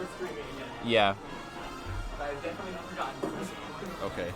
start streaming again. Yeah. But I've definitely not forgotten. Okay.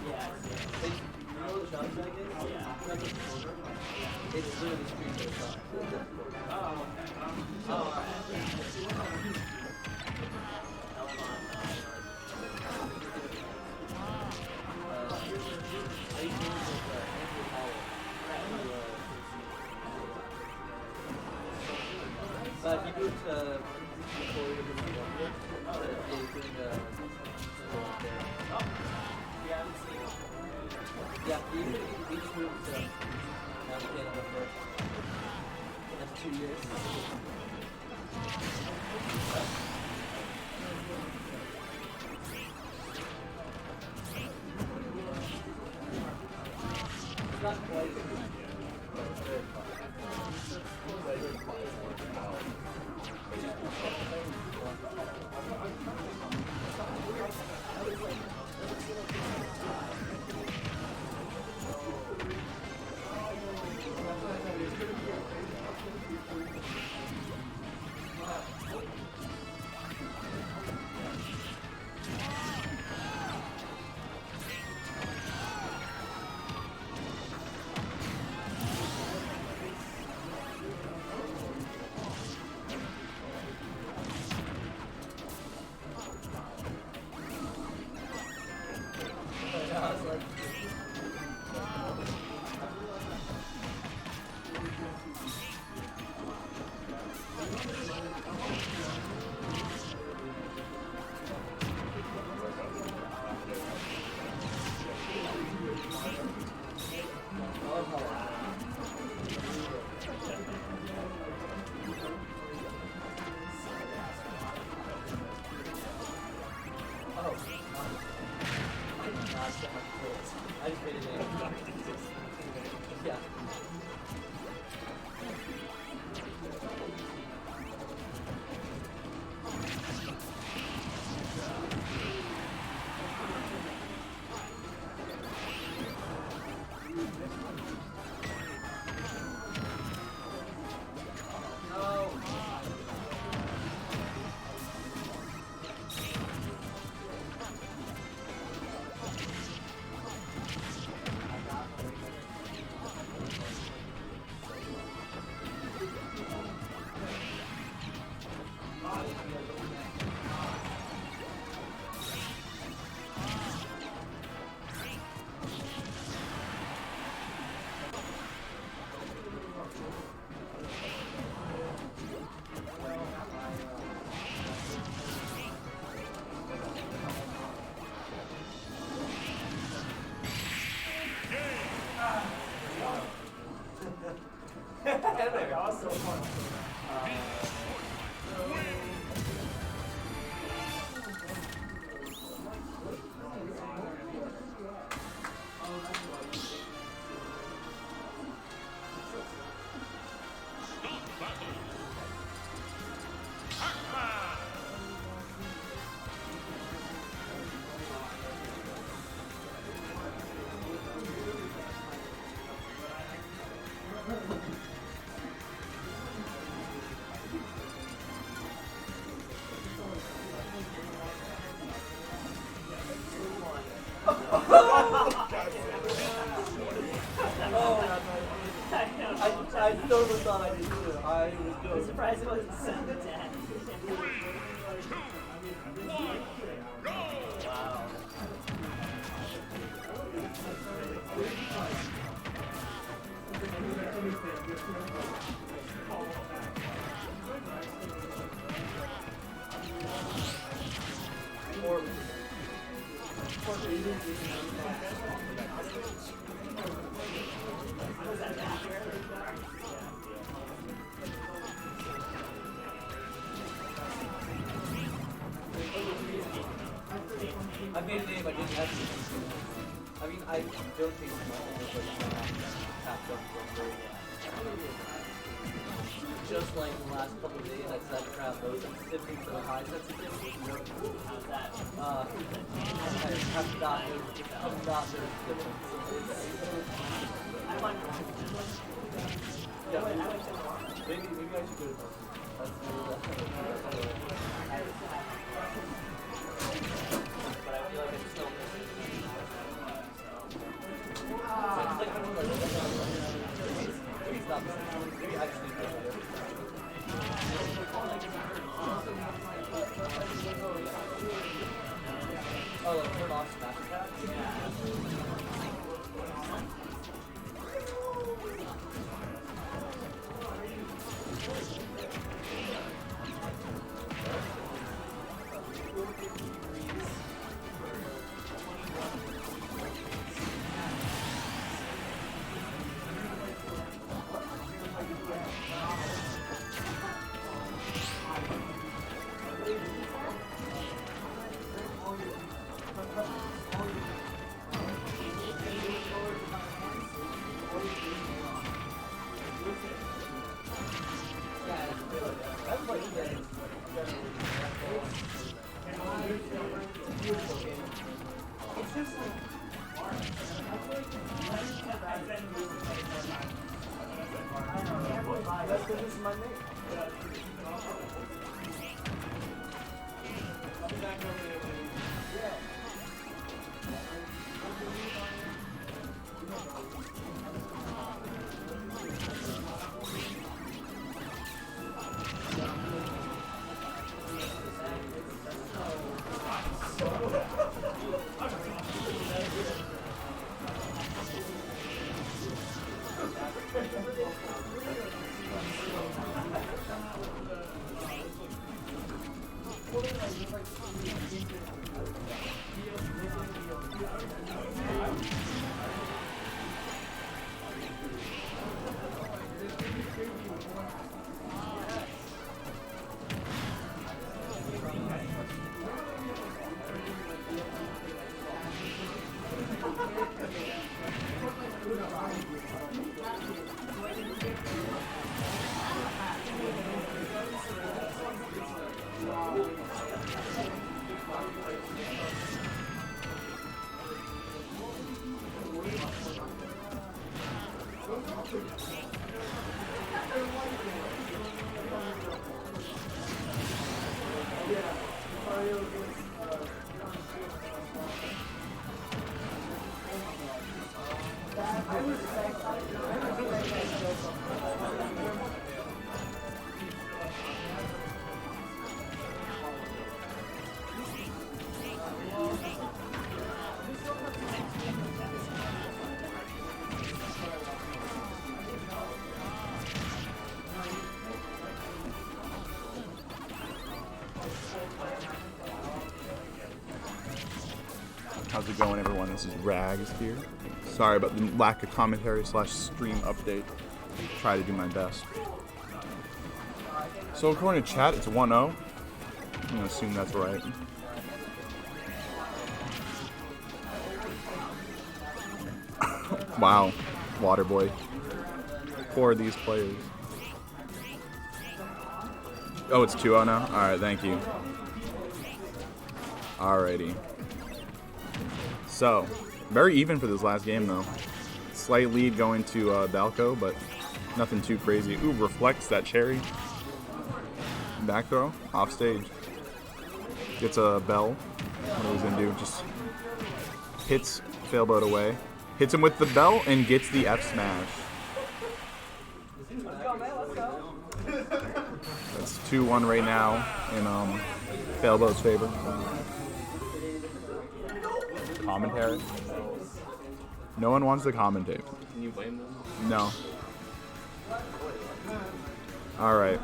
Yeah. You know what the shot track is? Yeah. It's literally street to the shot. Oh. Oh. If you go to before you're doing the one year, doing the Yeah, I haven't seen it. yeah, we just moved to now we can't on the first. That's 2 years. It's not quite but it's very fun. I just made it in. Yeah. That was so fun. I totally thought I did too. I was good. I'm surprised it wasn't 7 to 10. 3, 2, 1, go! Wow. Was that back here? I made a name, I didn't have to. I mean, I don't think my English was tapped up for just like the last couple of days, I said crap low sensitivity to the high sensitivity. How's that? I have not noticed the difference. I went Yeah, maybe I should go to both. That's but I feel like I'm still missing. not the same. Maybe I just need to do it. Oh, like turn off smash attack? That's because this is my name. How's it going, everyone? This is Rags here. Sorry about the lack of commentary / stream update. Try to do my best. So according to chat, it's 1-0. I'm gonna assume that's right. Wow, Waterboy. Poor these players. Oh, it's 2-0 now? Alright, thank you. Alrighty. So, very even for this last game, though. Slight lead going to Balco, but nothing too crazy. Ooh, reflects that cherry. Back throw, off stage. Gets a bell. What he's gonna do? Just hits Failboat away. Hits him with the bell and gets the F smash. Let's go, man. Let's go. That's 2-1 right now in Failboat's favor. Commentary. No one wants to commentate. Can you blame them? No. Alright.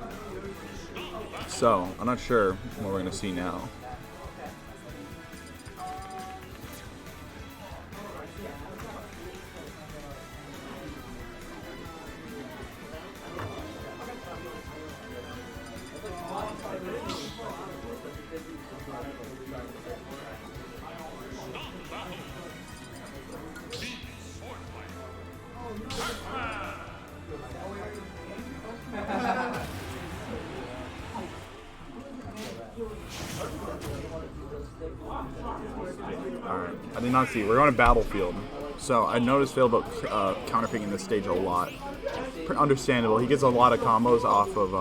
So, I'm not sure what we're going to see now. Alright, I did not see. We're going to Battlefield. So I noticed Failboat counterpicking this stage a lot. Understandable. He gets a lot of combos off of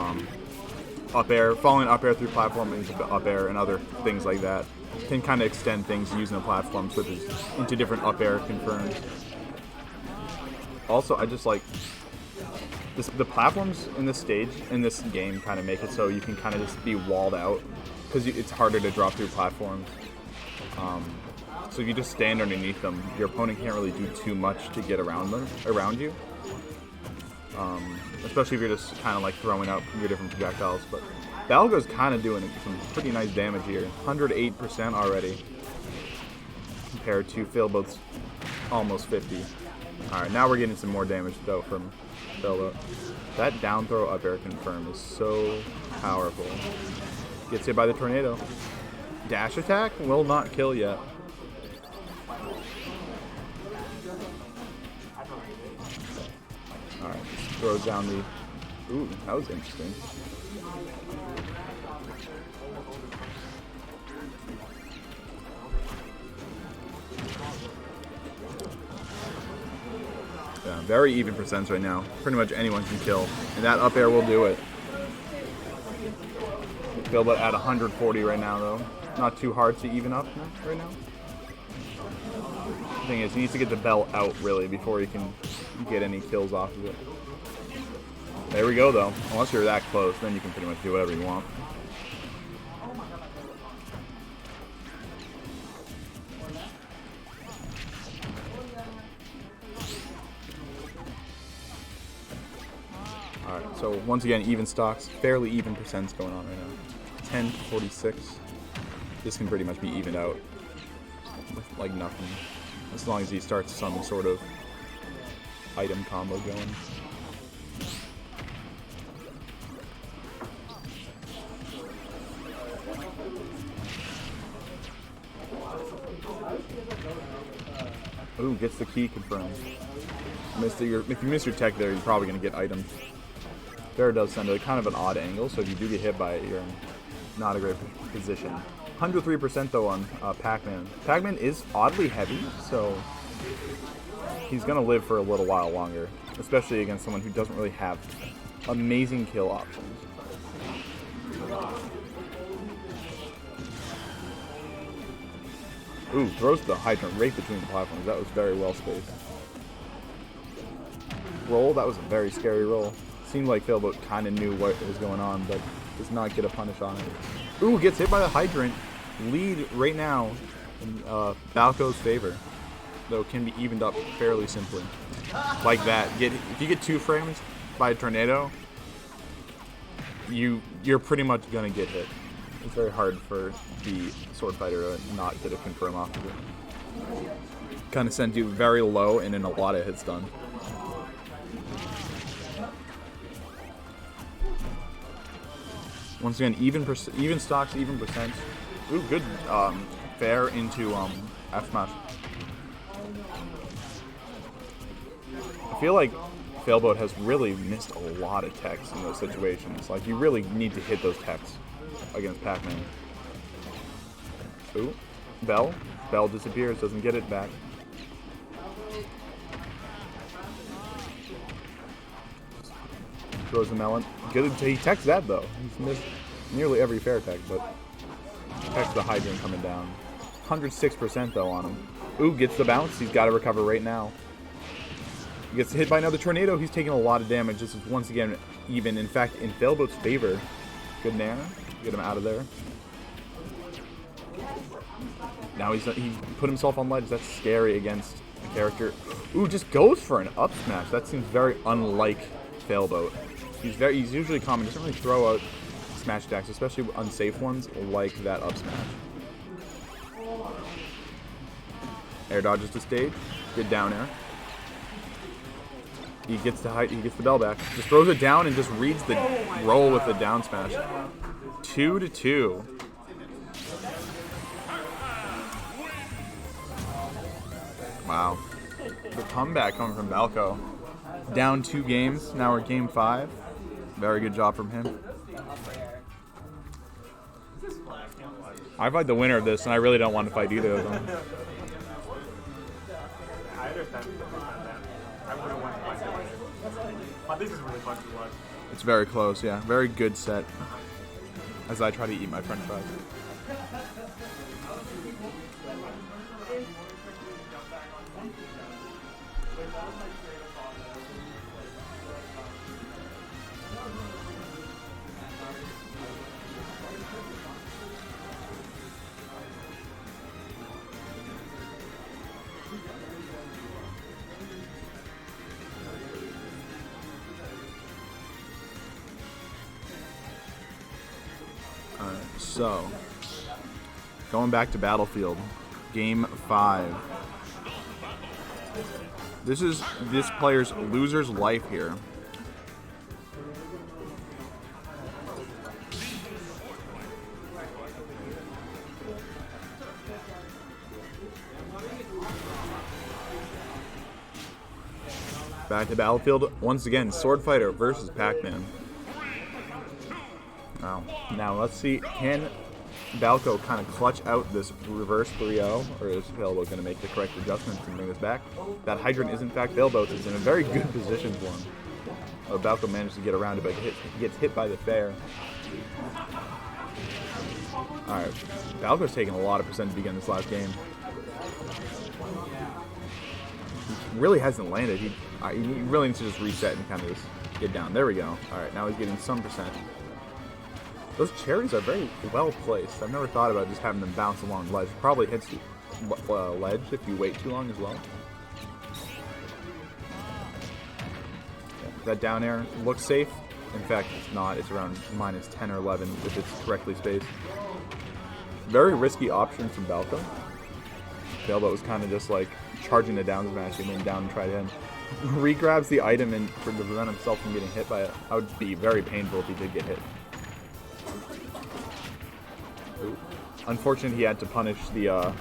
up air, falling up air through platform into up air and other things like that. Can kind of extend things using the platform switches into different up air confirms. Also, I just like the platforms in this stage, in this game, kind of make it so you can kind of just be walled out, because it's harder to drop through platforms. So if you just stand underneath them, your opponent can't really do too much to get around you. Especially if you're just kind of like throwing out your different projectiles. But Balgo's kind of doing some pretty nice damage here. 108% already, compared to Failboat's almost 50. Alright, now we're getting some more damage though from Failboat. That down throw up air confirm is so powerful. Gets hit by the tornado. Dash attack will not kill yet. Alright, throws down the... Ooh, that was interesting. Yeah, very even percents right now. Pretty much anyone can kill. And that up air will do it. Failboat at 140 right now, though. Not too hard to even up right now. The thing is, he needs to get the bell out, really, before he can get any kills off of it. There we go, though. Unless you're that close, then you can pretty much do whatever you want. Alright, so once again, even stocks. Fairly even percents going on right now. 10 to 46. This can pretty much be evened out with, like, nothing. As long as he starts some sort of item combo going. Ooh, gets the key confirmed. If you miss your tech there, you're probably going to get items. There does send a kind of an odd angle, so if you do get hit by it, you're in not a great position. 103% though on Pac-Man. Pac-Man is oddly heavy, so he's going to live for a little while longer, especially against someone who doesn't really have amazing kill options. Ooh, throws the hydrant right between the platforms. That was very well spaced. Roll, that was a very scary roll. Seemed like Failboat kind of knew what was going on, but does not get a punish on it. Ooh, gets hit by the hydrant. Lead right now in Balco's favor, though can be evened up fairly simply. Like that. If you get 2 frames by a tornado, you're pretty much gonna get hit. It's very hard for the sword fighter to not get a confirm off of it. Kind of sends you very low and in a lot of hits done. Once again, even stocks, even percents. Ooh, good fair into F smash. I feel like Failboat has really missed a lot of techs in those situations. Like, you really need to hit those techs against Pac-Man. Ooh, Bell. Bell disappears, doesn't get it back. Throws the melon. Good, he techs that though. He's missed nearly every fair tech, but techs the hydrant coming down. 106% though on him. Ooh, gets the bounce. He's got to recover right now. He gets hit by another tornado. He's taking a lot of damage. This is once again even. In fact, in Failboat's favor. Good nair. Get him out of there. Now he put himself on ledge. That's scary against a character. Ooh, just goes for an up smash. That seems very unlike Failboat. He's usually calm. He doesn't really throw out smash attacks, especially unsafe ones like that up smash. Air dodges to stage. Good down air. He gets the bell back. Just throws it down and just reads the roll with the down smash. 2-2. Wow. The comeback coming from Balco. Down 2 games. Now we're game 5. Very good job from him. I fight the winner of this, and I really don't want to fight either of them. I understand. I wouldn't want to fight the winner. But this is really fun to watch. It's very close, yeah. Very good set. As I try to eat my french fries. So, going back to Battlefield, Game 5. This is this player's loser's life here. Back to Battlefield. Once again, Sword Fighter versus Pac-Man. Wow. Now let's see, can Balco kind of clutch out this reverse 3-0, or is Failboat going to make the correct adjustments and bring this back? That hydrant is in fact Failboat's. Is in a very good position for him. Balco managed to get around it, but he gets hit by the fair. Alright, Balco's taking a lot of percent to begin this last game. He really hasn't landed. He really needs to just reset and kind of just get down. There we go. Alright, now he's getting some percent. Those cherries are very well placed. I've never thought about just having them bounce along ledge. Probably hits ledge if you wait too long as well. That down air looks safe. In fact, it's not. It's around minus 10 or 11 if it's correctly spaced. Very risky option from Balco. Failboat was kind of just like charging the down smash and then down and tried in. Regrabs the item and to prevent himself from getting hit by it. That would be very painful if he did get hit. Ooh. Unfortunate he had to punish the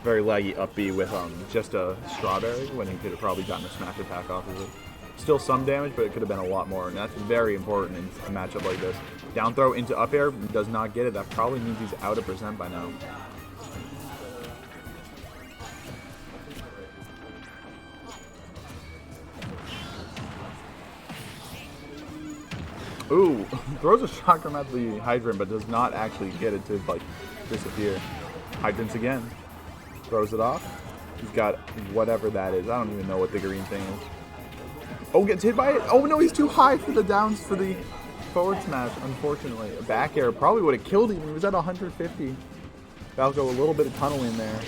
very laggy up B with just a strawberry when he could have probably gotten a smash attack off of it. Still some damage, but it could have been a lot more, and that's very important in a matchup like this. Down throw into up air, does not get it. That probably means he's out of percent by now. Ooh, throws a shotgun at the hydrant, but does not actually get it to like disappear. Hydrants again. Throws it off. He's got whatever that is. I don't even know what the green thing is. Oh, gets hit by it. Oh no, he's too high for the downs for the forward smash, unfortunately. A back air probably would have killed him. He was at 150. Balco a little bit of tunnel in there.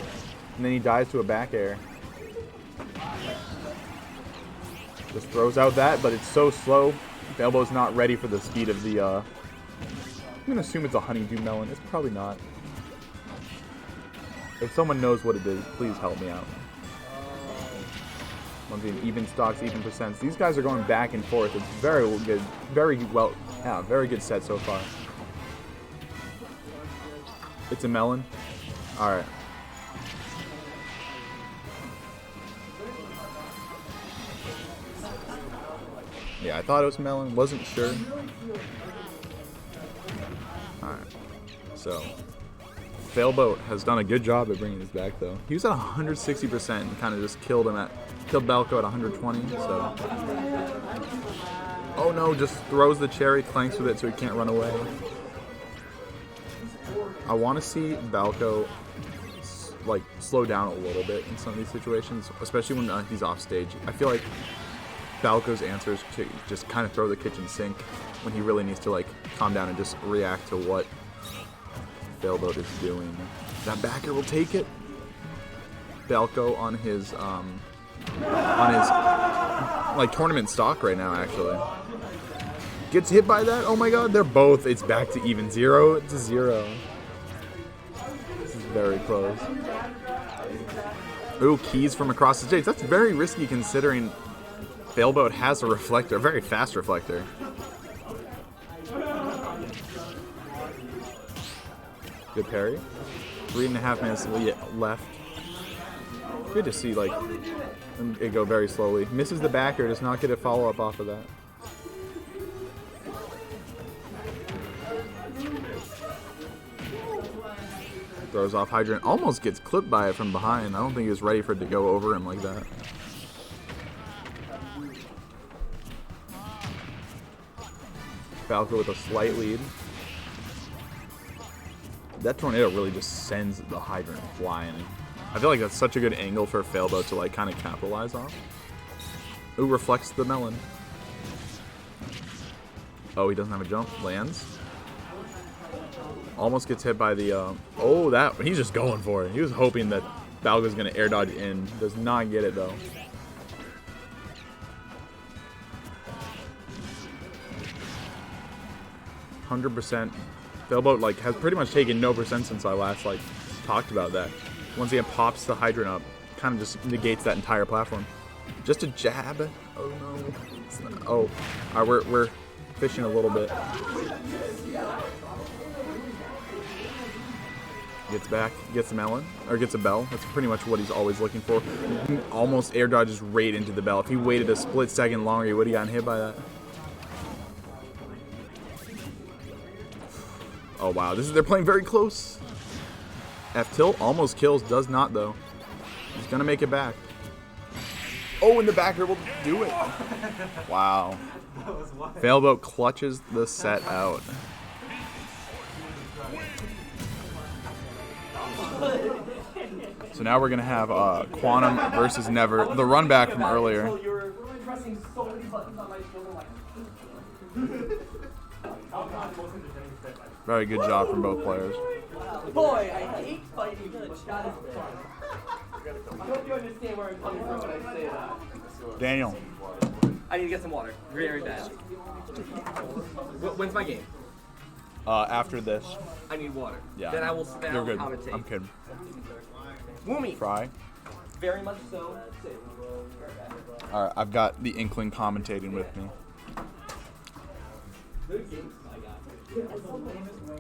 And then he dies to a back air. Just throws out that, but it's so slow. Failboat's not ready for the speed of the, I'm going to assume it's a honeydew melon. It's probably not. If someone knows what it is, please help me out. Once again, even stocks, even percents. These guys are going back and forth. It's very good, very good set so far. It's a melon. All right. Yeah, I thought it was melon. Wasn't sure. All right. So, Failboat has done a good job at bringing this back, though. He was at 160% and kind of just killed Balco at 120. So, oh no, just throws the cherry, clanks with it so he can't run away. I want to see Balco like slow down a little bit in some of these situations, especially when he's off stage. I feel like Balco's answer is to just kind of throw the kitchen sink when he really needs to like calm down and just react to what Failboat is doing. That backer will take it. Balco on his like tournament stock right now actually. Gets hit by that. Oh my god, they're both. It's back to even 0 to 0. This is very close. Ooh, keys from across the stage. That's very risky considering Failboat has a reflector, a very fast reflector. Good parry. 3.5 minutes left. Good to see like it go very slowly. Misses the backer, does not get a follow-up off of that. Throws off hydrant, almost gets clipped by it from behind. I don't think he was ready for it to go over him like that. Balco with a slight lead. That tornado really just sends the hydrant flying. I feel like that's such a good angle for Failboat to like kind of capitalize on. Ooh, reflects the melon. Oh, he doesn't have a jump. Lands. Almost gets hit by the, oh, that, he's just going for it. He was hoping that Balco's going to air dodge in. Does not get it, though. %. Failboat like has pretty much taken no percent since I last like talked about that. Once again, pops the hydrant up, kind of just negates that entire platform. Just a jab. Oh no. It's not, oh, all right, we're fishing a little bit. Gets back, gets a melon, or gets a bell. That's pretty much what he's always looking for. Almost air dodges right into the bell. If he waited a split second longer, he would have gotten hit by that. Oh wow, they're playing very close. F tilt almost kills, does not though. He's gonna make it back. Oh, and the backer will do it. Wow. Failboat clutches the set out. So now we're gonna have Quantum versus Never, the run back from earlier. You're pressing so many buttons on my shoulder, Very good job from both players. boy, I hate fighting, but that is fun. I hope you understand where I'm coming from when I say that. Daniel, I need to get some water. Very bad. When's my game? after this, I need water. yeah, Then I will spell you're good. how to take. I'm kidding. Woomy. Try. Very much so. All right, I've got the Inkling commentating with me.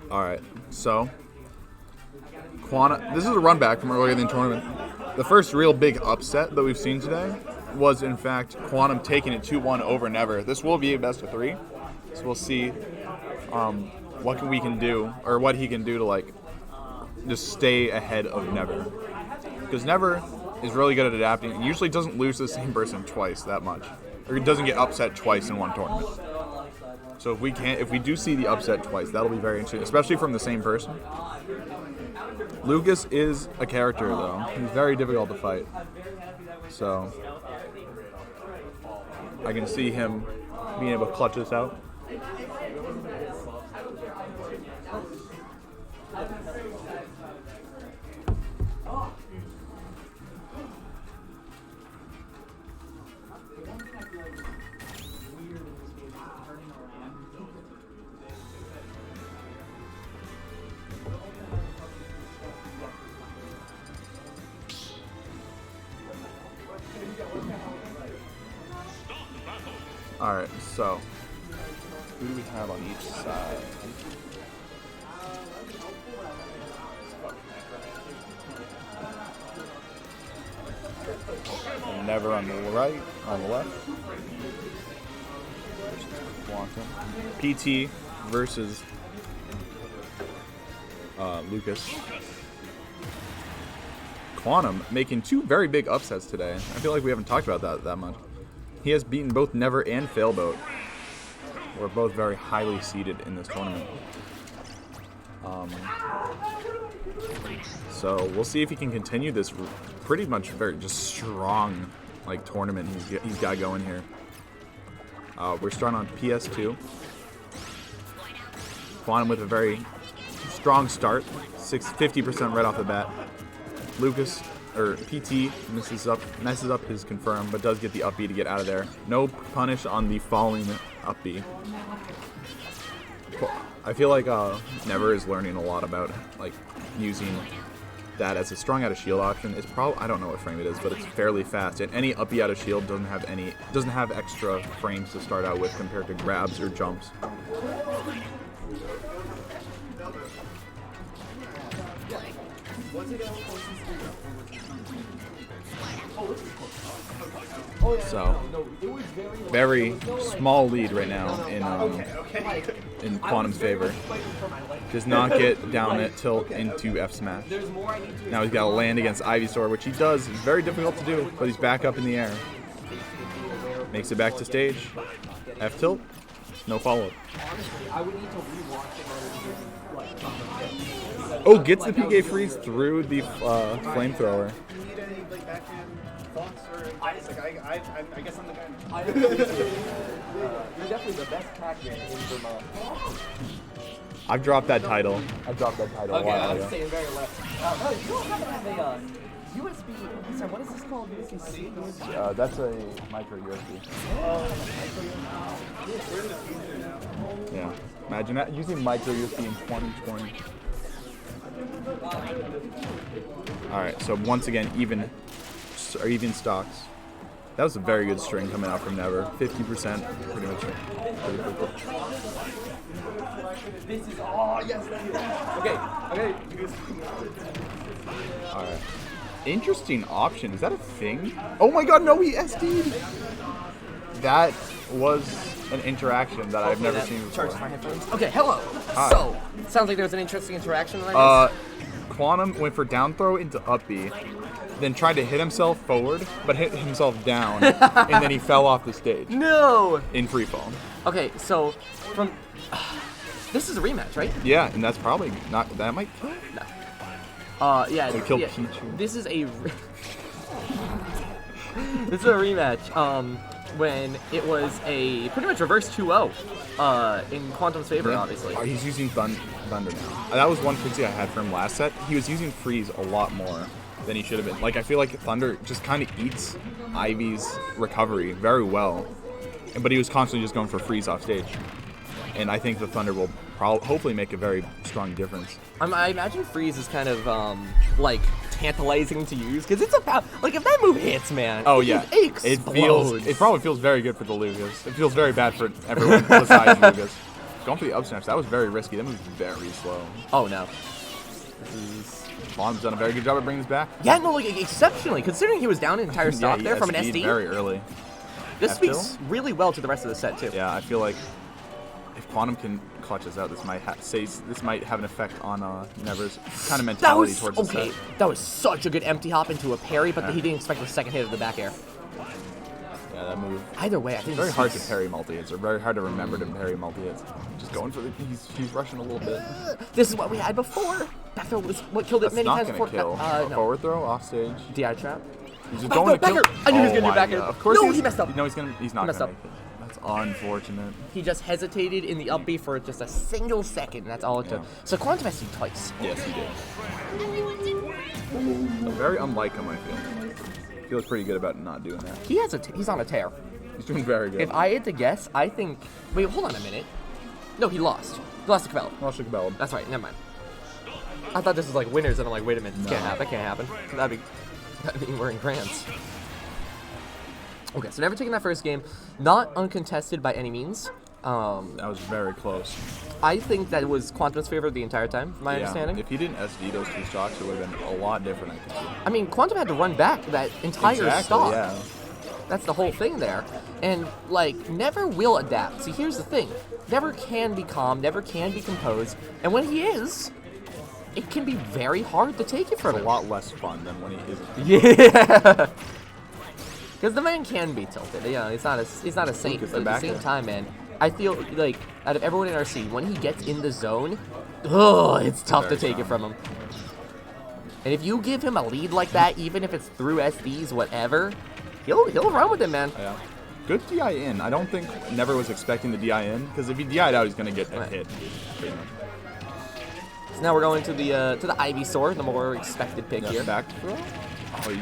All right, so This is a run back from earlier in the tournament. The first real big upset that we've seen today was, in fact, Quantum taking it 2-1 over Never. This will be a best of 3, so we'll see what we can do, or what he can do to like just stay ahead of Never. Because Never is really good at adapting and usually doesn't lose to the same person twice that much, or he doesn't get upset twice in one tournament. So if we do see the upset twice, that'll be very interesting, especially from the same person. Lucas is a character though. He's very difficult to fight. So I can see him being able to clutch this out. Alright, so who do we have on each side? Never on the right, on the left. Quantum. PT versus Lucas. Quantum making 2 very big upsets today. I feel like we haven't talked about that much. He has beaten both Never and Failboat. We're both very highly seeded in this tournament. So we'll see if he can continue this pretty much very just strong like tournament he's got going here. We're starting on PS2. Quantum with a very strong start, 50% right off the bat. Lucas, or PT, messes up his confirm, but does get the up B to get out of there. No punish on the falling up B. I feel like Never is learning a lot about like using that as a strong out of shield option. It's probably, I don't know what frame it is, but it's fairly fast. And any up B out of shield doesn't have extra frames to start out with compared to grabs or jumps. So, very small lead right now in Quantum's favor. Does not get down at tilt into F smash. Now he's got to land against Ivysaur, which he does. It's very difficult to do, but he's back up in the air. Makes it back to stage. F tilt, no follow up. Oh, gets the PK freeze through the flamethrower. I guess I'm the guy. You're definitely the best Pac-Man in Vermont. I've dropped that title. I dropped that title a while ago. I'm saying very left. You don't have to have a USB. Sorry, what is this called? USB-C? That's a micro USB. Yeah. Imagine that using micro USB in 2020. All right. So once again, even stocks. That was a very good string coming out from Never. 50%, pretty much. This is yes. Okay. All right. Interesting option. Is that a thing? Oh my God! No, he SD'd. That was an interaction that I've never seen before. Charges my headphones. Okay, hello. Hi. So, sounds like there was an interesting interaction. That Quantum went for down throw into up B, then tried to hit himself forward, but hit himself down, and then he fell off the stage no. in free fall. Okay, so from this is a rematch, right? Yeah, and that's probably not. That might kill. No. Yeah. They killed yeah. Pichu. This is a this is a rematch. When it was a pretty much reverse 2-0 in Quantum's favor, obviously. He's using Thunder now. That was one critique I had for him last set. He was using Freeze a lot more than he should have been. Like, I feel like Thunder just kind of eats Ivy's recovery very well, but he was constantly just going for Freeze off stage. And I think the Thunder will hopefully make a very strong difference. I imagine Freeze is kind of like tantalizing to use because it's about like if that move hits, man. Oh yeah, it probably feels very good for the Lucas. It feels very bad for everyone besides Lucas. Going for the up snaps, that was very risky. That move's very slow. Oh no. Quantum's done a very good job at bringing this back. Yeah, no, like exceptionally considering he was down an entire stock there from an SD. Very early. This speaks really well to the rest of the set too. Yeah, I feel like if Quantum can clutch us out, this might have an effect on Never's kind of mentality towards the set. That was such a good empty hop into a parry, but he didn't expect the second hit of the back air. Yeah, that move. Either way, I think it's very hard to parry multi-hits, or very hard to remember to parry multi-hits. Just going for the he's rushing a little bit. This is what we had before. Back throw was what killed it many times before. Kill. No. Forward throw off stage. DI trap. He's just going to kill. I knew he was gonna do back air. Of course. No, he messed up. No, he's not gonna make it. That's unfortunate. He just hesitated in the up B for just a single second. That's all it took. So Quantum SD'd twice. Yes, he did. Very unlike him, I feel. Feels pretty good about not doing that. He's on a tear. He's doing very good. If I had to guess, I think. Wait, hold on a minute. No, he lost. He lost to Cabell. Lost to Cabell. That's right. Never mind. I thought this was like winners, and I'm like, wait a minute, this can't happen. That can't happen. That'd be we're in grants. Okay, so never taking that first game, not uncontested by any means. That was very close. I think that was Quantum's favor the entire time, from my understanding. If he didn't SD those two stocks, it would have been a lot different, I think. I mean, Quantum had to run back that entire stock. Yeah. That's the whole thing there. And, like, Never will adapt. See, here's the thing. Never can be calm, never can be composed. And when he is, it can be very hard to take it from him. A lot less fun than when he isn't. Yeah. Because the man can be tilted. You know, he's not a saint. But at the same time, man, I feel like out of everyone in our scene, when he gets in the zone, it's tough to take it from him. And if you give him a lead like that, even if it's through SDs, whatever, he'll run with it, man. Yeah. Good DI in. I don't think Never was expecting the DI in, because if he DI'd out, he's gonna get a hit. Pretty much. So now we're going to the Ivy sword, the more expected pick here. Back throw. Oh,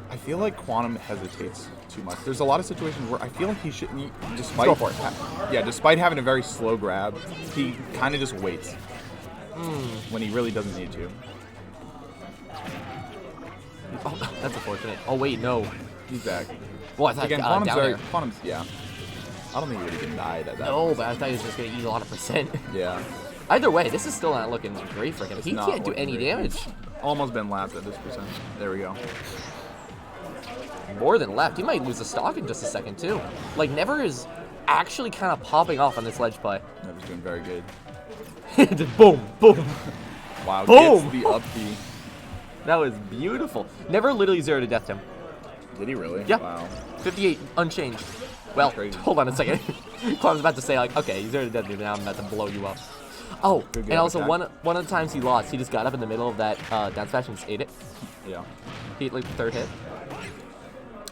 I feel like Quantum hesitates too much. There's a lot of situations where I feel like he shouldn't, despite despite having a very slow grab, he kind of just waits when he really doesn't need to. Oh, that's unfortunate. Oh wait, no. He's back. Well, I thought again, down air. Quantum's, yeah. I don't think he would have even died at that. No, but I thought he was just gonna eat a lot of percent. Yeah. Either way, this is still not looking great for him. He can't do any damage. Almost been lapped at this percent. There we go. More than left. He might lose the stock in just a second, too. Like, Never is actually kind of popping off on this ledge play. Never's doing very good. Just boom, boom. Wow, boom! Gets the up B. That was beautiful. Never literally 0 to death him. Did he really? Yeah. Wow. 58, unchanged. Well, hold on a second. Clown's about to say, like, okay, he's 0 to death, now I'm about to blow you up. Oh, and also one of the times he lost, he just got up in the middle of that down smash and just ate it. Yeah. He ate, like, the third hit.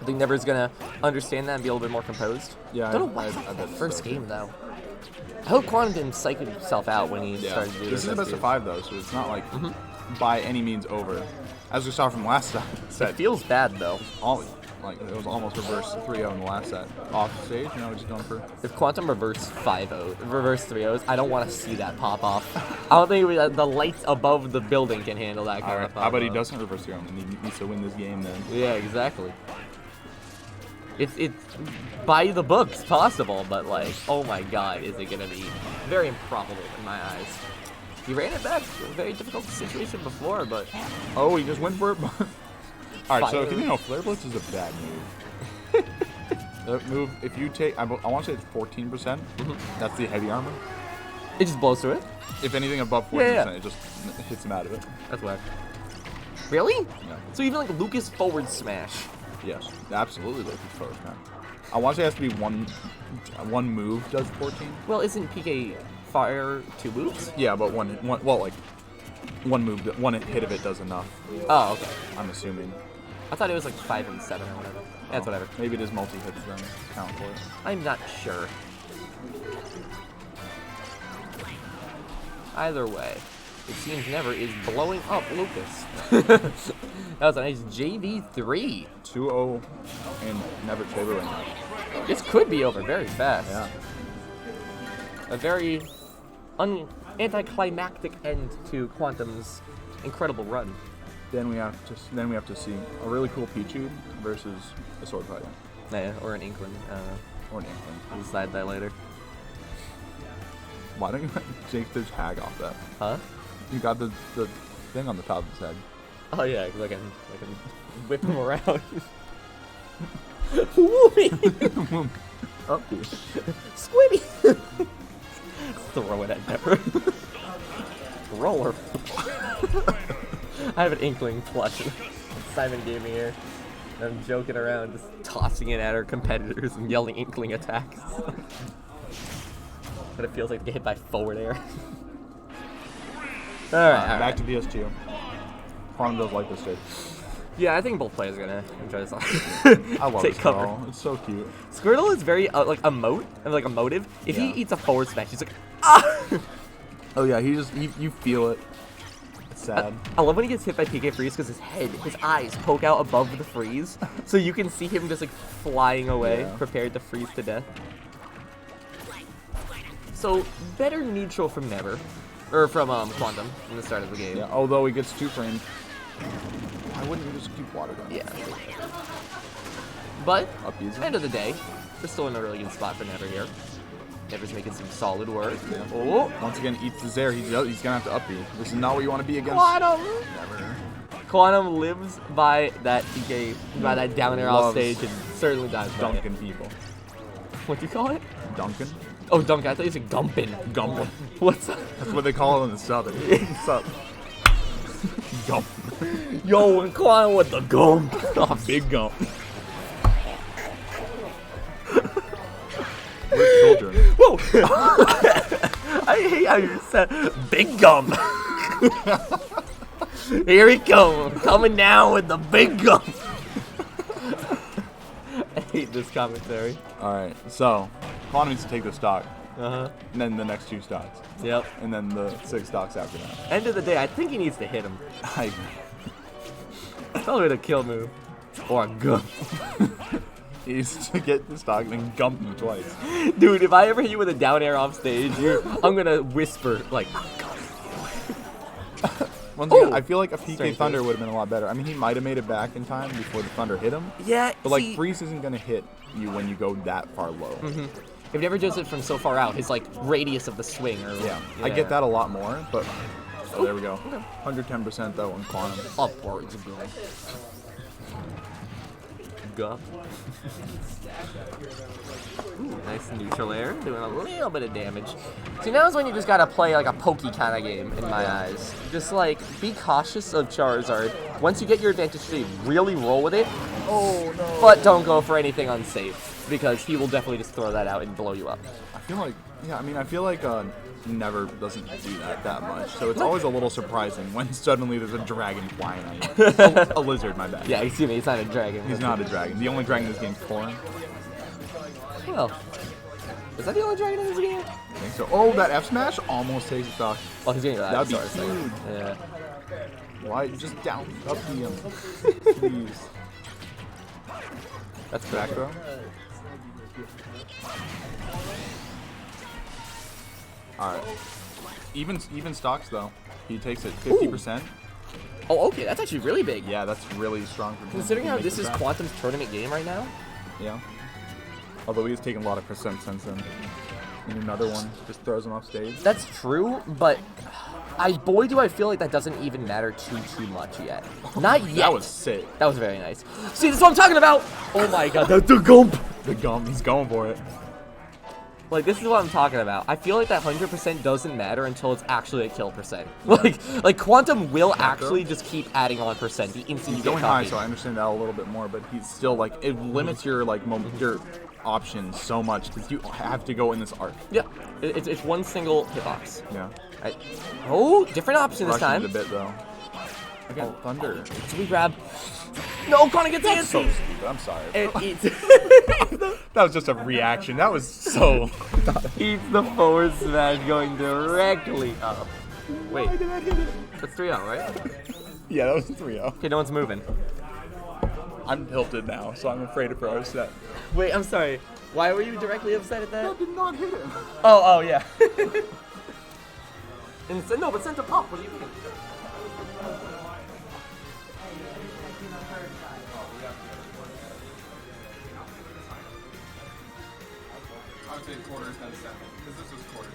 I think Never's gonna understand that and be a little bit more composed. Yeah, I don't know why that first game though. I hope Quantum didn't psych himself out when he started to do this is a best of 5 though, so it's not like by any means over. As we saw from last It set, feels bad though. it was almost reverse 3-0 in the last set. Off stage, now we're just going for. If Quantum reverse 5-0, reverse 3-0s, I don't want to see that pop off. I don't think the lights above the building can handle that kind All right, of pop how about he off. doesn't reverse 3-0 and he needs to win this game then? Yeah, exactly. It's by the books possible, but like, oh my god, is it gonna be very improbable in my eyes. He ran it back. A very difficult situation before, but Oh, he just went for it. All right, so Fire. if you know, Flare Blitz is a bad move. That move, if you take, I want to say it's 14%. Mm-hmm. That's the heavy armor. it just blows through it. If anything above 14%, Yeah. it just hits him out of it. That's whack. Really? Yeah. So even like Lucas forward smash. Yes, absolutely. Like he's first, man. I want to say it has to be one move does 14. Well, isn't PK fire 2 moves? Yeah, but one hit of it does enough. Oh, okay. I'm assuming. I thought it was like 5 and 7 or whatever. That's whatever. Maybe it is multi hits then count for it. I'm not sure. Either way, it seems Never is blowing up Lucas. That was a nice JV3. 2-0 and Never Chamberlain. This could be over very fast. Yeah. A very anticlimactic end to Quantum's incredible run. Then we have to see a really cool Pichu versus a sword fighter Yeah, or an Inkling. I don't know. or an Inkling. We'll decide that later. Why don't you take the tag off that? Huh? You got the thing on the top of his head. Oh yeah, because I can whip him around. Whoopee! Up here. Squibby! Throw it at Never. Roller. I have an Inkling plush. Simon gave me here. I'm joking around, just tossing it at our competitors and yelling Inkling attacks. But it feels like to get hit by forward air. Alright, Back to PS2. Quantum does like this stage. Yeah, I think both players are gonna enjoy this. I love Take this cover. girl. It's so cute. Squirtle is very like emotive. If Yeah. he eats a forward smash, he's like, ah! Oh yeah, you feel it. It's sad. I love when he gets hit by PK Freeze because his eyes poke out above the freeze, so you can see him just like flying away, Yeah. prepared to freeze to death. So better neutral from Never, or from Quantum in the start of the game. Yeah. Although he gets 2 frames. Why wouldn't you just keep water gun? Yeah. But Up easy. end of the day, we're still in a really good spot for Never here. Never's making some solid work. Oh, Once again, eats the Zair. He's gonna have to up B. This is not what you want to be against. Quantum! Never. Quantum lives by that PK, by that down air off Loves stage, and certainly dies by it. Dunking people. What do you call it? Dunking? Oh, Duncan. I thought you said Gumpin. Gumpin. What's that? That's what they call it in the southern. What's up? Gump. Yo, and Quantum with the gump. Oh, big gump. We're children. Whoa! I hate how you said big gum. Here he comes, coming down with the big gum. I hate this commentary. Alright, so Quantum needs to take the stock, Uh-huh. and then the next 2 stocks, Yep. and then the 6 stocks after that. End of the day, I think he needs to hit him. I Probably with a kill move. Or a gump. he needs to get the stock and then gump him twice. Dude, if I ever hit you with a down air off stage, I'm gonna whisper, like, Once again, Ooh. I feel like a PK Strength Thunder is. would have been a lot better. I mean, he might have made it back in time before the Thunder hit him, yeah, but like see, Freeze isn't gonna hit you when you go that far low. if Never does it from so far out, his, like, radius of the swing, or... Yeah, I get that a lot more, but oh, there we go. 110% though on Quantum. Upwards, bro. Gump. Ooh, nice neutral air, doing a little bit of damage. See, now is when you just gotta play like a pokey kind of game, in my eyes. Just like, be cautious of Charizard. Once you get your advantage state, really roll with it. Oh no. But don't go for anything unsafe, because he will definitely just throw that out and blow you up. I feel like, yeah, I mean, I feel like Never doesn't do that much, so it's always a little surprising when suddenly there's a dragon flying at you. A lizard, my bad. Yeah, excuse me, he's not a dragon. He's not a dragon. The only dragon in this game's Corrin. Well, is that the only dragon in this game? I think so. Oh, that F smash almost takes the stock. Oh, he's getting that. That'd be sorry. huge. Yeah. Why? Just down. Up him. Please. That's Back correct. throw. Alright. Even stocks though. He takes it 50%. Oh, okay, that's actually really big. Yeah, that's really strong for him. Considering He how makes this it is back. Quantum's tournament game right now. Yeah. Although he's taken a lot of percent since then. And another one just throws him off stage. That's true, but boy, do I feel like that doesn't even matter too much yet. Not yet. That was sick. That was very nice. See, this is what I'm talking about. Oh my god, that's the gump. The gum, he's going for it. Like, this is what I'm talking about. I feel like that 100% doesn't matter until it's actually a kill percent. Like Quantum will actually just keep adding on percent the instant you He's get going high, copied. so I understand that a little bit more, but he's still like, it limits your like your options so much because you have to go in this arc. Yeah, it's one single hitbox. Yeah. Oh, different option this Rushing time. it a bit though. Again, Thunder. So we grab. No, Connor gets That's so antsy. stupid. I'm sorry. It eats. That was just a reaction. That was so. Eats the forward smash going directly up. Wait, Why did I hit it? that's 3-0, right? Yeah, that was 3-0. Okay, no one's moving. I'm tilted now, so I'm afraid of pro set. Wait, I'm sorry. Why were you directly upset at that? did not hit him. Oh, yeah. And no, but sent up. What do you mean? I would say quarters had a second, because this was quarters.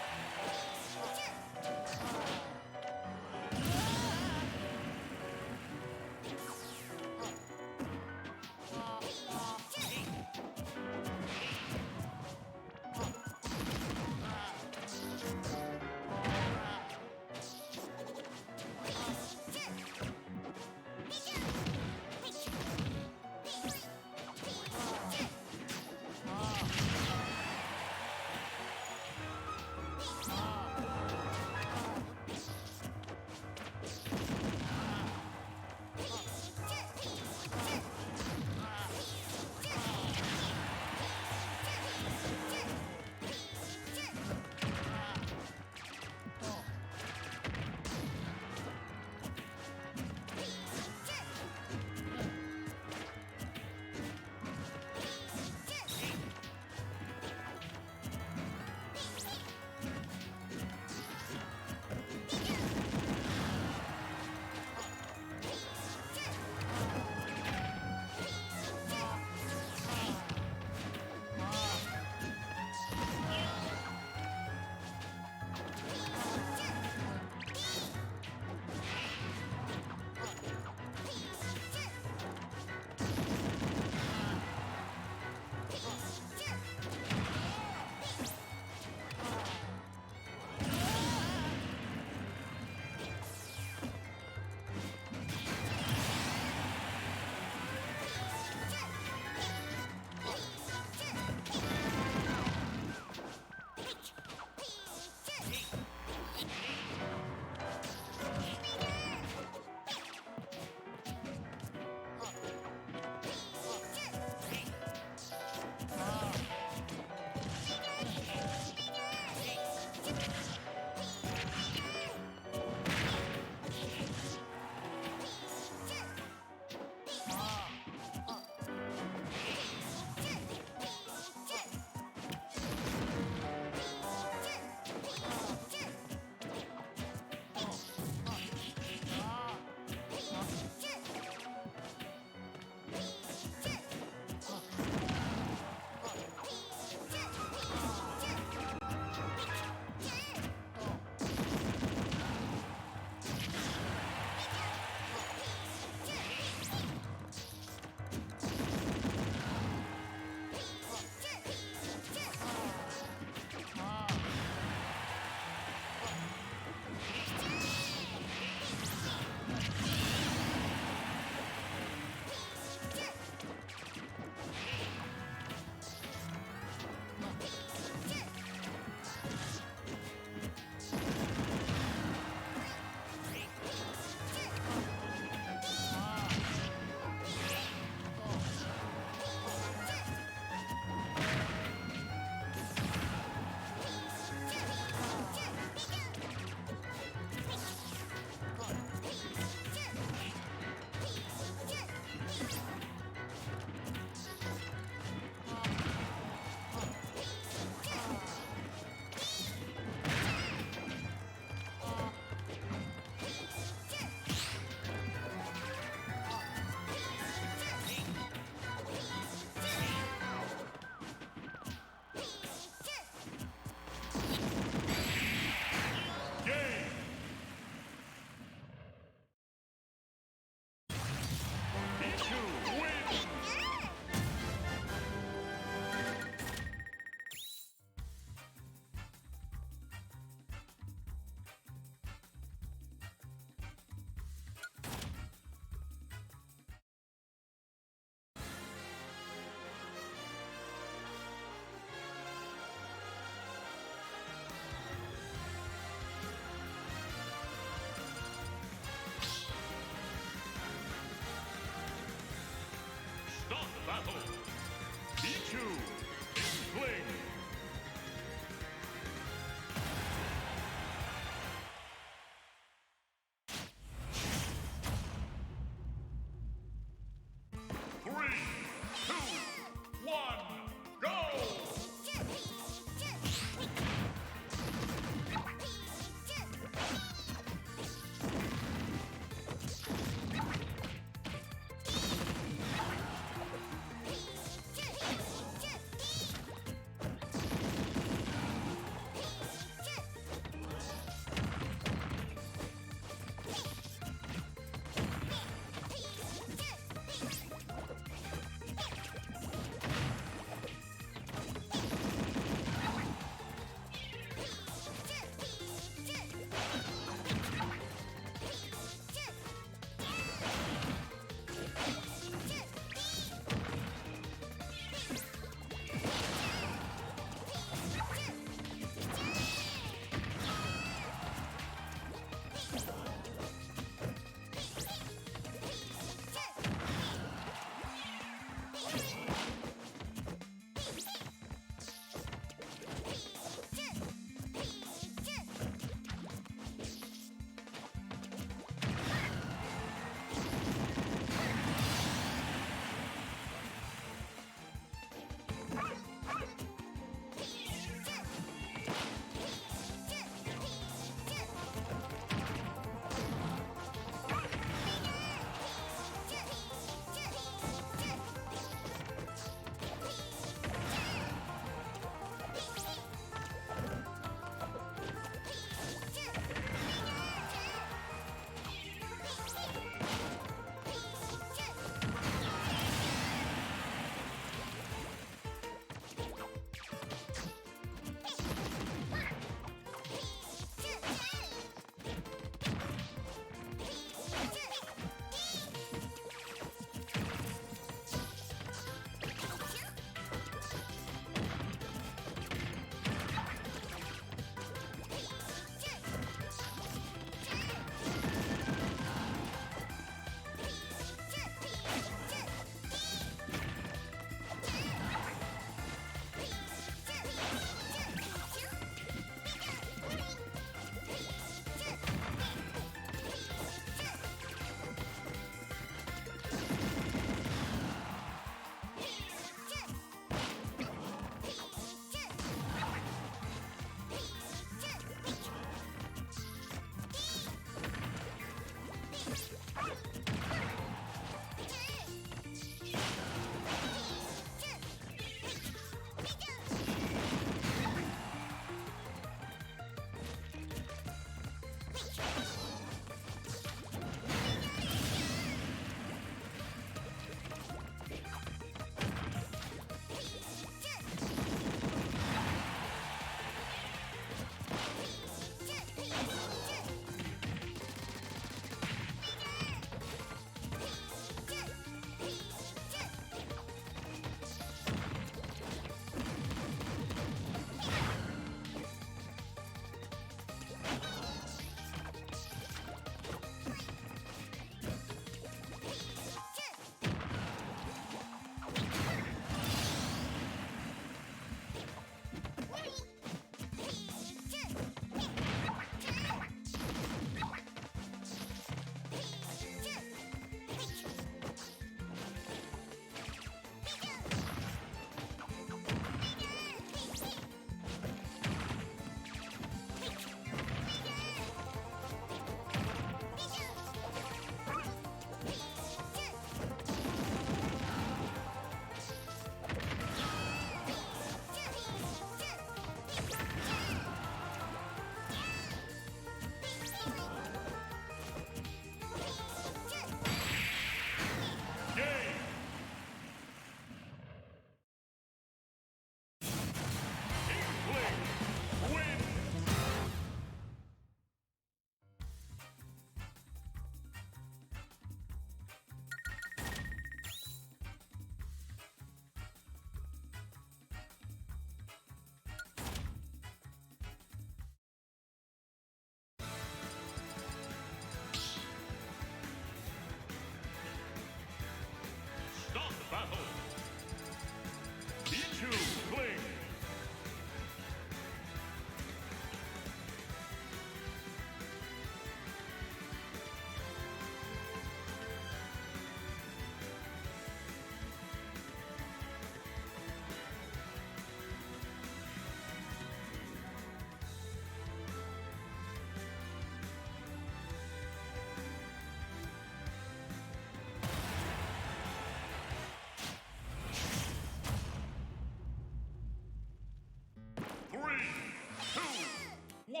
1,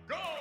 go!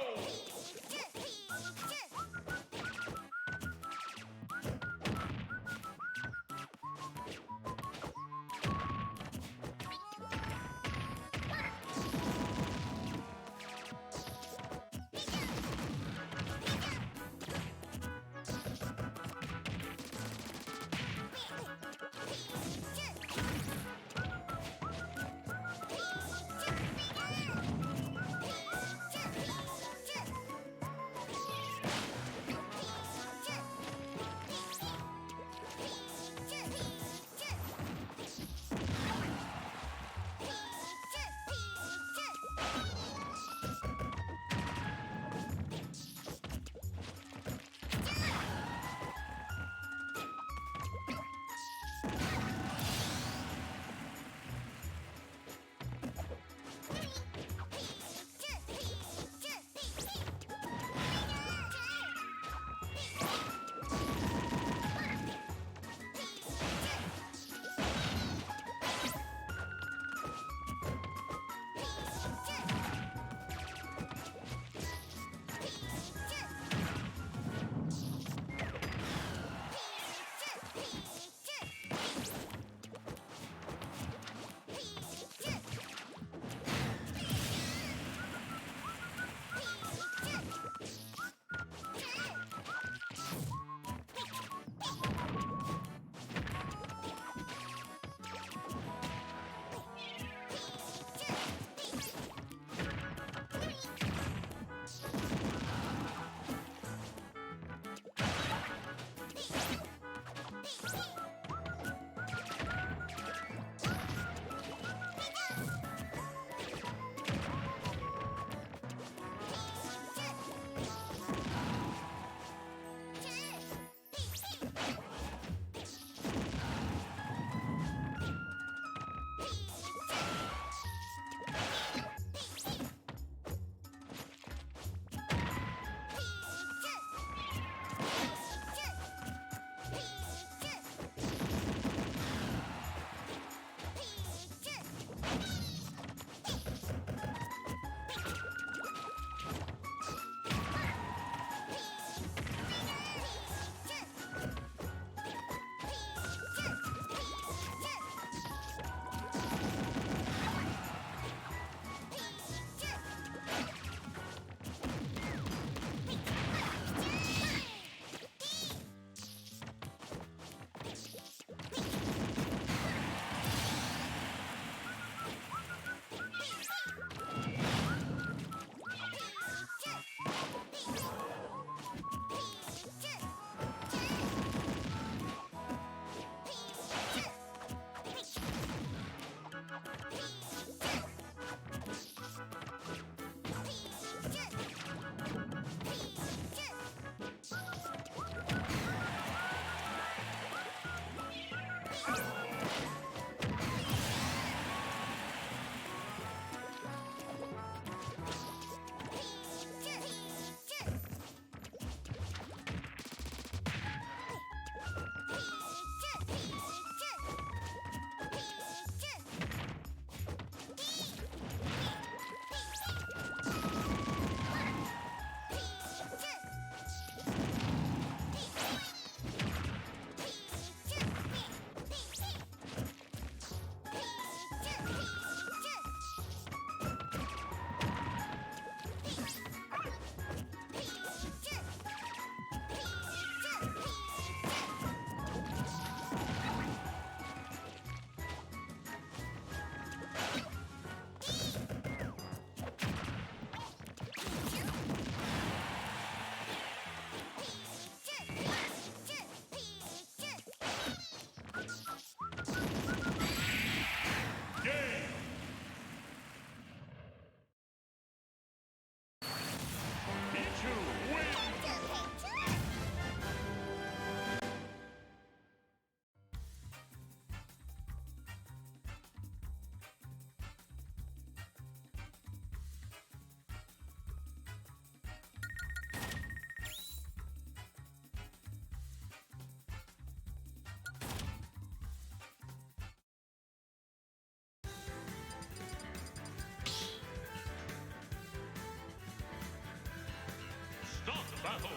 battle.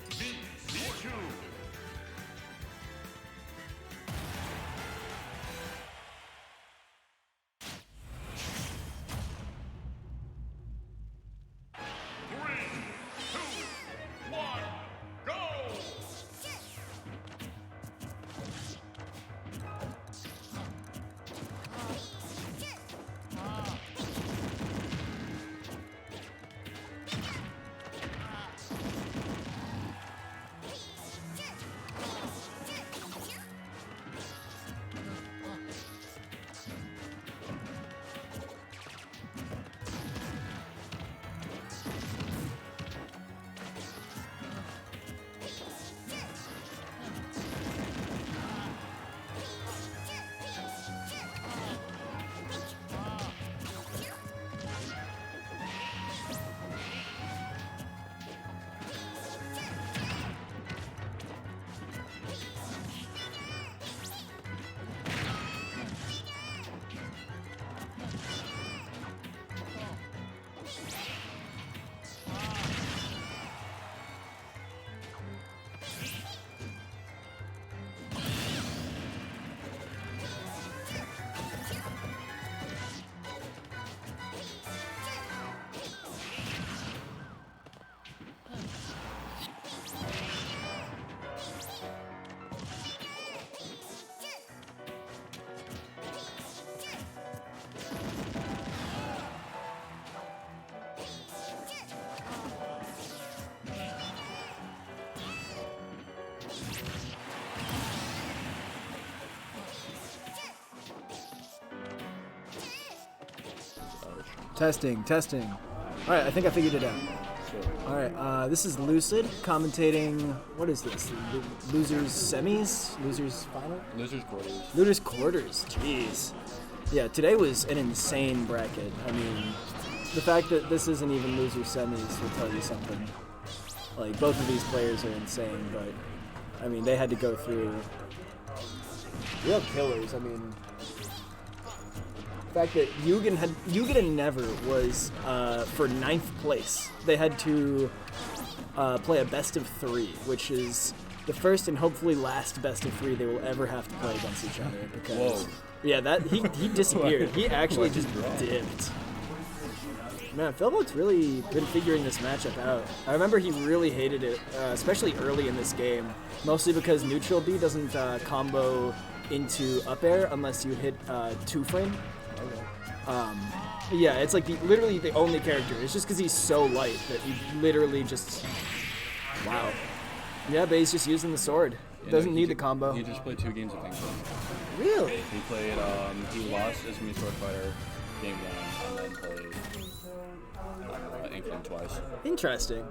Pikachu. Three, two, one, go! Testing, testing. All right, I think I figured it out. All right, this is Lucid commentating. What is this? Losers semis? Losers final? Losers quarters. Losers quarters. Jeez. Yeah, today was an insane bracket. I mean, the fact that this isn't even losers semis will tell you something. Like, both of these players are insane, but I mean, they had to go through real killers. I mean, the fact that Yugen and Never was for 9th place. They had to play a best of 3, which is the first and hopefully last best of 3 they will ever have to play against each other. Because yeah, that he disappeared. He actually just dipped. Man, Philbo's really been figuring this matchup out. I remember he really hated it, especially early in this game, mostly because neutral B doesn't combo into up air unless you hit 2-frame. Yeah, it's like literally the only character. It's just because he's so light that he literally just... Wow. Yeah, but he's just using the sword. Doesn't need the combo. He just played 2 games of Inkling. Really? He played, he lost as Mii Sword Fighter game 1 and then played Inkling twice. Interesting.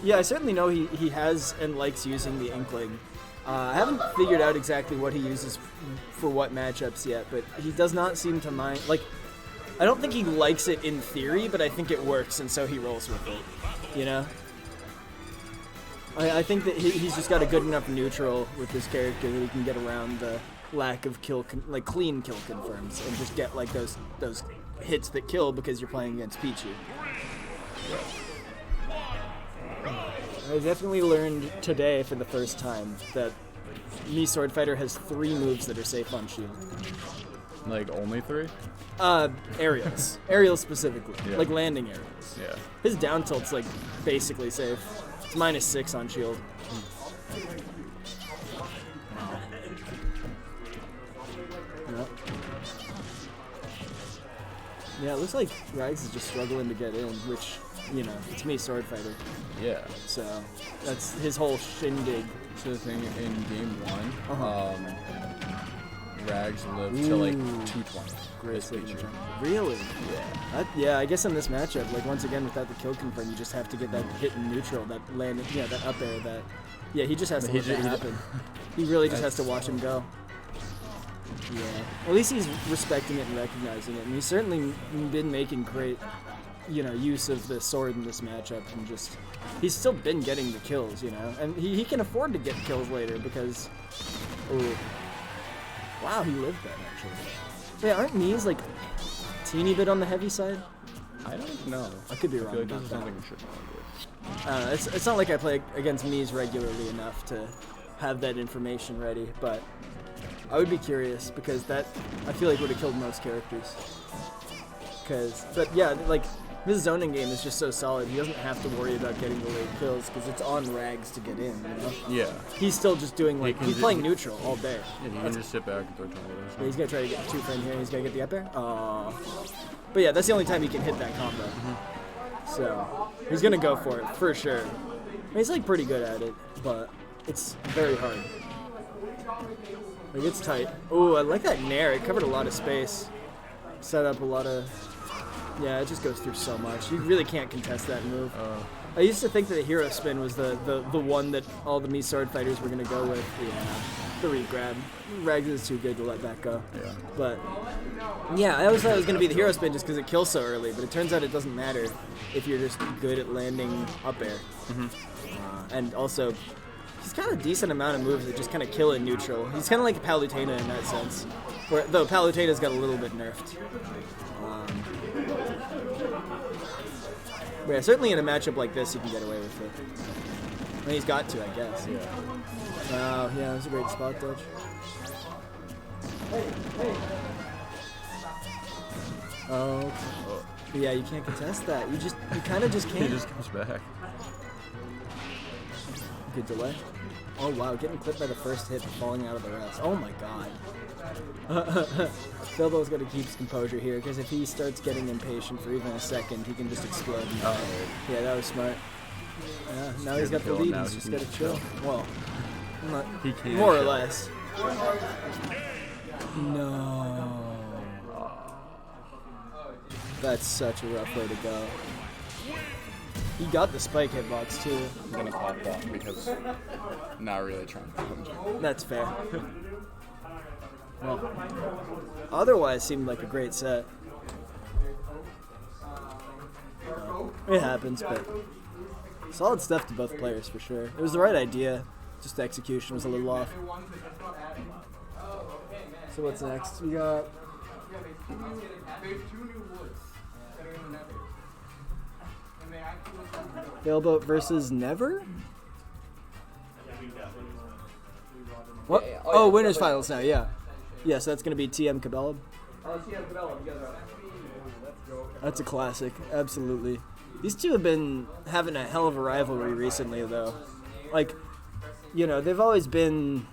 Yeah, I certainly know he has and likes using the Inkling. I haven't figured out exactly what he uses for what matchups yet, but he does not seem to mind. Like, I don't think he likes it in theory, but I think it works, and so he rolls with it. You know? I think that he's just got a good enough neutral with this character that he can get around the lack of clean kill confirms and just get like those hits that kill because you're playing against Pichu. I definitely learned today for the first time that Mii Sword Fighter has 3 moves that are safe on shield. Like only 3? Aerials. Aerials specifically. Yeah. Like landing aerials. Yeah. His down tilt's like basically safe. It's -6 on shield. Yep. Yeah, it looks like Rags is just struggling to get in, which, you know, it's Mii Sword Fighter. Yeah. So that's his whole shindig. So the thing in game 1, Rags lived to like 220. Great signature. Really? Yeah. Yeah, I guess in this matchup, like once again without the kill confirm, you just have to get that hit in neutral, that land, that up air, that. Yeah, he just has to let that happen. He really just has to watch him go. Yeah. At least he's respecting it and recognizing it, and he's certainly been making great, use of the sword in this matchup, and just he's still been getting the kills, and he can afford to get kills later because. Ooh. Wow, he lived that actually. Yeah, aren't knees like teeny bit on the heavy side? I don't know. I could be I wrong feel like about this is that. something we should know. It's not like I play against Mies regularly enough to have that information ready, but I would be curious because that I feel like would have killed most characters. But yeah, like this zoning game is just so solid. He doesn't have to worry about getting the late kills because it's on Rags to get in. You know? Yeah. He's still just doing like can he's do- playing neutral all day. Yeah, you can just sit back and throw tornadoes. Yeah, he's gonna try to get two frame here. He's gonna get the up air. But yeah, that's the only time he can hit that combo. So he's gonna go for it for sure. I mean, he's like pretty good at it, but it's very hard. Like it's tight. Oh, I like that nair. It covered a lot of space. Set up a lot of. Yeah, it just goes through so much. You really can't contest that move. I used to think that the hero spin was the one that all the Mii sword fighters were gonna go with. Yeah, the re-grab. Rags is too good to let that go. Yeah. But yeah, I always thought it was gonna be the hero spin just because it kills so early. But it turns out it doesn't matter if you're just good at landing up air. And also, he's got a decent amount of moves that just kind of kill in neutral. He's kind of like a Palutena in that sense, though Palutena's got a little bit nerfed. But yeah, certainly in a matchup like this, he can get away with it. I mean, he's got to, I guess. Yeah. Wow, yeah, that was a great spot dodge. Oh, but yeah, you can't contest that. You kind of just He can't. just comes back. Good delay. Oh wow, getting clipped by the first hit and falling out of the rest. Oh my god. Philbo's got to keep his composure here because if he starts getting impatient for even a second, he can just explode. Yeah, that was smart. Yeah, now he's got the kill, lead. now He's he just can got to chill. Well, not, He can more or chill. less. No. That's such a rough way to go. He got the spike hitbox too. I'm gonna clap that because not really trying to come to. That's fair. Well, otherwise seemed like a great set. It happens, but solid stuff to both players for sure. It was the right idea, just the execution was a little off. So what's next? We got Failboat versus Never? What? Yeah, yeah. Oh, winners finals now, yeah. Yeah, so that's going to be TM Cabela. That's a classic, absolutely. These two have been having a hell of a rivalry recently, though. Like, you know, they've always been,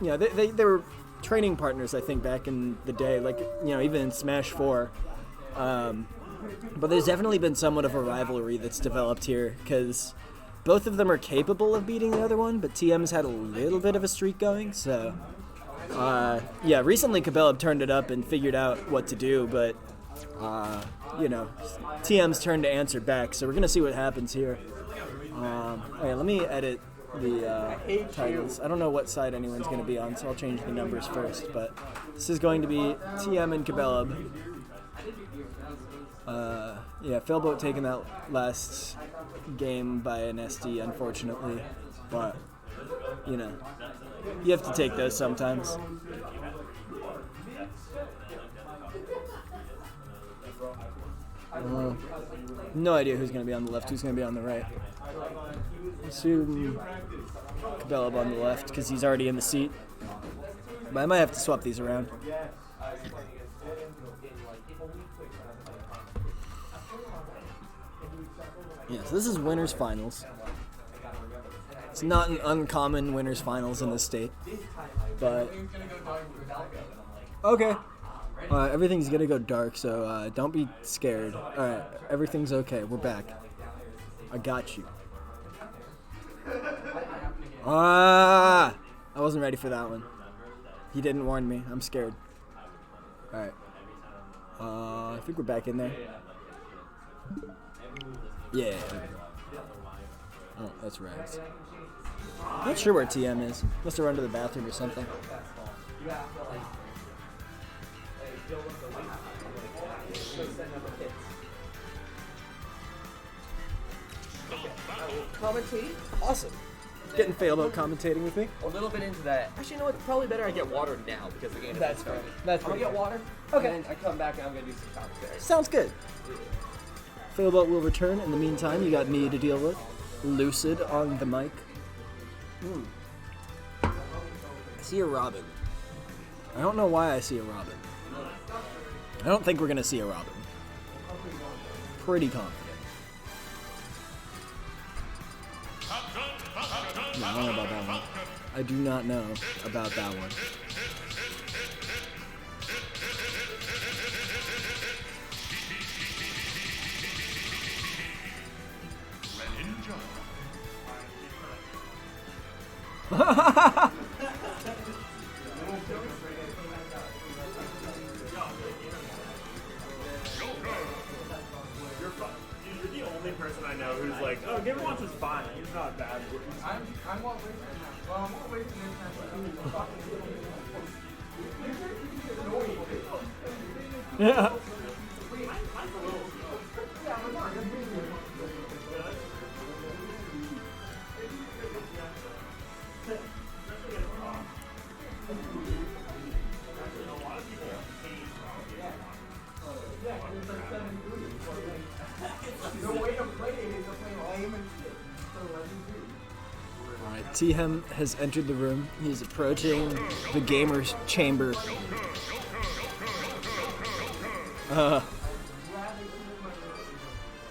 you know, they were training partners, I think, back in the day. Like, you know, even in Smash 4. But there's definitely been somewhat of a rivalry that's developed here, because both of them are capable of beating the other one, but TM's had a little bit of a streak going, so... yeah, recently Cabela turned it up and figured out what to do, but, you know, TM's turn to answer back, so we're going to see what happens here. Okay, let me edit the titles. I don't know what side anyone's going to be on, so I'll change the numbers first, but this is going to be TM and Cabela. Yeah, Failboat taking that last game by an SD, unfortunately, but, you know, you have to take those sometimes. No idea who's going to be on the left, who's going to be on the right. Assume Cabela on the left because he's already in the seat. But I might have to swap these around. Yeah, so this is winners finals. It's not an uncommon winners finals in this state, but okay. Everything's gonna go dark, so don't be scared. All right, everything's okay. We're back. I got you. I wasn't ready for that one. He didn't warn me. I'm scared. All right. I think we're back in there. Yeah. Oh, that's Rags. Not sure where TM is. Must have run to the bathroom or something. Commentate? Awesome. Getting Failboat commentating with me. A little bit into that. Actually, you know what? It's probably better I get water now because the game is That's starting. That's I'm gonna get water. Okay. And then I come back and I'm gonna do some commentary. Sounds good. Failbot will return. In the meantime, you got me to deal with. Lucid on the mic. I see a Robin. I don't know why I see a Robin. I don't think we're going to see a Robin. Pretty confident. No, I don't know about that one. I do not know about that one. You're the only person I know who's like, oh, Game & Watch is fine. He's not bad. I'm more wasting it. Well, I'm more wasting it. Yeah. Alright, T-Hem has entered the room. He's approaching the gamer's chamber.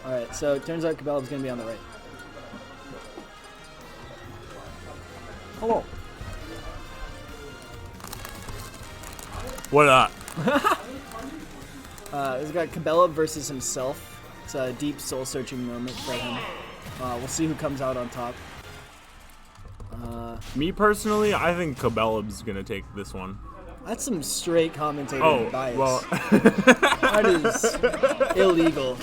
Alright, so it turns out Cabela's gonna be on the right. Hello. What up? He's got Cabela versus himself. It's a deep soul-searching moment for him. We'll see who comes out on top. Me personally, I think Cabelab's gonna take this one. That's some straight commentator bias. Well, That is illegal.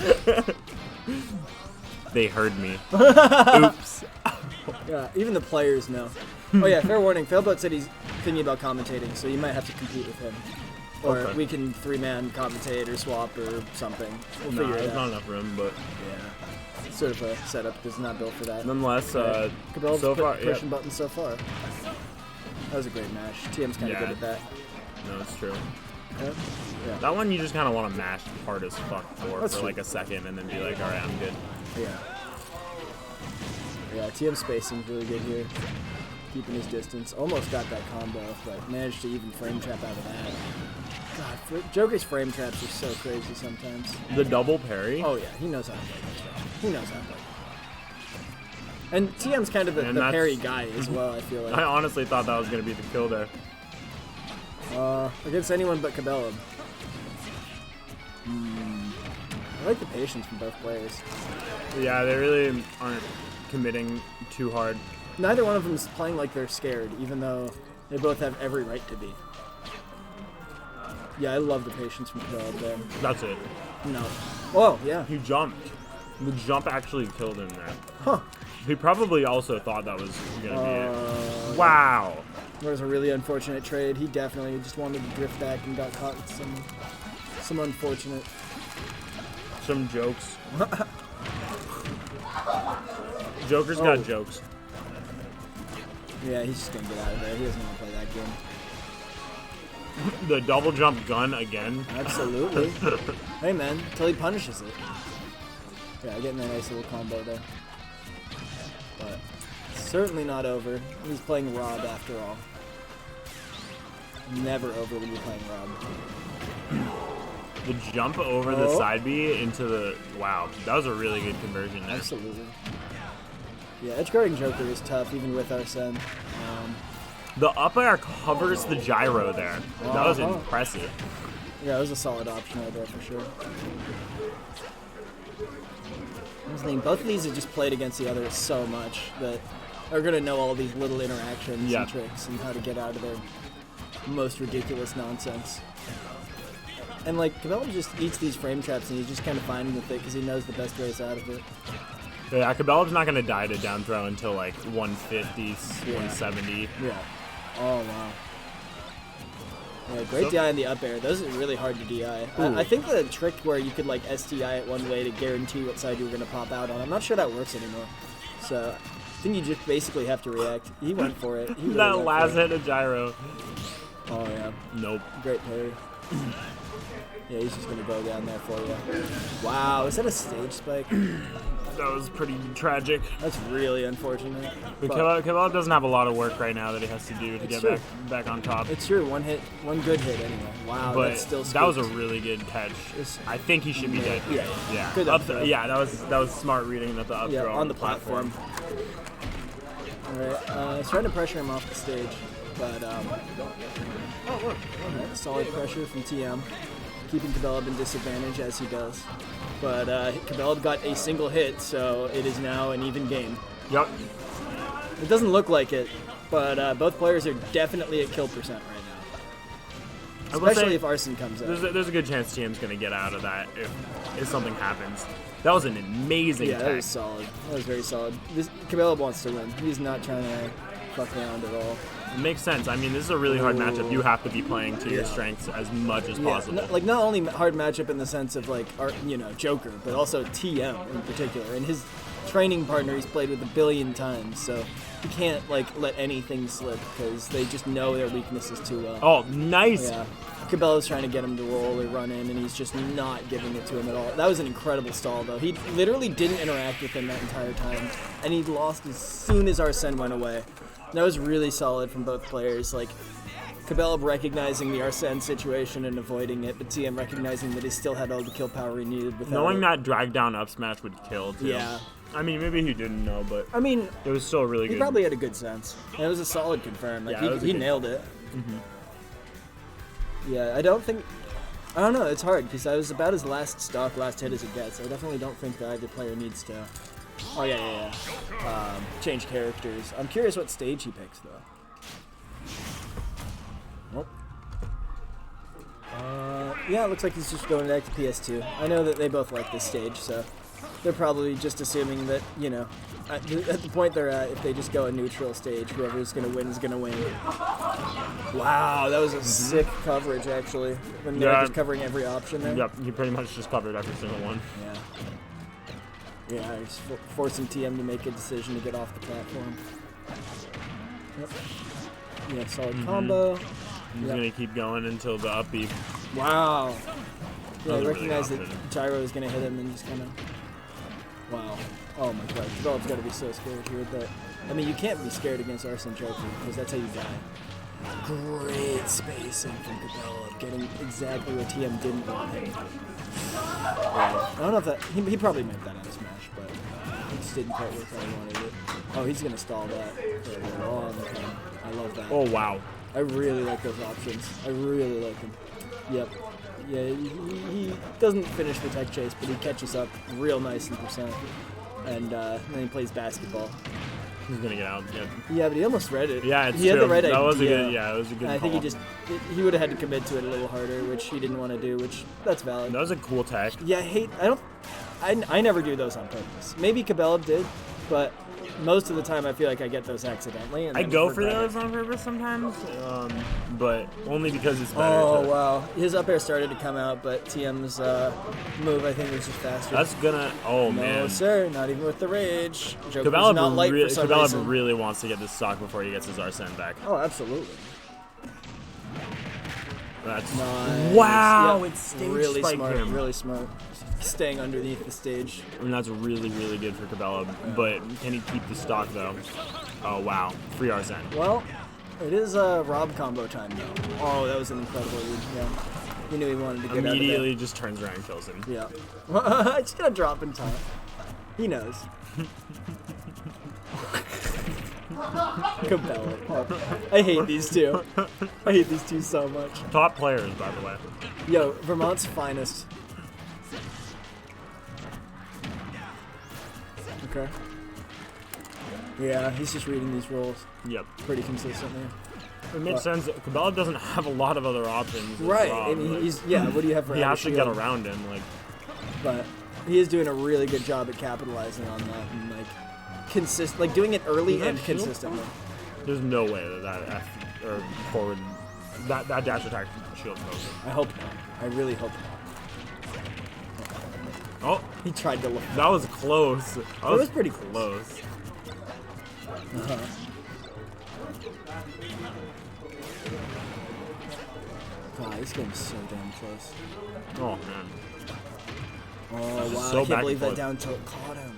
they heard me. Oops. Yeah, even the players know. Oh yeah, fair warning. Failbot said he's thinking about commentating, so you might have to compete with him. Or Okay. we can three-man commentate or swap or something. We'll No, figure it there's out. not enough room, but Yeah. Sort of a setup that's not built for that. nonetheless, Cabela's so far, pushing buttons so far. That was a great mash. TM's kind of Yeah. good at that. no, it's true. Okay. Yeah. That one you just kind of want to mash hard as fuck That's for true. like a second, and then be like, all right, I'm good. Yeah. Yeah, TM spacing's really good here. Keeping his distance. Almost got that combo, but managed to even frame trap out of that. God, Joker's frame traps are so crazy sometimes. The double parry. Oh yeah, he knows how to play this stuff. He knows how to play. And TM's kind of the And that's- parry guy as well, I feel I like. honestly thought that was gonna be the kill there. Against anyone but Cabela. I like the patience from both players. Yeah, they really aren't committing too hard. Neither one of them is playing like they're scared, even though they both have every right to be. Yeah, I love the patience from Cabela there. That's it. No. Oh, yeah. He jumped. The jump actually killed him there. Huh. He probably also thought that was gonna be it. Wow. There was a really unfortunate trade. He definitely just wanted to drift back and got caught in some unfortunate. Some jokes. Joker's got jokes. Yeah, he's just gonna get out of there. He doesn't want to play that game. The double jump gun again. Absolutely. Hey man, until he punishes it. Yeah, getting a nice little combo there. But certainly not over. He's playing Rob after all. Never over when you're playing Rob. The jump over the side B into the... Wow, that was a really good conversion there. Absolutely. Yeah, edgeguarding Joker is tough, even with Arsene. The up air covers the gyro there. That was impressive. Yeah, it was a solid option right there for sure. Here's the thing, both of these have just played against the other so much that they're going to know all these little interactions and tricks and how to get out of their most ridiculous nonsense. And like, Cabela just eats these frame traps and he's just kind of fine with it because he knows the best ways out of it. Yeah, Cabela's not going to die to down throw until like 150, 170. Yeah. Oh, wow. Yeah, great DI in the up air. Those are really hard to DI. I think the trick where you could like STI it one way to guarantee what side you were going to pop out on, I'm not sure that works anymore. So I think you just basically have to react. He went for it. He really That went last for it. hit of gyro. Oh, yeah. Nope. Great parry. Yeah, he's just gonna go down there for you. Wow, is that a stage spike? That was pretty tragic. That's really unfortunate. But But Kebab doesn't have a lot of work right now that he has to do to It's get true. back on top. it's true, one good hit anyway. Wow, But that's still that was a scooped. really good catch. It's- I think he should be dead. Yeah, Yeah. good up throw. Yeah, that was smart reading at the up Yeah, throw on the platform. Alright, he's trying to pressure him off the stage, but alright, solid pressure from TM, keeping Cabelab in disadvantage as he does. But Cabelab got a single hit, so it is now an even game. Yep. It doesn't look like it, but both players are definitely at kill percent right now. I will Especially say, if Arson comes out. there's a good chance TM's going to get out of that if something happens. That was an amazing Yeah, that tech. was solid. That was very solid. Cabelab wants to win. He's not trying to fuck around at all. It makes sense. I mean, this is a really hard matchup. You have to be playing to your Yeah. strengths as much as Yeah, possible. not only hard matchup in the sense of like Joker, but also TM in particular. And his training partner he's played with a billion times, so he can't like let anything slip because they just know their weaknesses too well. Oh, nice. Yeah. Cabela's trying to get him to roll or run in, and he's just not giving it to him at all. That was an incredible stall, though. He literally didn't interact with him that entire time, and he lost as soon as Arsene went away. That was really solid from both players. Like, Cabelab recognizing the Arsene situation and avoiding it, but TM recognizing that he still had all the kill power he needed without Knowing it. that drag down up smash would kill, too. Yeah. I mean, maybe he didn't know, but I mean, it was still really he good. probably had a good sense. And it was a solid confirm. Like, Yeah, it was a he good- nailed it. Yeah, I don't know, it's hard, because that was about his last hit as it gets. I definitely don't think that either player needs to... Oh, yeah. Change characters. I'm curious what stage he picks, though. Nope. Yeah, it looks like he's just going back to PS2. I know that they both like this stage, so they're probably just assuming that, at the point they're at, if they just go a neutral stage, whoever's going to win is going to win. Wow, that was a sick coverage, actually, when they're Yeah. just covering every option there. Yep, he pretty much just covered every single one. Yeah, he's forcing TM to make a decision to get off the platform. Yep. Yeah, solid combo. He's going to keep going until the up B. Wow. That Yeah, I was a really recognize that confident. Gyro is going to hit him and just kind of... Wow. Oh my god, Cabelab's got to be so scared here, but... I mean, you can't be scared against Arsene Joker, because that's how you die. Great spacing from Cabelab, getting exactly what TM didn't want him. Yeah. I don't know if that... He probably meant that on Smash, but it just didn't quite work how he wanted it. Oh, he's going to stall that for a long time. I love that. Oh, wow. I really like those options. I really like them. Yep. Yeah, he doesn't finish the tech chase, but he catches up real nice in percent. And then he plays basketball. He's going to get out. Yep. Yeah, but he almost read it. Yeah, it's he true. had the right That was a idea. good, it was a good And I think call. he would have had to commit to it a little harder, which he didn't want to do, which that's valid. That was a cool tech. Yeah, I never do those on purpose. Maybe Cabelab did, but most of the time I feel like I get those accidentally. And I then go for regret it. those on purpose sometimes, but only because it's better. Oh, to, wow. His up air started to come out, but TM's move, I think, was just faster. That's gonna. Oh no, man. sir, not even with the rage. Joker's not light for some Cabelab reason. really wants to get this stock before he gets his Arsene back. Oh, absolutely. That's Nice. wow. Yep. It's stage really spike smart. him. Really smart. Staying underneath the stage. And that's really, really good for Cabelab. But can he keep the stock though? Oh wow, free Arsene. Well, it is Rob combo time though. Oh, that was an incredible read. Yeah, he knew he wanted to get Immediately just turns around and kills him. out of there. Yeah, it's gonna drop in time. He knows. Cabela. Oh, I hate these two. I hate these two so much. Top players, by the way. Yo, Vermont's finest. Okay. Yeah, he's just reading these rolls Yep. pretty consistently. It makes sense. Cabelab doesn't have a lot of other options. as Right, Rob, and like, he's what do you have for he out has of to get shield? around him. Like But he is doing a really good job at capitalizing on that and like doing it early Is that and shield? consistently. there's no way that F or forward that dash attack shield goes. I hope not. I really hope not. Oh, He tried to look. that was close. That was pretty close. God, this game's so damn close. Oh man. Oh wow, so I back can't and believe that forth. down tilt caught him.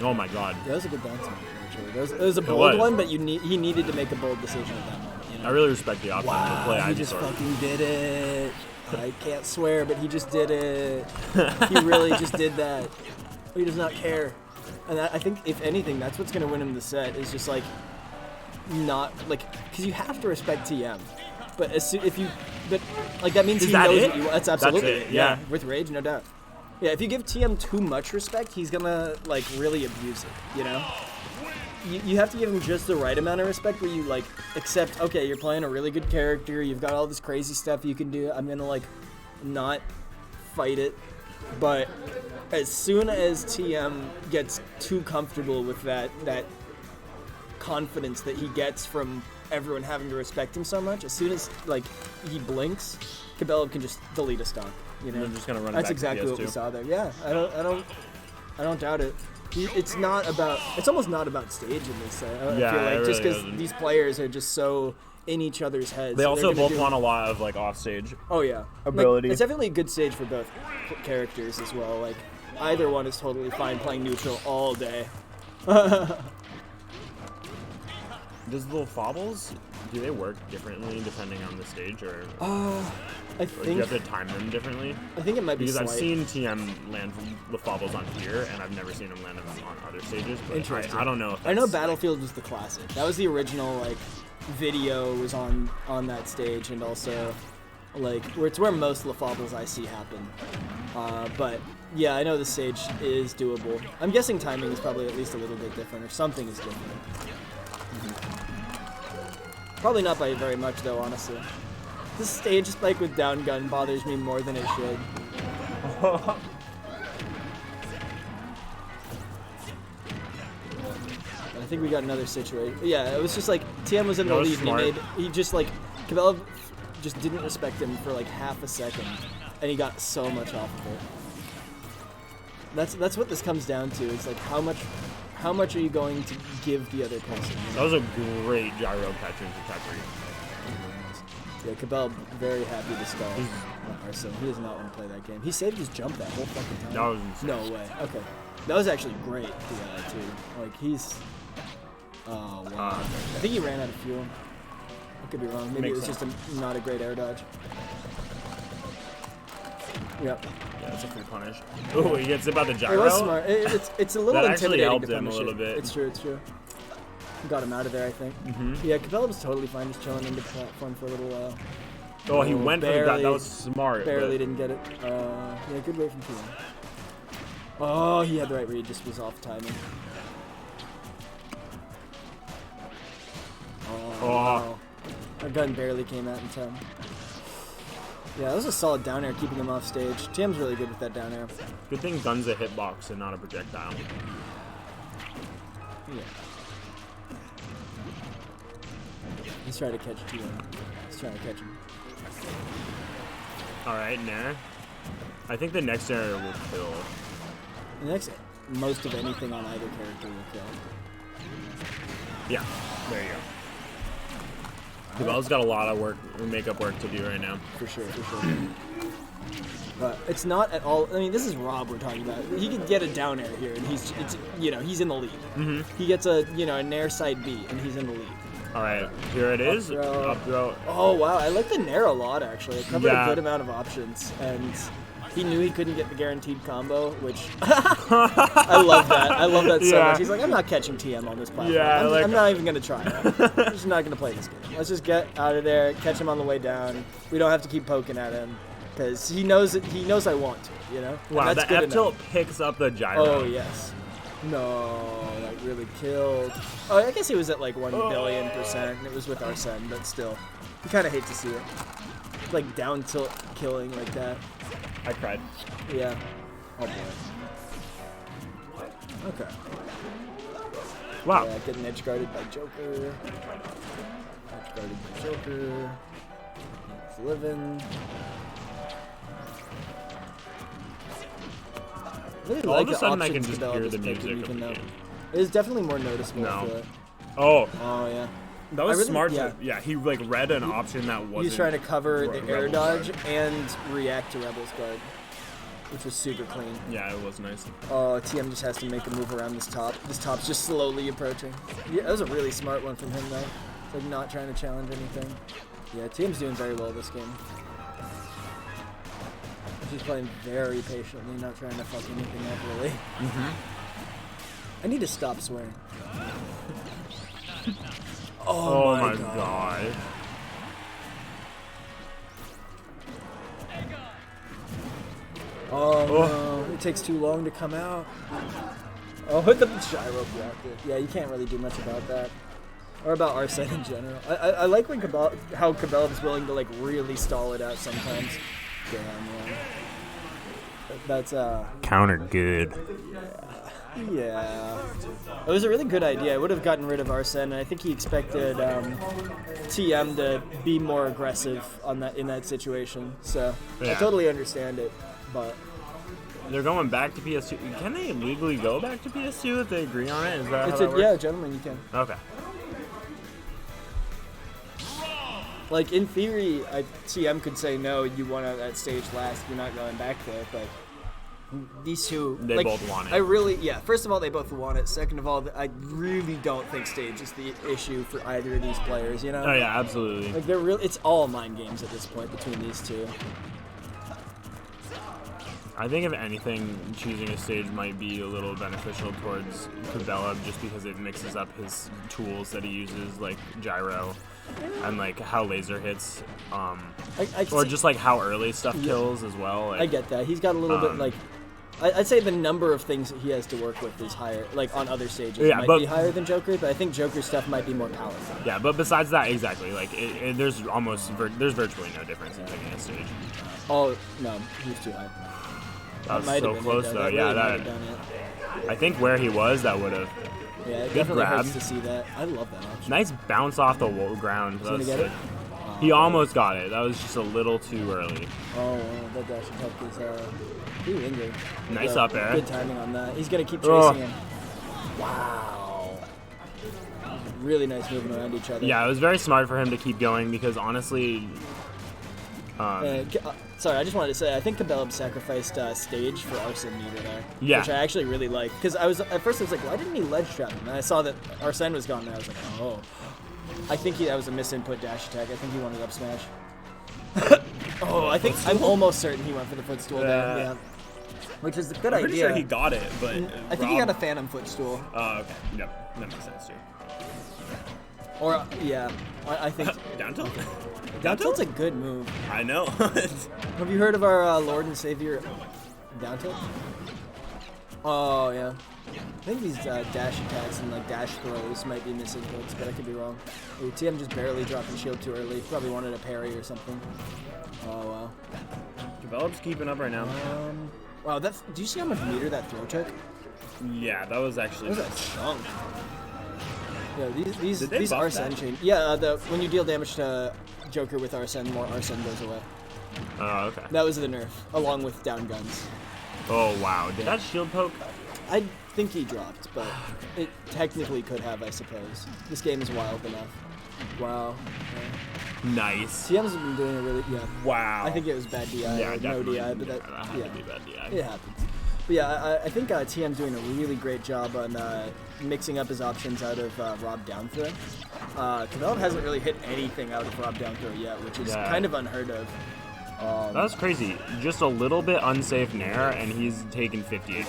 Oh my god. That was a good down tilt, actually. It was a bold was. one, but he needed to make a bold decision at that moment. You know? I really respect the option to play Wow, he just Ivysaur. fucking did it. I can't swear, but he just did it. He really just did that. He does not care. And I think, if anything, that's what's going to win him the set, is just, like, not, like, because you have to respect TM. But like, that means Is he that knows it? what you want. That's absolutely it, yeah. With Rage, no doubt. Yeah, if you give TM too much respect, he's going to, like, really abuse it, you know? You have to give him just the right amount of respect where you, like, accept, okay, you're playing a really good character, you've got all this crazy stuff you can do, I'm gonna, like, not fight it. But as soon as TM gets too comfortable with that confidence that he gets from everyone having to respect him so much, as soon as, like, he blinks, Cabello can just delete a stock, you know? I'm just gonna run it That's back to exactly what we PS2. saw there. Yeah, I don't doubt it. It's almost not about stage in this set. I Yeah, feel like it just really because isn't. these players are just so in each other's heads. They so also they're gonna both do- want a lot of like offstage. Oh yeah, ability. Like, it's definitely a good stage for both characters as well. Like either one is totally fine playing neutral all day. Does the little fobbles, do they work differently depending on the stage, or I do you think have to time them differently? I think it might be Because I've slight. seen TM land the fobbles on here, and I've never seen him land them on other stages. But Interesting. I don't know. If I know that's, Battlefield was the classic. That was the original like video was on that stage, and also like it's where most LaFables I see happen. But yeah, I know the stage is doable. I'm guessing timing is probably at least a little bit different, or something is different. Probably not by very much though, honestly. This stage spike with down gun bothers me more than it should. I think we got another situation. Yeah, it was just like TM was in the That was lead smart. and he just like Cabela just didn't respect him for like half a second, and he got so much off of it. That's what this comes down to. It's like how much are you going to give the other person? You That know? was a great gyro catch into Capri. Yeah, Cabell very happy to stall Arson. He does not want to play that game. He saved his jump that whole fucking time. That was insane. No way. Okay. That was actually great, too. Like, he's... Oh, wow. I think he ran out of fuel. I could be wrong. Maybe Makes it was sense. just not a great air dodge. Yep. Yeah, it's a free punish. Oh, he gets it by the It gyro. was smart. It's a little That actually intimidating helped to him a punish little it. bit. It's true. Got him out of there, I think. Yeah, Cabela was totally fine just chilling into the platform for a little while. Oh, he went for the barely- that was smart. Barely but- didn't get it. Yeah, good wait from TM. Oh, he had the right read, just was off timing. Oh, wow. Our gun barely came out in time. Yeah, that was a solid down air, keeping him off stage. TM's really good with that down air. Good thing gun's a hitbox and not a projectile. Yeah. Let's try to catch TM. Let's try to catch him. Alright, Nair. I think the next area will kill. The next, most of anything on either character will kill. Yeah, there you go. Cabela's got a lot of makeup work to do right now. For sure. But it's not at all. I mean, this is Rob we're talking about. He could get a down air here, and he's in the lead. He gets a nair side B, and he's in the lead. Alright, here it is. throw. Up throw. Oh wow, I like the nair a lot actually. It covered Yeah. a good amount of options, and he knew he couldn't get the guaranteed combo, which I love that. I love that so Yeah. much. He's like, I'm not catching TM on this platform. Yeah, I'm not even gonna try. I'm just not gonna play this game. Let's just get out of there, catch him on the way down. We don't have to keep poking at him because he knows I want to. You know. And Wow, that's the good F tilt enough. picks up the gyro. Oh yes. No, that really killed. Oh, I guess he was at like 1 billion%, and it was with Arsene, but still, you kind of hate to see it. Like down tilt killing like that. I cried. Yeah. Oh boy. Okay. Wow. Yeah, getting edge guarded by Joker. Edge guarded by Joker. He's living. Really All like of a the sudden I options can just Cabela hear the picked, music even of the though game. it is definitely more noticeable. I No. feel like. Oh, Oh yeah. That was really- smart. yeah. Yeah, he like read an option that wasn't. He's trying to cover the air Rebel's dodge guard. and react to Rebel's guard, which was super clean. Yeah, it was nice. Oh, TM just has to make a move around this top. This top's just slowly approaching. Yeah, that was a really smart one from him, though. It's like not trying to challenge anything. Yeah, TM's doing very well this game. He's playing very patiently, not trying to fuck anything up, really. I need to stop swearing. Oh my god. Oh, no, it takes too long to come out. Oh, the gyro blocked it. Yeah, you can't really do much about that. Or about Arsene in general. I like when how Kabel's willing to like really stall it out sometimes. Damn, yeah. That's Counter good. yeah. It was a really good idea. I would have gotten rid of Arsene, and I think he expected TM to be more aggressive on that in that situation. So I Yeah. totally understand it, but They're going back to PS2. Can they legally go back to PS2 if they agree on it? Is that how it's that works? yeah, gentlemen, you can. Okay. Like in theory, TM could say no. You won at that stage last. You're not going back there, but. These two, They like, both want it. I really, yeah. First of all, they both want it. Second of all, I really don't think stage is the issue for either of these players. You know? Oh yeah, absolutely. Like they're real. It's all mind games at this point between these two. I think if anything, choosing a stage might be a little beneficial towards Cabela just because it mixes up his tools that he uses, like gyro, and like how laser hits, I can or see- just like how early stuff kills as well. Like, I get that. He's got a little bit like. I'd say the number of things that he has to work with is higher, like on other stages, Yeah, might but- be higher than Joker, but I think Joker's stuff might be more powerful. Yeah, but besides that, exactly. Like, there's there's virtually no difference in picking a stage. Oh no, he's too high. That was Might so have been close it, though. That Yeah, really might that. have done it. I think where he was, that would have. Yeah, it Good definitely grab. hurts to see that. I love that option. Nice bounce off the ground. That gonna was get sick. it? He almost got it. That was just a little too early. Oh, that dash attack is pretty angry. Nice up air. Good timing on that. He's gonna keep Oh. chasing him. Wow. Really nice moving around each other. Yeah, it was very smart for him to keep going because honestly, Sorry, I just wanted to say I think Cabelab sacrificed stage for Arsene meter there. Yeah. Which I actually really like because at first I was like, why didn't he ledge trap him? And I saw that Arsene was gone. And I was like, oh. I think that was a misinput dash attack. I think he wanted up smash. Oh, I'm almost certain he went for the footstool there. Yeah. Which is a good I'm pretty idea. sure he got it, but I think he got a phantom footstool. Oh, okay. Yep, that makes sense too. Or yeah, I think Down tilt. down tilt's a good move. I know. Have you heard of our Lord and Savior down tilt? Oh yeah. I think these dash attacks and like dash throws might be missing hooks, but I could be wrong. Ooh, TM just barely dropping shield too early. Probably wanted a parry or something. Oh wow. Develop's keeping up right now. Wow, do you see how much meter that throw took? Yeah, that was actually. That was a chunk. Yeah, these Did they buff Arsene that? chain. Yeah, when you deal damage to Joker with Arsene, more Arsene goes away. Oh, okay. That was the nerf, along with down guns. Oh wow, did that shield poke? I think he dropped, but it technically could have, I suppose. This game is wild enough. Wow. Yeah. Nice. TM's been doing a really, yeah. Wow. I think it was bad DI Yeah, or no definitely. DI, but that had yeah, to be bad DI. it happens. But yeah, I think TM's doing a really great job on mixing up his options out of Rob down throw. Cabell hasn't really hit anything out of Rob down throw yet, which is Yeah. kind of unheard of. That was crazy. Just a little bit unsafe nair, and he's taken 58%.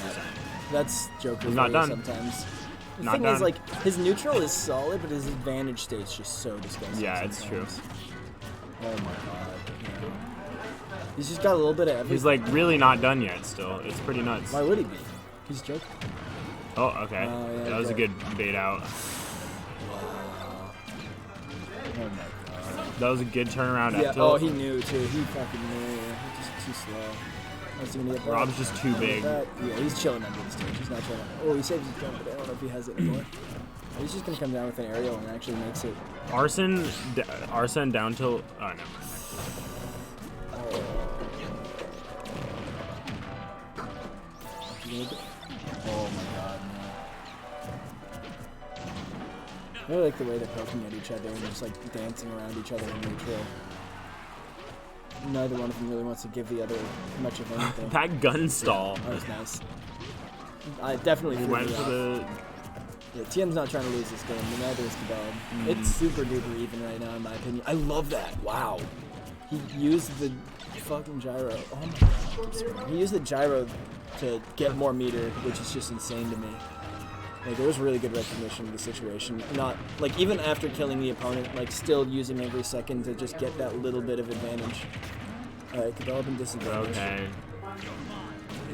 That's Joker He's not for you done. sometimes. The Not thing is, done. like, his neutral is solid, but his advantage state's just so disgusting. Yeah, it's true. sometimes. Oh my god. Yeah. He's just got a little bit of everything. He's like really not done yet. Still, it's pretty nuts. Why would he be? He's Joker. Oh, okay. Oh, yeah, That was a great. good bait out. Oh my god. That was a good turnaround. Yeah, up tilt. oh, he knew too. He fucking knew. He's just too slow. What's he gonna get back? Rob's just too big. Yeah, he's chilling under the stage. He's not trying to. Oh, he saves his jump, but I don't know if he has it anymore. He's just gonna come down with an aerial and actually makes it. Arsene down tilt. Oh, no. Oh my god, no. I really like the way they're poking at each other and just like dancing around each other in neutral. Neither one of them really wants to give the other much of anything. That gun stall. That was nice. I definitely He threw went me for off. the. Yeah, TM's not trying to lose this game, but neither is Cabell. It's super duper even right now, in my opinion. I love that. Wow. He used the fucking gyro. Oh my god. He used the gyro to get more meter, which is just insane to me. Like, it was really good recognition of the situation. Not, like, even after killing the opponent, like, still using every second to just get that little bit of advantage. Alright, Cabell up in disadvantage. Okay.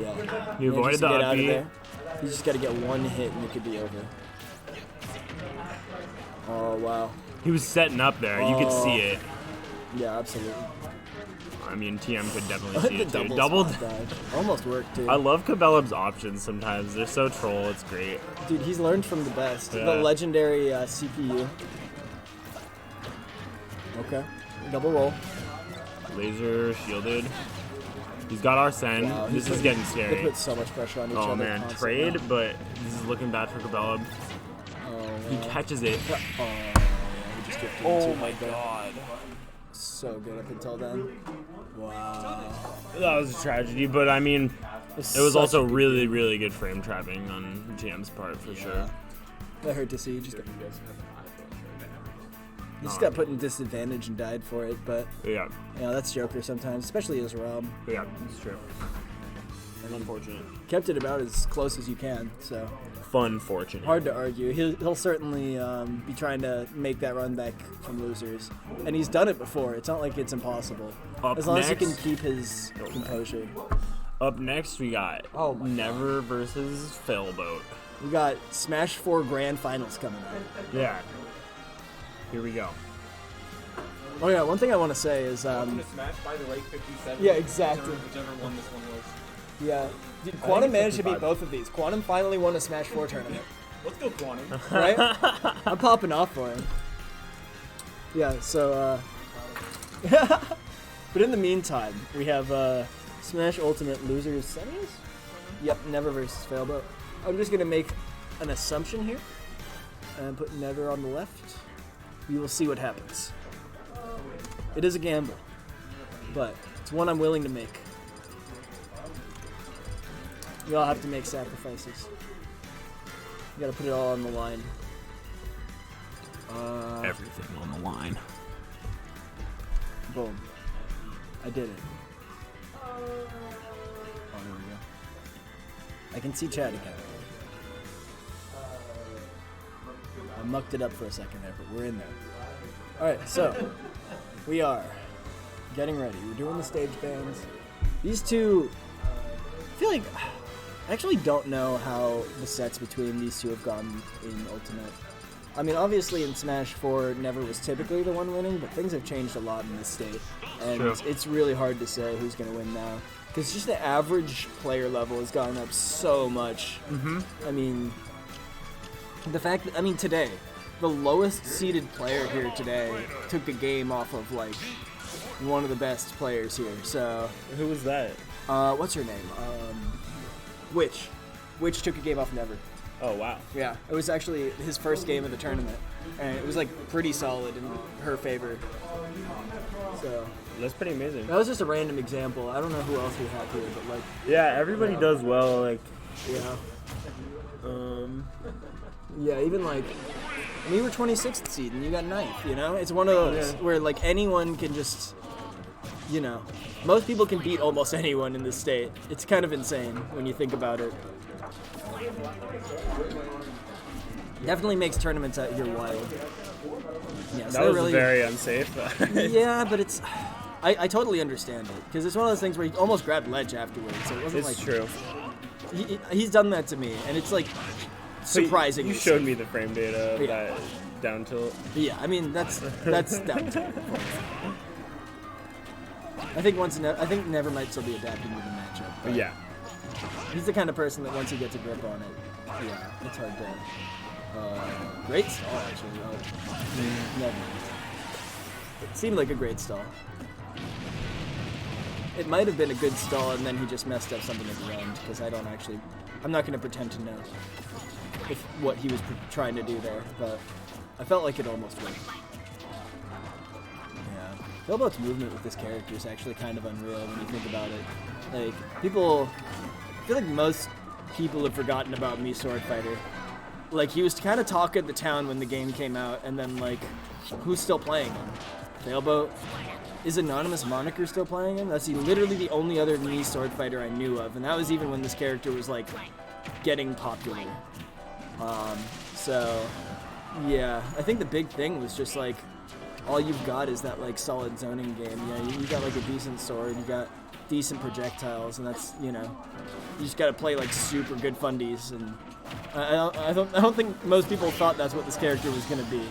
Yeah. You And avoided just the to get out of upbeat. there, you just gotta get one hit and it could be over. Oh, wow. He was setting up there. You could see it. Yeah, absolutely. I mean, TM could definitely see The it too. double spot dodge. Almost worked, too. I love Cabellum's options sometimes. They're so troll. It's great. Dude, he's learned from the best. Yeah. The legendary CPU. Okay. Double roll. Laser shielded. He's got Arsene. Wow, This he's is getting They scary. put so much pressure on each other. Oh man, constantly. trade, but this is looking bad for Cabellum. Oh, He wow. catches it. Oh, yeah, he just gifted Oh two my right there. god. So good up until then. Wow. That was a tragedy, but I mean, it was such also a good really, game. really good frame trapping on TM's part for sure. That hurt to see. He just got put in disadvantage and died for it, but Yeah, you know, that's Joker sometimes, especially as Rob. yeah, it's true. Unfortunate. Kept it about as close as you can, so Fun fortunate. hard to argue. He'll certainly be trying to make that run back from losers, and he's done it before. It's not like it's impossible. Up As long as he can next- keep his composure. Up next, we got Oh my Never versus Failboat. We got Smash 4 Grand Finals coming up. Yeah. Here we go. Oh yeah, one thing I want to say is, Welcome to Smash by the Lake 57. Yeah, exactly. Whichever one this one was. yeah, dude, Quantum managed to beat both of these. Quantum finally won a Smash 4 tournament, Let's go Quantum. right? I'm popping off for him. Yeah, so, but in the meantime, we have Smash Ultimate Losers semis? Yep, Never versus Failboat. I'm just going to make an assumption here and put Never on the left. We will see what happens. It is a gamble, but it's one I'm willing to make. We all have to make sacrifices. You gotta put it all on the line. Everything on the line. Boom. I did it. Oh, there we go. I can see Chad again. I mucked it up for a second there, but we're in there. Alright, so we are getting ready. We're doing the stage bands. These two, I feel like, I actually don't know how the sets between these two have gone in Ultimate. I mean, obviously in Smash 4, Never was typically the one winning, but things have changed a lot in this state. And True. it's really hard to say who's going to win now. Because just the average player level has gone up so much. Mm-hmm. I mean, the fact that, I mean, today, the lowest seeded player here today took a game off of, like, one of the best players here. So, Who was that? what's her name? Witch. Witch took a game off Never. Oh, wow. Yeah, it was actually his first game of the tournament, and it was like pretty solid in her favor. So That's pretty amazing. that was just a random example. I don't know who else we have here, but like, Yeah, everybody does well. Like, yeah, um, yeah, even like, I mean, you were 26th seed and you got 9th. You know, it's one of those where like anyone can just, you know, most people can beat almost anyone in this state. It's kind of insane when you think about it. Definitely makes tournaments out here wild. Yes, that was very unsafe. Yeah, but it's. I totally understand it because it's one of those things where he almost grabbed ledge afterwards. So it wasn't It's like true. He's done that to me, and it's like surprisingly. You showed safe. me the frame data of Yeah. that down tilt. Yeah, I mean that's down to. I think Never might still be adapting to the matchup. But Yeah. he's the kind of person that once he gets a grip on it, yeah, it's hard to. Great stall actually. Never. It seemed like a great stall. It might have been a good stall, and then he just messed up something at the end because I'm not going to pretend to know what he was trying to do there, but I felt like it almost worked. Yeah. Philbo's movement with this character is actually kind of unreal when you think about it. Like, people... I feel like most people have forgotten about me Sword Fighter. Like, he was kind of talk of the town when the game came out, and then, like, who's still playing him? Philbo? Is Anonymous Moniker still playing him? That's literally the only other me Sword Fighter I knew of, and that was even when this character was, like, getting popular. So, yeah, I think the big thing was just, like, all you've got is that, like, solid zoning game. Yeah, you got, like, a decent sword, you got decent projectiles, and that's, you know, you just gotta play, like, super good fundies, and I don't think most people thought that's what this character was gonna be,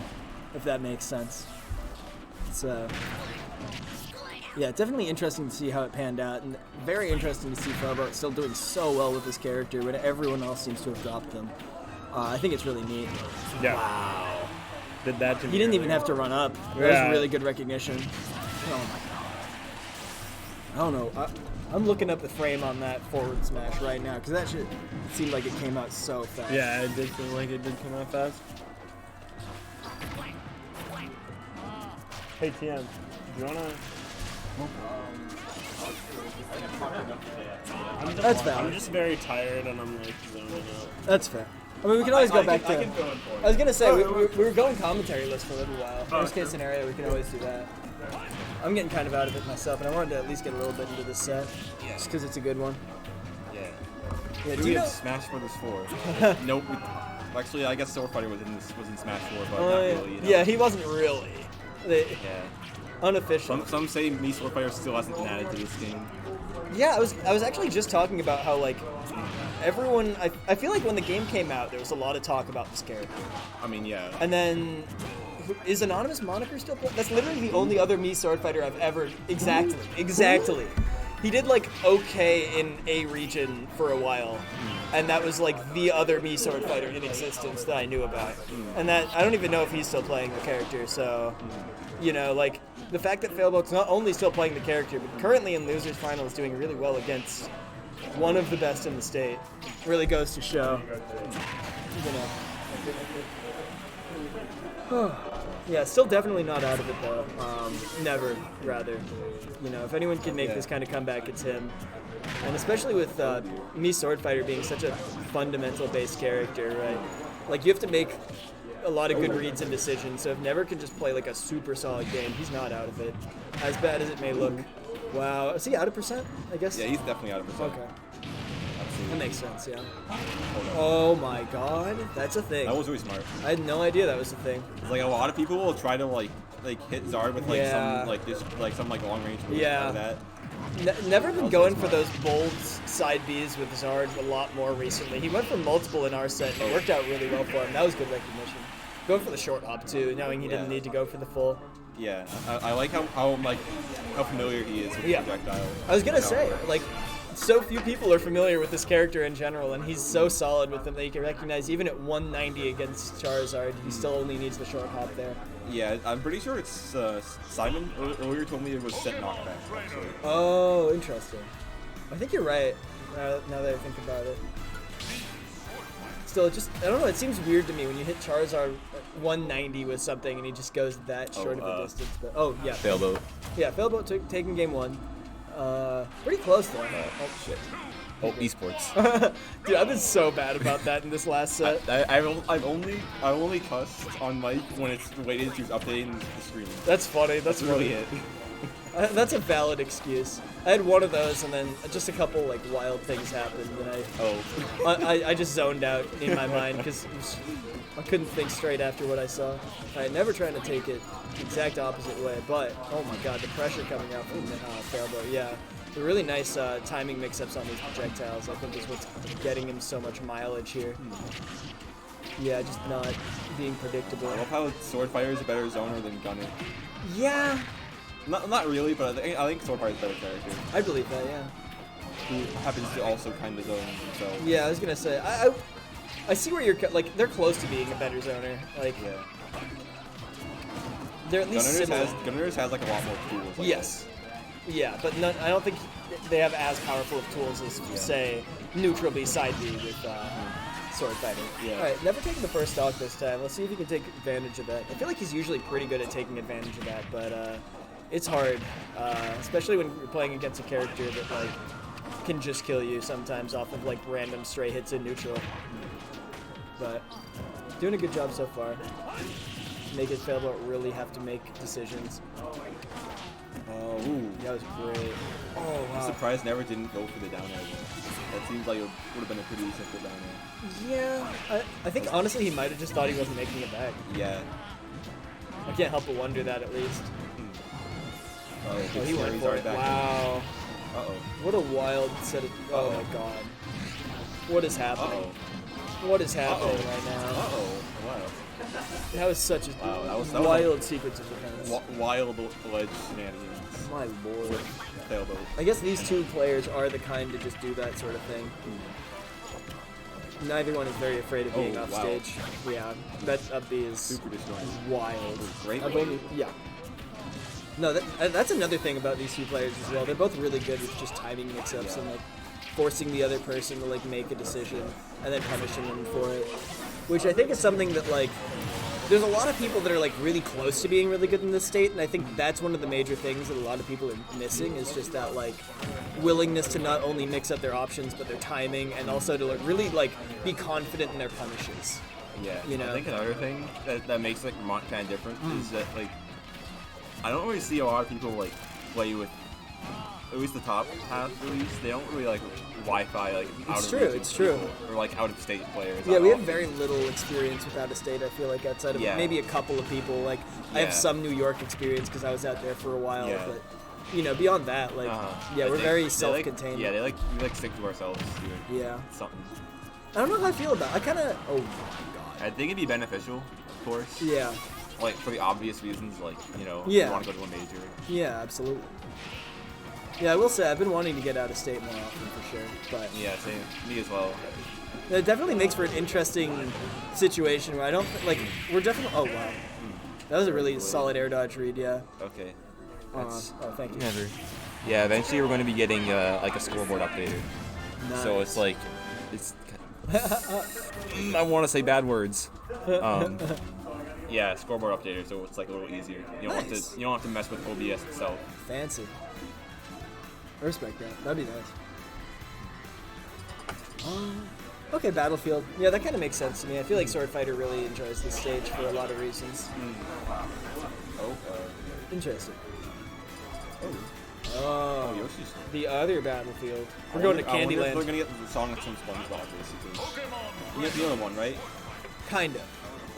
if that makes sense. It's, yeah, definitely interesting to see how it panned out, and very interesting to see Philbo still doing so well with this character when everyone else seems to have dropped them. I think it's really neat. Yeah. Wow. Did that to me He didn't even earlier. have to run up. That Yeah. was really good recognition. Oh my god. I don't know. I'm looking up the frame on that forward smash right now, because that shit seemed like it came out so fast. Yeah, it did feel like it did come out fast. Hey, TM, do you wanna... That's fair. I'm just very tired and I'm like zoning out. That's fair. I mean, we can always go back to... I can fill in for I was going to say, we were going commentary list for a little while. Worst case scenario, we can always do that. I'm getting kind of out of it myself, and I wanted to at least get a little bit into this set, just because it's a good one. Yeah. Yeah, Do do we you have know... Smash Brothers 4? Nope. Actually, I guess Sword Fighter was in Smash 4, but not Oh, really. You know? yeah, he wasn't really. Yeah. Unofficial. Some say me Sword Fighter still hasn't been added to this game. Yeah, I was actually just talking about how, like, everyone... I feel like when the game came out, there was a lot of talk about this character. I mean, yeah. And then... Is Anonymous Moniker still playing? That's literally the only other me Sword Fighter I've ever... Exactly. He did, like, okay in a region for a while. And that was, like, the other me Sword Fighter in existence that I knew about. And that... I don't even know if he's still playing the character, so... You know, like, the fact that Failboat's not only still playing the character, but currently in Losers Finals doing really well against one of the best in the state really goes to show. You know. Yeah, still definitely not out of it, though. Never, rather. You know, if anyone can make this kind of comeback, it's him. And especially with me Sword Fighter being such a fundamental-based character, right? Like, you have to make a lot of good reads and decisions, so if Never can just play like a super solid game, he's not out of it. As bad as it may look. Wow. Is he out of percent, I guess? Yeah, he's definitely out of percent. Okay. Absolutely. That makes sense, yeah. Oh my god, that's a thing. That was really smart. I had no idea that was a thing. It's like a lot of people will try to like hit Zard with like Yeah. some like this like some like long range move Yeah. like that. Never been going for those bold side Bs with Zard a lot more recently. He went for multiple in our set, and it worked out really well for him. That was good recognition. Going for the short hop too, knowing he didn't need to go for the full. Yeah, I like how familiar he is with Yeah. projectiles. I was gonna You know, say, like, so few people are familiar with this character in general, and he's so solid with him that you can recognize even at 190 against Charizard, he still only needs the short hop there. Yeah, I'm pretty sure it's Simon earlier told me it was set knockback. Actually. Oh, interesting. I think you're right, now that I think about it. Still, it just, I don't know, it seems weird to me when you hit Charizard at 190 with something and he just goes that short of a distance. But, yeah. Failboat. Yeah, Failboat taking game one. Pretty close though. Oh, shit. Oh, esports. Dude, I've been so bad about that in this last set. I've only cussed on mic when it's related to updating the screen. That's funny. That's really funny. it. That's a valid excuse. I had one of those, and then just a couple like wild things happened, and I just zoned out in my mind because I couldn't think straight after what I saw. I never trying to take it the exact opposite way, but oh my god, the pressure coming out from Failboat, yeah. The really nice timing mix-ups on these projectiles, I think, is what's getting him so much mileage here. Yeah, just not being predictable. I love how Sword Fighter is a better zoner than Gunner. Yeah, Not really, but I think Sword Fighter is a better character. I believe that. Yeah. Who happens to also kind of zone himself. Yeah, I was gonna say I see where you're like. They're close to being a better zoner. Like, Yeah. they're at least similar. Gunners has like a lot more tools. Like Yes. Yeah, but I don't think they have as powerful of tools as, say, Neutral B Side B with sword fighting. Yeah. All right, never taking the first stock this time. Let's see if he can take advantage of that. I feel like he's usually pretty good at taking advantage of that, but it's hard, especially when you're playing against a character that like can just kill you sometimes off of like random stray hits in neutral. But doing a good job so far. Make it fail, but really have to make decisions. Oh, ooh. That was great. Oh I'm wow. surprised Never didn't go for the down air. That seems like it would have been a pretty simple down air. Yeah, I think honestly he might have just thought he wasn't making it back. Yeah. I can't help but wonder that at least. Oh, Oh, he went for it. Wow. Uh-oh. What a wild set of... Oh my god. What is happening? Uh-oh. What is happening Uh-oh. right now? Uh-oh. Wow. That was such a Wow, that was wild sequence of events. Wild ledge shenanigans. My lord. Tailboat. I guess these two players are the kind to just do that sort of thing. Neither one is very afraid of being Oh, off wow. stage. Yeah, that up B is Super disjointed. wild. Great I've weight. only- yeah. No, that's another thing about these two players as well. They're both really good with just timing mix-ups and like forcing the other person to like make a decision and then punishing them for it. Which I think is something that like there's a lot of people that are like really close to being really good in this state, and I think that's one of the major things that a lot of people are missing is just that like willingness to not only mix up their options but their timing and also to like really like be confident in their punishes. Yeah. You know? I think another thing that makes like Vermont kind of different is that like I don't really see a lot of people like play with at least the top half at least. They don't really like Wi-Fi like out of region It's true. people, or like out of state players. Yeah, that we have often. very little experience with out of state. I feel like outside of Yeah. maybe a couple of people. Like I have Yeah. some New York experience because I was out there for a while. Yeah. But you know, beyond that, like yeah, I we're think very they, self-contained. Like, yeah, we like stick to ourselves doing Yeah. something. I don't know how I feel about. I kind of. Oh my god. I think it'd be beneficial, of course. Yeah. Like for the obvious reasons, like Yeah. you want to go to a major. Yeah, absolutely. Yeah, I will say I've been wanting to get out of state more often for sure, but Yeah, same. Me as well. it definitely makes for an interesting situation where I don't like we're definitely. Oh wow, that was a really solid air dodge read. Yeah. Okay. Oh, thank you. Never. Yeah, eventually we're going to be getting like a scoreboard updater. So it's like, it's. I want to say bad words. Yeah, scoreboard updater, so it's like a little easier. You don't Nice. have to mess with OBS itself. Fancy. I respect that. That'd be nice. Okay, Battlefield. Yeah, that kind of makes sense to me. I feel like Sword Fighter really enjoys this stage for a lot of reasons. Oh. Interesting. Oh, Oh, Yoshi's. the other Battlefield. We're going to I wonder if Candyland. We're gonna get the song from SpongeBob, basically. You get the other one, right? Kind of.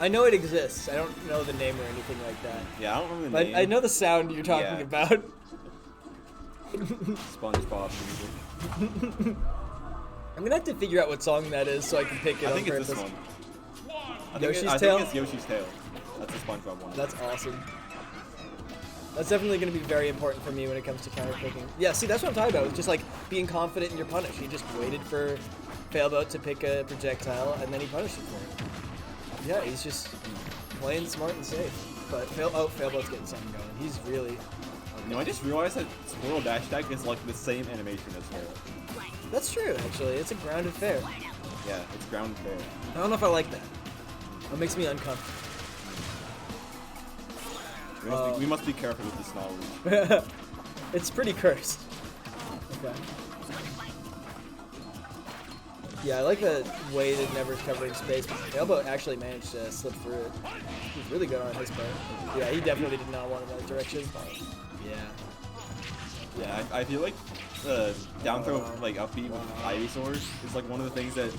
I know it exists. I don't know the name or anything like that. Yeah, I don't remember the But name. I know the sound you're talking Yeah. about. SpongeBob music. I'm gonna have to figure out what song that is so I can pick it I on think purpose. it's this one. Yoshi's I Tail? think it's Yoshi's Tail. That's the SpongeBob one. That's awesome. That's definitely going to be very important for me when it comes to counter picking. Yeah, see, that's what I'm talking about. It's just like being confident in your punish. He just waited for Failboat to pick a projectile, and then he punished it for it. Yeah, he's just playing smart and safe. But Failboat's getting something going. He's really... You know, I just realized that Squirrel Dash Attack is like the same animation as Fail. That's true, actually. It's a grounded fair. Yeah, it's ground fair. I don't know if I like that. That makes me uncomfortable. We must be careful with this knowledge. It's pretty cursed. Okay. Yeah, I like the way that Never's covering space, but Failboat actually managed to slip through it. He's really good on his part. Yeah, he definitely did not want in that direction. Yeah. Yeah, I feel like the down throw like up B with Ivysaur is like one of the things that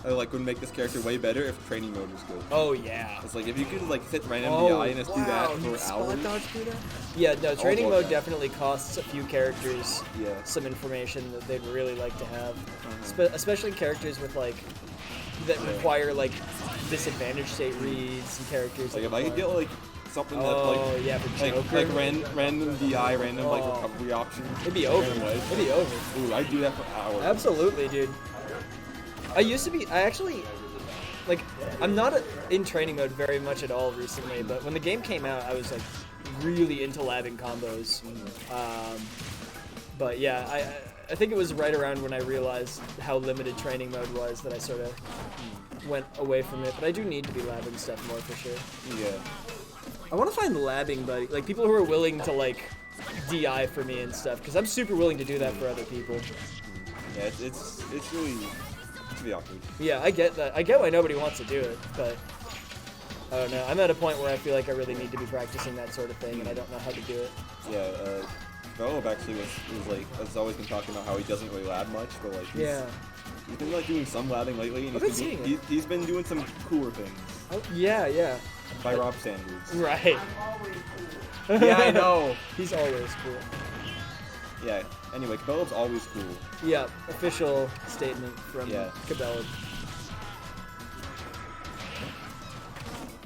like would make this character way better if training mode was good. Oh yeah. It's like if you could like hit random DI and just do that for hours. Yeah, no, training about mode that. definitely costs a few characters Yeah. some information that they'd really like to have. Especially characters with like that require like disadvantage state reads and characters. Like that if I could get require- like something Oh, that like yeah, for Joker. like random DI, random like Oh. recovery option. It'd be over. random way. It'd be over. Ooh, I'd do that for hours. Absolutely, dude. I actually, like, I'm not in training mode very much at all recently, but when the game came out, I was, like, really into labbing combos. But yeah, I think it was right around when I realized how limited training mode was that I sort of went away from it. But I do need to be labbing stuff more for sure. Yeah. I want to find labbing buddy, like people who are willing to like DI for me and stuff, because I'm super willing to do that for other people. Yeah, it's really awkward. Yeah, I get that. I get why nobody wants to do it, but I don't know. I'm at a point where I feel like I really need to be practicing that sort of thing, and I don't know how to do it. Yeah, Velov actually has always been talking about how he doesn't really lab much, but like he's been like doing some labbing lately, and he's been doing some cooler things. Oh, yeah. By Rob standards. Right. Yeah, I know. He's always cool. Yeah. Anyway, Cabela's always cool. Yeah, official statement from Cabela.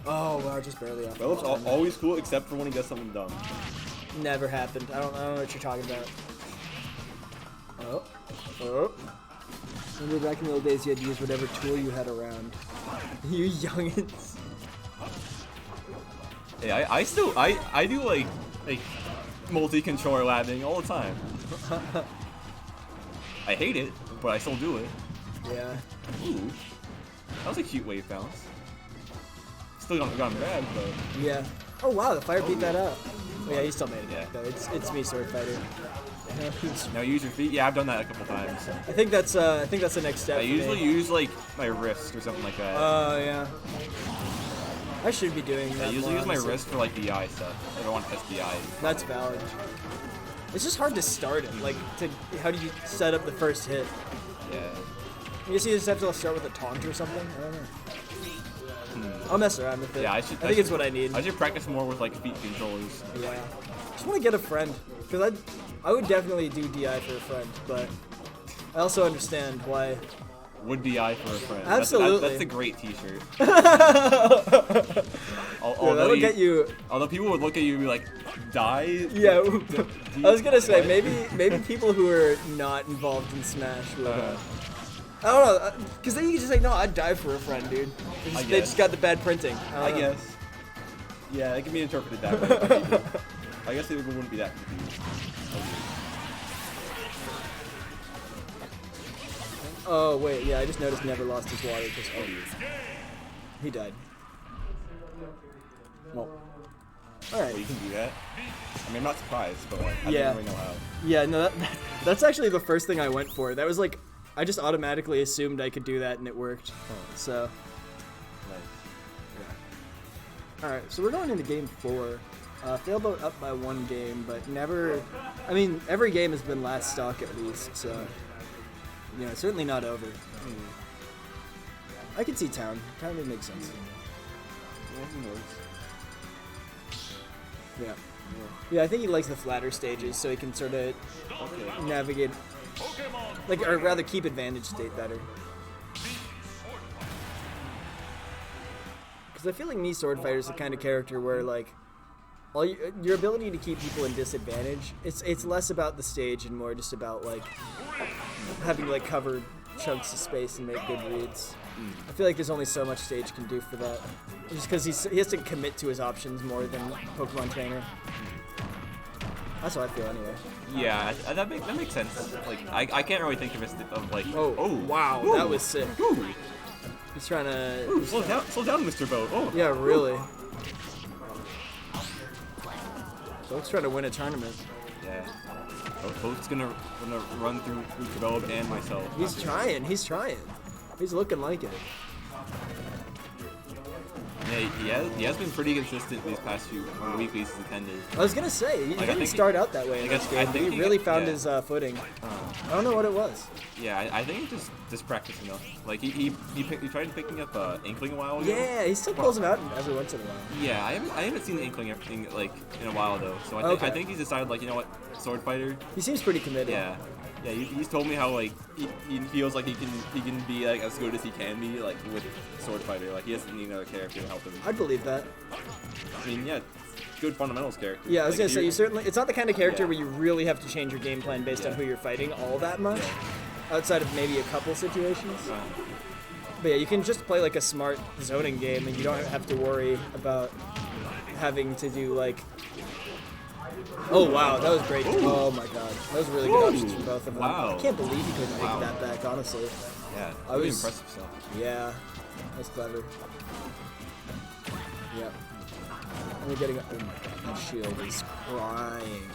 Oh wow, just barely off. Cabela's always cool except for when he does something dumb. Never happened. I don't know what you're talking about. Oh. Remember back in the old days, you had to use whatever tool you had around. You youngins. Yeah, I do like multi-controller labbing all the time. I hate it, but I still do it. Yeah. Ooh, that was a cute wave bounce. Still gone bad, but yeah. Oh wow, the fire beat that up. Oh, yeah, he still made it. Yeah. Though. It's me, sword fighter. Now use your feet. Yeah, I've done that a couple times. I think that's the next step. I usually use like my wrist or something like that. Oh yeah. I should be doing that. I usually more, use my honestly. wrist for like DI stuff. If I want to test DI. That's valid. It's just hard to start it. Like, how do you set up the first hit? Yeah. I guess you just have to start with a taunt or something. I don't know. I'll mess around with it. Yeah, I think it's what I need. I should practice more with like feet controllers. Yeah. Just want to get a friend, because I would definitely do DI for a friend, but I also understand why. Would DI for a friend. Absolutely. That's a great T-shirt. That'll get you. Although people would look at you and be like, "Die." Yeah. I was gonna say maybe people who are not involved in Smash would. I don't know, because then you can just say, "No, I'd die for a friend, dude." They just got the bad printing. I guess. Yeah, it can be interpreted that way. I guess people wouldn't be that confused. Oh wait, yeah, I just noticed Never lost his water because he died. Well, all right. Well, you can do that. I mean, I'm not surprised, but like, I Yeah. don't really know how. Yeah, no, that's actually the first thing I went for. That was like, I just automatically assumed I could do that and it worked. So. Nice. All right, so we're going into game 4. Failboat up by 1 game, but never. I mean, every game has been last stock at least, so. You know, certainly not over. I can see Town. Kind of makes sense. Yeah, who knows? Yeah. Yeah, I think he likes the flatter stages, so he can sort of navigate, like, or rather keep advantage state better. Because I feel like Mii Sword Fighter is the kind of character where, like, all your ability to keep people in disadvantage, it's less about the stage and more just about, like, having to, like, cover chunks of space and make good reads. I feel like there's only so much stage can do for that. Just because he has to commit to his options more than Pokemon Trainer. That's how I feel anyway. Yeah, that makes sense. Like, I can't really think of like. Oh wow, ooh, that was sick. Ooh. He's trying to. Ooh, slow down, Mr. Boat. Oh. Yeah, really. Boat's trying to win a tournament. Yeah. Boat's gonna run through Cabela and myself. He's trying. He's looking like it. Yeah, he has been pretty consistent these past few weeklies he's attended. I was gonna say, he didn't start out that way in this game. He really found his footing. I don't know what it was. Yeah, I think just practice enough. Like he tried picking up Inkling a while ago. Yeah, he still pulls him out every once in a while. Yeah, I haven't seen the Inkling everything like in a while though. So I think he's decided like, you know what, Sword Fighter. He seems pretty committed. Yeah. Yeah, he's told me how like he feels like he can be like as good as he can be like with Sword Fighter. Like he doesn't need another character to help him. I'd believe that. I mean, yeah, good fundamentals character. Yeah, I was like, gonna say, you certainly. It's not the kind of character Yeah. where you really have to change your game plan based on who you're fighting all that much, outside of maybe a couple situations. But yeah, you can just play like a smart zoning game, and you don't have to worry about having to do like Oh wow, that was great. Oh my god, that was really good options from both of them. Wow. I can't believe he couldn't Wow. make that back, honestly. Yeah, I really was- impressive stuff. Yeah, that's clever. Yep. And we're getting. Oh my god, that shield is crying.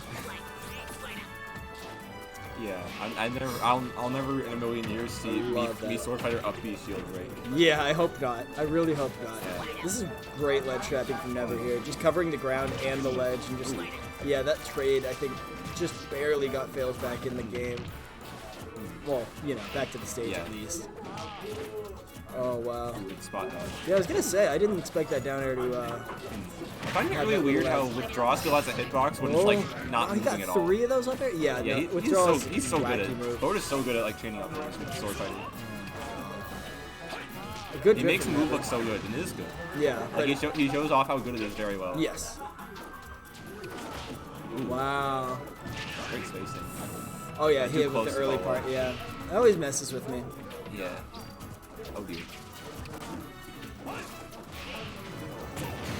Yeah, I'll never in a million years see love me that. sword fighter up B shield break. Yeah, I hope not. I really hope not. Yeah. This is great ledge trapping from Never here. Just covering the ground and the ledge and just, yeah, that trade, I think, just barely got fails back in the game. Well, you know, back to the stage Yeah. at least. Oh, wow. Good spot dodge. Yeah, I was going to say, I didn't expect that down air to, I find it Had really that weird little how withdraw still has a hitbox when it's like not I moving got at all. 3 of those up there? Yeah, Yeah, no, he's withdrawals, so good wacky at move. Boat is so good at like chaining up throws with sword fighter. A good He trip makes from the move Never. look so good, and it is good. Yeah, Like but, he shows off how good it is very well. yes. Ooh, Wow. great spacing. Oh yeah, Too he hit with close the to early the part, wall. yeah. That always messes with me. Yeah. Oh dear.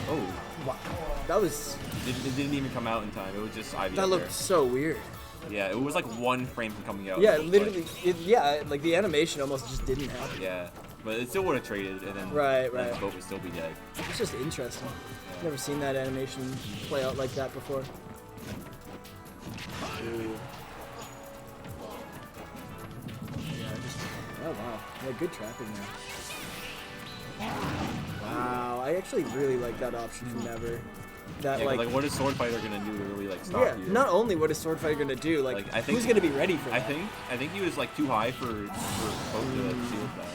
Oh, Wow. That was, it didn't even come out in time. It was just Ivy that up looked there. so weird. Yeah, it was like 1 frame from coming out. Yeah, But, literally, yeah, like the animation almost just didn't happen. Yeah, but it still would have traded, and then Right, then right. Boat would still be dead. It's just interesting. Never seen that animation play out like that before. Ooh. Yeah, just, oh wow, yeah, good trapping there. Wow, I actually really like that option from Never. That Yeah, 'cause, like, what is sword fighter gonna do to really like stop yeah, you? not only what is Sword Fighter gonna do, like, Like, I think- who's gonna be ready for I that? think he was like too high for Boat to like, shield that.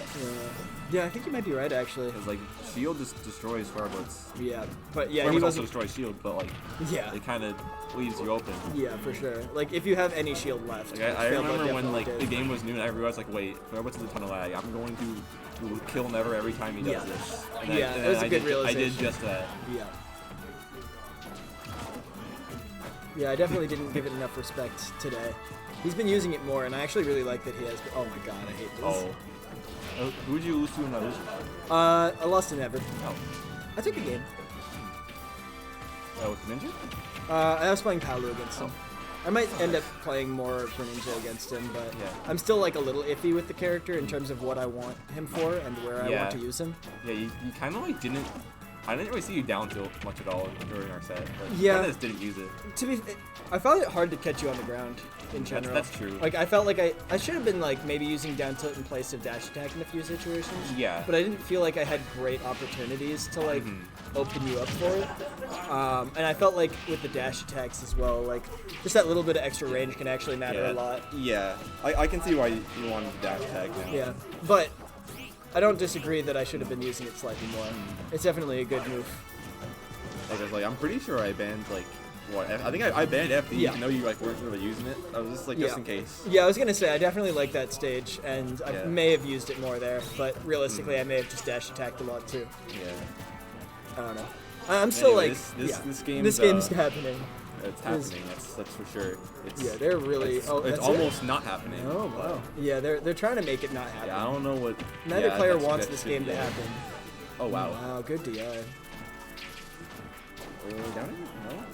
Yeah, I think you might be right actually. Because like shield just destroys Firebolt's. Yeah, but yeah, he Firebolts also wasn't. destroys shield, but like Yeah, it kind of leaves you open. yeah, for sure. Like if you have any shield left. Like which I Failboat remember when definitely like did. the game was new and I realized like wait, Firebolt's a ton of lag. I'm going to kill Never every time he does Yeah. this. Yeah, and it was a I good did, I did realization. just that. Yeah. Yeah, I definitely didn't give it enough respect today. He's been using it more, and I actually really like that he has. Oh my god, I hate this. Oh. Who'd you lose to in that losing? I lost to Never. Oh. I took the game. With Ninja? I was playing Paolo against him. I might end up playing more Greninja against him, but Yeah. I'm still like a little iffy with the character in terms of what I want him for and where I Yeah. want to use him. Yeah, you kind of like didn't. I didn't really see you down tilt much at all during our set. Like, Yeah. You kinda just didn't use it. To be, I found it hard to catch you on the ground in general. That's true. Like I felt like I should have been like maybe using down tilt in place of dash attack in a few situations. Yeah. But I didn't feel like I had great opportunities to like open you up for it. And I felt like with the dash attacks as well, like just that little bit of extra range can actually matter a lot. Yeah, I can see why you wanted to dash tag now. Yeah. But I don't disagree that I should have been using it slightly more. It's definitely a good move. Like I'm pretty sure I banned like what? I think I banned FD. Yeah. Even though you like weren't really using it. I was just like just Yeah. in case. Yeah, I was gonna say I definitely like that stage, and I Yeah. may have used it more there, but realistically, I may have just dash attacked a lot too. Yeah. I don't know. I'm still Anyway, like, this yeah, game's, this game's happening. It's happening. That's for sure. It's, Yeah, they're really. It's, Oh, it's that's almost not happening. It? Oh wow. Yeah, they're trying to make it not happen. Yeah, I don't know what. Neither yeah, player that's- wants that this should game be to it. happen. Oh wow. Wow, good DI. Down it? No.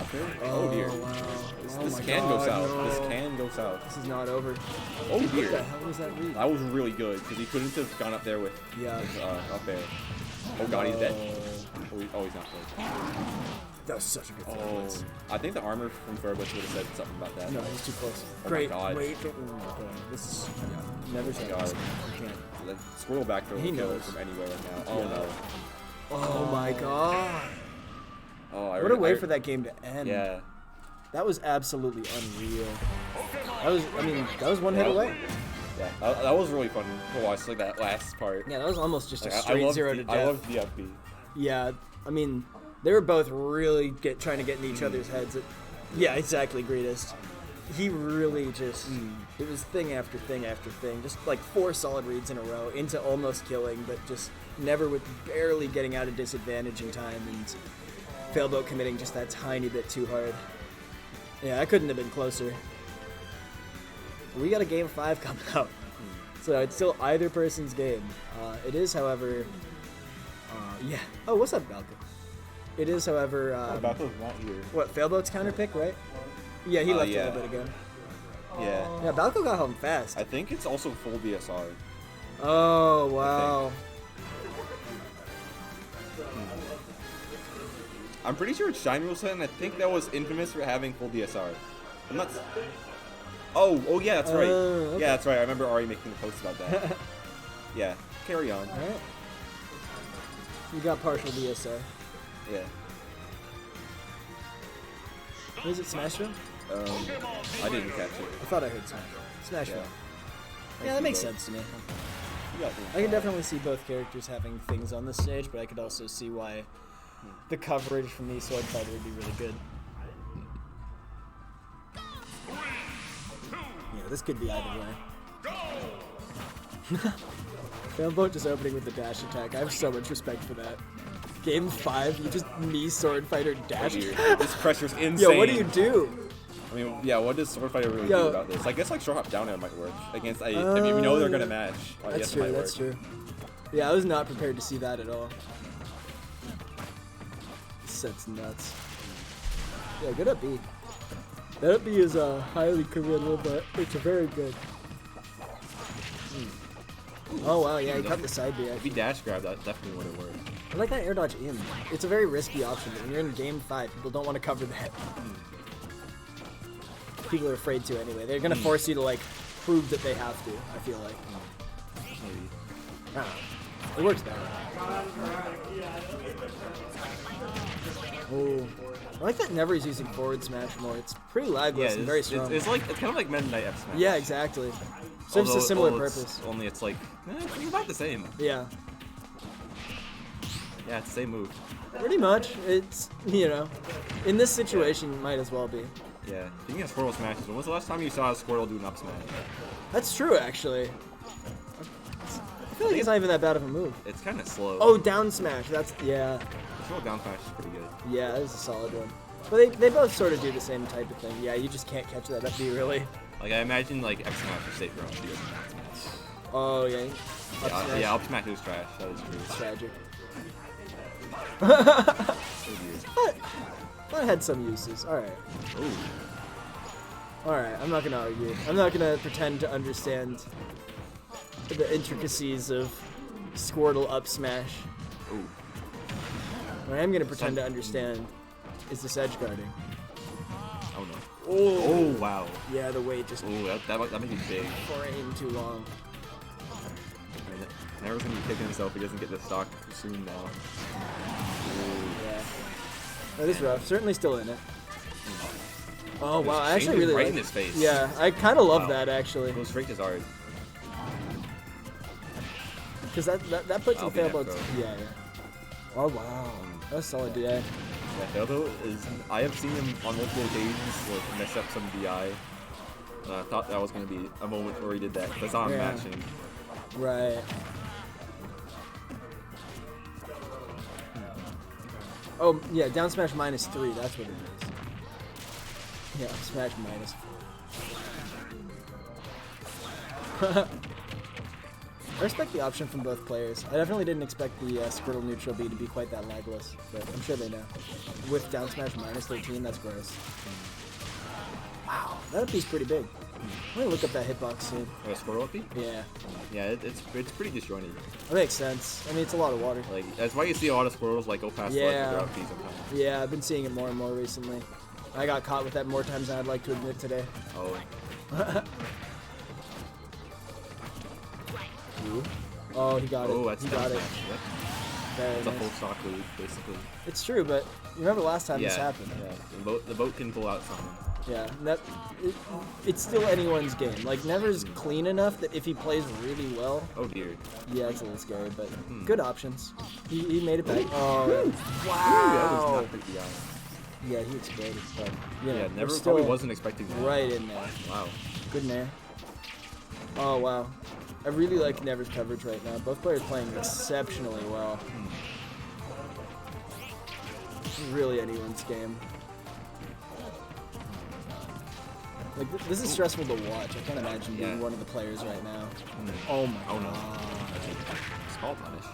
Up there? Oh, dear. wow. This, Oh this my can God, go south. no. This can go south. This is not over. Oh What the dear. hell was that read? That was really good because he couldn't have gone up there with. Yeah. With, up there. Oh god, he's dead. Oh, he's not dead. That was such a good Oh, sequence. I think the armor from Fireblitz would have said something about that. No, it was too close. my Great. God. Wait. Oh my god. This is never said God. this. You can't. The squirrel back throw He will kill knows. from anywhere right now. Oh Yeah. no. Oh my god. Oh, What a way for that game to end. Yeah. That was absolutely unreal. That was one hit away. Yeah, that was really fun to watch, like that last part. Yeah, that was almost just a Like, straight loved 0 the- to I death. loved the FB. Yeah, I mean, they were both really trying to get in each other's heads. Yeah, exactly, Greatest. He really just, it was thing after thing after thing. Just like 4 solid reads in a row into almost killing, but just never with barely getting out of disadvantage in time and Failboat committing just that tiny bit too hard. Yeah, I couldn't have been closer. We got a game 5 coming out. So it's still either person's game. It is, however, yeah. Oh, what's up, Balco? It is, however, Balco's not here. what, Failboat's counter pick, right? Yeah, he left yeah. a little bit ago. Yeah. Yeah, Balco got home fast. I think it's also full DSR. Oh, wow. I'm pretty sure it's Shine Rule set, and I think that was infamous for having full DSR. I'm not. Oh yeah, that's right. Okay. Yeah, that's right. I remember Ari making a post about that. Yeah, carry on. All right. You got partial DSR. Yeah. Was it Smash Room? I didn't catch it. I thought I heard Smash. Smash Yeah. Room. Yeah, that makes sense to me. Yeah, I can definitely see both characters having things on the stage, but I could also see why the coverage from the Sword Fighter would be really good. Yeah, this could be either way. Failboat just opening with the dash attack. I have so much respect for that. Game 5, you just me Sword Fighter dash. This pressure's insane. Yo, what do you do? I mean, yeah, what does Sword Fighter really Yo. do about this? I guess like short hop down air might work against. I mean, we know they're gonna match. I That's guess it true, might that's work. true. Yeah, I was not prepared to see that at all. This set's nuts. Yeah, good up B. That up B is highly committable, but it's a very good. Oh wow, yeah, he cut the side B If he actually. dash grab, that definitely would have worked. I like that air dodge in. It's a very risky option. When you're in game 5, people don't want to cover that. People are afraid to anyway. They're gonna force you to like prove that they have to, I feel like. Maybe. I don't know. It works better. Oh. I like that Never's using forward smash more. It's pretty lagless and very strong. It's like it's kind of like Meta Knight F Smash. Yeah, exactly. Serves a similar purpose. Only it's like it's about the same. Yeah, Yeah, it's the same move. pretty much. It's, you know, in this situation, might as well be. Yeah. Speaking of Squirtle smashes, when was the last time you saw a Squirtle do an up smash? That's true, actually. I feel like it's not even that bad of a move. It's kind of slow. Oh, down smash. That's, yeah. Squirtle down smash is pretty good. Yeah, that is a solid one. But they both sort of do the same type of thing. Yeah, you just can't catch that up B, really. Like I imagine like X smash is safer on she doesn't down smash. Oh, yeah. Yeah, up smash is trash. That is true. It's tragic. Oh, dear. But it had some uses. Alright. Ooh. Alright, I'm not gonna argue. I'm not gonna pretend to understand the intricacies of Squirtle up smash. Ooh. What I am gonna pretend to understand is this edge guarding. Oh no. Oh, Oh wow. yeah, the weight just Ooh, that might be big. frame too long. Never's gonna be kicking himself if he doesn't get the stock soon now. Yeah. That is rough. Certainly still in it. Oh wow, I Shane actually was really right like in his face. Yeah, I kind of love Wow. that actually, Goes straight to Zard. because that puts in That'll be fail that boats. throw. Yeah, yeah. Oh wow, that's solid DI. Yeah, Feldo is. I have seen him on multiple occasions like mess up some DI. I thought that was gonna be a moment where he did that. That's not Yeah. matching. Right. Oh yeah, down smash -3. That's what it is. Yeah, smash -4. I respect the option from both players. I definitely didn't expect the Squirtle neutral B to be quite that lagless, but I'm sure they know. With down smash -13, that's gross. Wow, that up B's pretty big. I'm gonna look up that hitbox soon. A Squirtle up B? Yeah, Yeah, it's pretty disjointed. that makes sense. I mean, it's a lot of water. Like that's why you see a lot of Squirtles like go past Yeah. ledge without B sometimes. Yeah, I've been seeing it more and more recently. I got caught with that more times than I'd like to admit today. Oh. Oh, he got it. Oh, that's he down got it. smash. Yep. Very It's a nice. full stock lead, basically. It's true, but you remember last time this Yeah. happened? Yeah. The boat can pull out something. Yeah, it's still anyone's game. Like, Never's clean enough that if he plays really well, Oh dear. yeah, it's a little scary, but good options. He made it back. Oh, That was wow. not pretty DI. Yeah, he exploded, but you know, Yeah, we're never still probably wasn't expecting that. right in there. Wow. Good nair. Oh wow, I really like Never's coverage right now. Both players playing exceptionally well. Really anyone's game. Like this is stressful to watch. I can't imagine being Yeah. one of the players right now. Oh my Oh no. god. Small punish.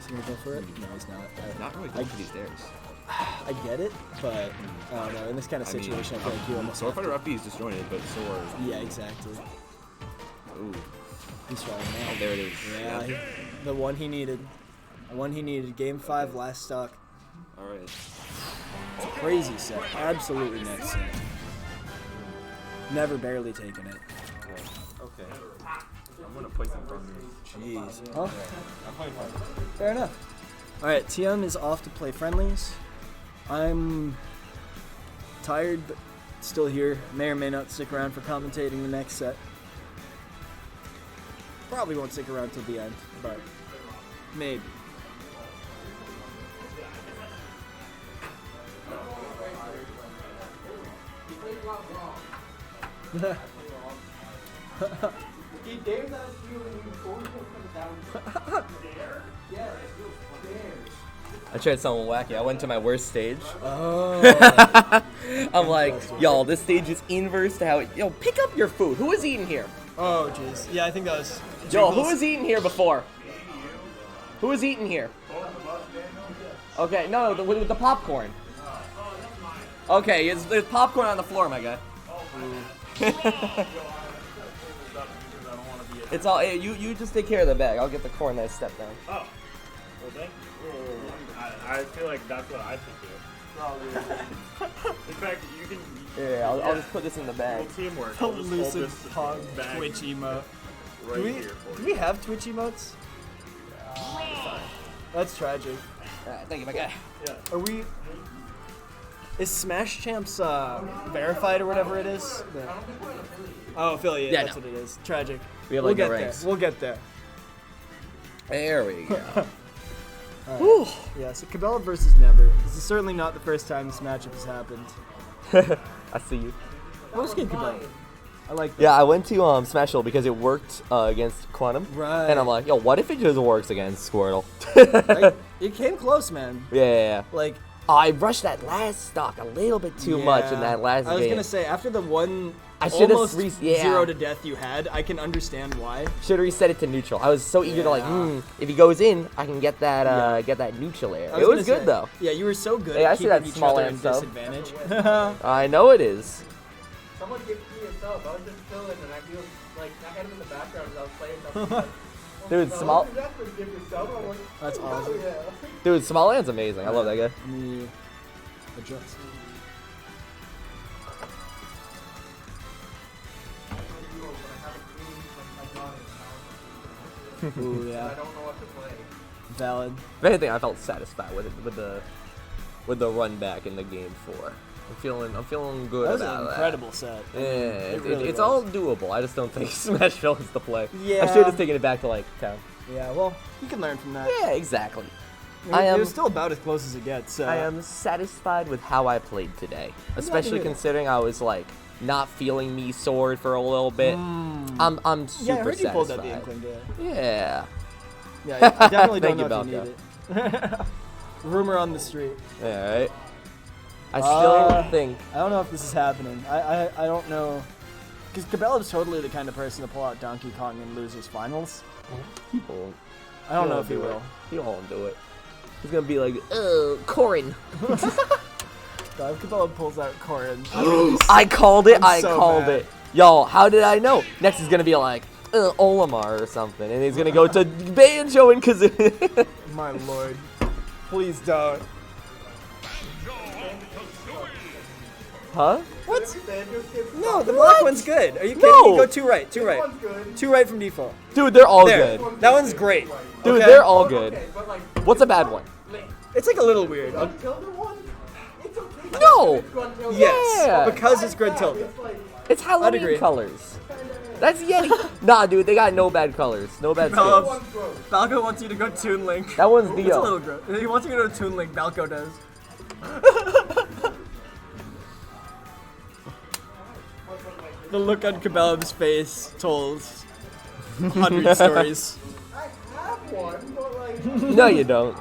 he gonna go for it? No, he's not. Not really going for these dares. I get it, but I don't know. In this kind of situation, I feel like you almost Sword have Fighter up B is disjointed, but so are. Yeah, exactly. Ooh. He's trying Oh, now. there it is. Yeah, the one he needed. The one he needed. Game 5, last stock. Alright. It's a crazy set. Absolutely next set. Never barely taken it. Okay. I'm gonna play some friendlies. Jeez. Huh? Fair enough. Alright, TM is off to play friendlies. I'm tired, but still here. May or may not stick around for commentating the next set. Probably won't stick around till the end, but maybe. He dares us feeling before he comes down. Yeah, it feels dares. I tried something wacky. I went to my worst stage. Oh. I'm like, y'all, this stage is inverse to how it. Yo, pick up your food. Who was eating here? Oh, jeez. Yeah, I think that was. Yo, who was eating here before? Who was eating here? Okay, no, with the popcorn. Okay, there's popcorn on the floor, my guy. It's all you just take care of the bag. I'll get the corn that I stepped down. Oh, well, thank you. I feel like that's what I should do. In fact, you can. Yeah, I'll just put this in the bag. Little teamwork. The I'll just hold lucid this pog bag Twitch emote. right here for Do you. we have Twitch emotes? That's tragic. Thank you, my guy. Are we? Is Smash Champs verified or whatever it is? Oh, affiliate. Yeah, that's no. what it is. Tragic. We have, We'll like, the get there. ranks. We'll get there. There we go. Whew. Yeah. So Cabela versus Never. This is certainly not the first time this matchup has happened. I see you. Most game Cabela. I like that. Yeah, I went to Smash Hill because it worked against Quantum. Right. And I'm like, yo, what if it just works against Squirtle? It came close, man. Yeah. Like. I rushed that last stock a little bit too much in that last game. I was gonna say after the one I should've almost yeah. 0 to death you had, I can understand why. Should have reset it to neutral. I was so eager to like, if he goes in, I can get that neutral air. It was good though. Yeah, you were so good Hey, I at see keeping that each small other in ant sub. disadvantage. I know it is. Someone gave me a sub. I was just chilling and I feel like I had him in the background as I was playing something. Dude, small. That's awesome. Dude, small ant's amazing. I love that guy. Let me adjust. Ooh, I yeah. don't know what to play. Valid. If anything, I felt satisfied with it with the run back in the game 4. I'm feeling good That was about an that. incredible set. Yeah, really it's was. all doable. I just don't think Smashville is the play. Yeah. I should have just taken it back to like town. Yeah, well, you can learn from that. Yeah, exactly. It was still about as close as it gets. So. I am satisfied with how I played today, especially hear that. considering I was like not feeling me sword for a little bit. I'm super Yeah, I heard you pulled satisfied. out the Inkling Day. Yeah. Yeah, I definitely Thank don't you, know if you need it. Rumor on the street. All right. I still think. I don't know if this is happening. I don't know. Because Cabela's totally the kind of person to pull out Donkey Kong and lose his finals. He won't. I don't know won't if he do it. will. He won't do it. He's gonna be like, Corin. God, if Cabela pulls out Corin. I called it. I'm so called mad. it. Yo, how did I know? Next is gonna be like Olimar or something, and he's gonna go to Banjo and Kazooie. My lord. Please don't. Huh? What? No, the black one's good. Are you kidding No. me? Go 2 right, 2 right. 2 right from default. Dude, they're all There. good. That one's great. Dude, Okay? they're all good. What's a bad one? It's like a little weird. No. Yes. Yeah. Because it's Gruntilda. It's agree. Halloween colors. That's Yeti. Nah, dude, they got no bad colors. No bad skins. Balco wants you to go Toon Link. That one's It's a little Dio. gross. He wants you to go to Toon Link. Balco does. The look on Kabel's face told 100 stories. No, you don't.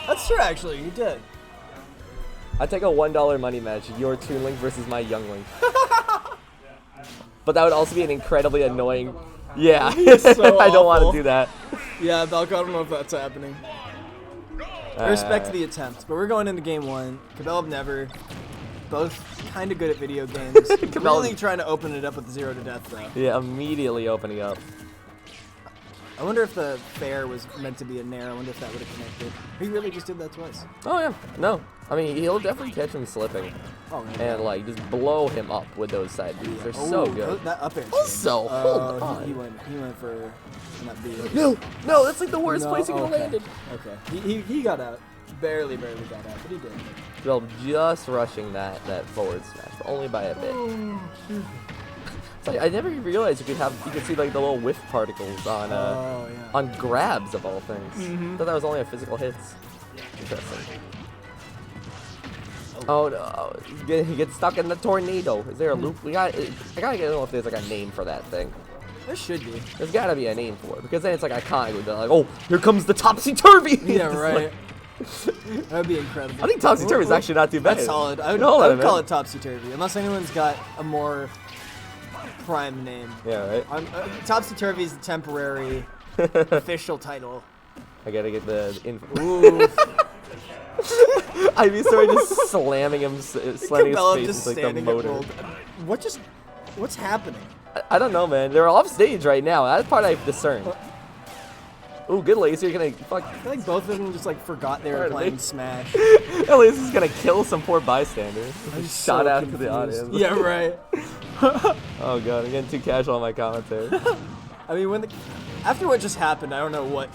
That's true, actually. You did. I take a $1 money match. Your Toon Link versus my Young Link. But that would also be an incredibly annoying Yeah, so I don't want awful. to do that. Yeah, Balco, I don't know if that's happening. I respect the attempt, but we're going into game one. Cabell never. Both kind of good at video games. Really trying to open it up with 0 to death, though. Yeah, immediately opening up. I wonder if the fair was meant to be a nair. I wonder if that would have connected. He really just did that twice. Oh yeah, no. I mean, he'll definitely catch him slipping Oh, yeah. and like just blow him up with those side beats. They're so good. That up air. Also, hold on. He went for not being. No, that's like the worst No, place he could have okay. landed. Okay. He got out. Barely got out, but he did. Well, just rushing that forward smash, but only by a bit. It's like, I never even realized you could see like the little whiff particles on on grabs of all things. Thought that was only on physical hits. Interesting. Oh no, he gets stuck in the tornado. Is there a loop? I gotta know if there's like a name for that thing. There should be. There's gotta be a name for it because then it's like iconic. With like, oh, here comes the topsy-turvy. Yeah, It's right. like- That would be incredible. I think topsy-turvy is actually not too bad. That's solid. I would call it topsy-turvy, unless anyone's got a more prime name. Yeah, right. Topsy-turvy is the temporary official title. I gotta get the info. Ooh. I'd be sorry just slamming him, slamming Cabell his face just with like the standing at motor. rolled. What's happening? I don't know, man. They're off stage right now. That's part I discern. Ooh, good laser. You're gonna fuck. I think both of them just like forgot they were Pardon playing me. Smash. At least he's gonna kill some poor bystander. I'm Just so shot out to confused. the audience. Yeah, right. Oh god, I'm getting too casual on my commentary. I mean, after what just happened, I don't know what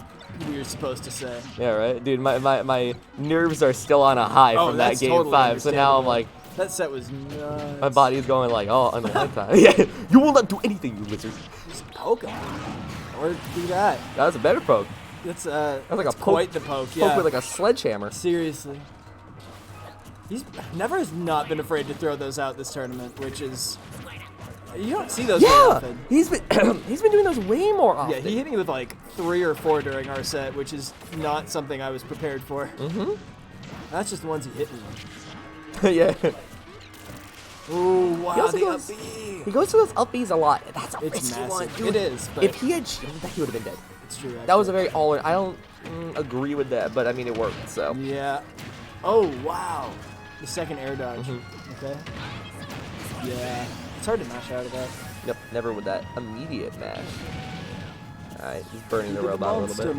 we were supposed to say. Yeah, right, dude. My nerves are still on a high from that that's game totally 5. So now I'm understandable. like, That set was nuts. my body's going like, oh, under my time. Yeah, you will not do anything, you lizard. Just poke him. Or do that. That was a better poke. That's like a that's poke- quite the poke. Poke Yeah. with like a sledgehammer. Seriously. He's never has not been afraid to throw those out this tournament, which is you don't see those very Yeah, often. he's been doing those way more often. Yeah, he hit me with like 3 or 4 during our set, which is not something I was prepared for. Mm-hmm. That's just the ones he hit me with. Yeah. Ooh, He wow, also the goes- up B. He goes to those up Bs a lot. That's a It's risky massive. one, dude. It is, but If he had shielded that, he would have been dead. it's true. That was a very all. I don't agree with that, but I mean it worked. So Yeah. Oh, wow. The second air dodge. Mm-hmm. Okay. Yeah. It's hard to mash out of that. yep, never with that immediate mash. All right, he's burning the He did robot a monster little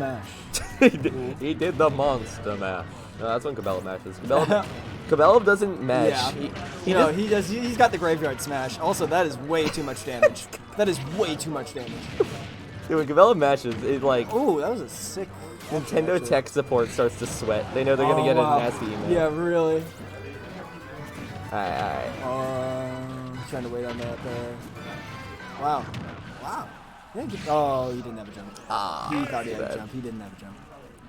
bit. mash. he did the monster mash. No, that's when Cabela mashes. Cabela doesn't mash. Yeah. He No, just- he does. He's got the graveyard smash. Also, that is way too much damage. That is way too much damage. Dude, when Cabela mashes, it like Ooh, that was a sick. Nintendo actually. tech support starts to sweat. They know they're gonna get wow. a nasty email. Yeah, really. Alright. Trying to wait on that there. Wow. Wow. Oh, he didn't have a jump. He thought he had a bad. jump. He didn't have a jump.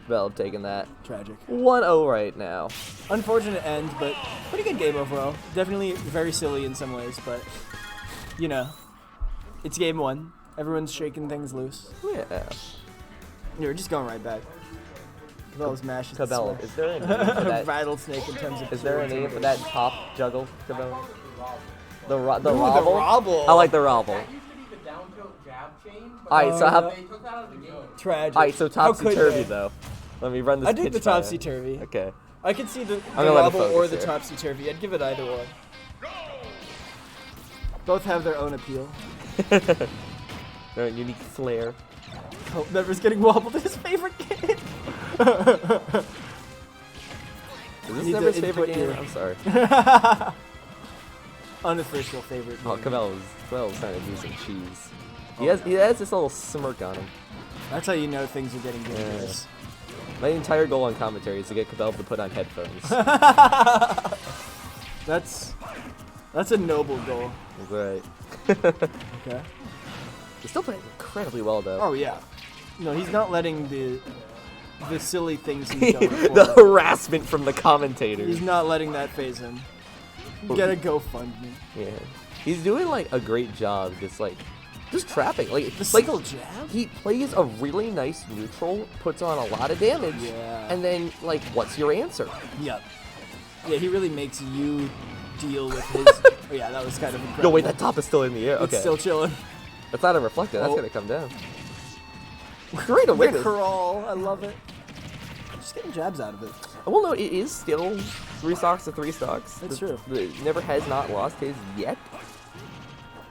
Cabela taking that. Tragic. 1-0 right now. Unfortunate end, but pretty good game overall. Definitely very silly in some ways, but you know, it's game 1. Everyone's shaking things loose. Yeah. Yeah, we're just going right back. Cabela's mash is the Cabela, smash. is there a name for that? Rattlesnake in terms of. Is there a pure name for that intimidation. top juggle, Cabela? The Ooh, robble? the robble. I like the robble. That used to be the down tilt jab chain, but Alright, so how? they took that out of the game. Tragic. Alright, so How topsy could turvy they? though. Let me run this. I dig the pitch by you. topsy turvy. Okay. I could see the gonna let it robble or focus the here. topsy turvy. I'd give it either one. Both have their own appeal. Their own unique flair. Oh, Never's getting wobbled in his favorite game. Is this Need to Never's favorite input game? your- I'm sorry. Unofficial favorite game. Oh, Cabela's trying to do some cheese. He has this little smirk on him. That's how you know things are getting dangerous. My entire goal on commentary is to get Cabela to put on headphones. That's a noble goal. Right. Okay. He's still playing incredibly well though. Oh yeah. No, he's not letting the silly things he's done before. The harassment from the commentators. He's not letting that phase him. Get a GoFundMe. Yeah. He's doing like a great job just trapping. Like The single jab? he plays a really nice neutral, puts on a lot of damage. Yeah. And then like what's your answer? Yep. Yeah, he really makes you deal with his. Oh yeah, that was kind of incredible. No wait, that top is still in the air. It's Okay. still chilling. It's not a reflector. That's Oh. gonna come down. Great awareness. Crawl. I love it. Just getting jabs out of it. Well, no, it is still 3 stocks to 3 stocks. That's true. It never has not lost his yet.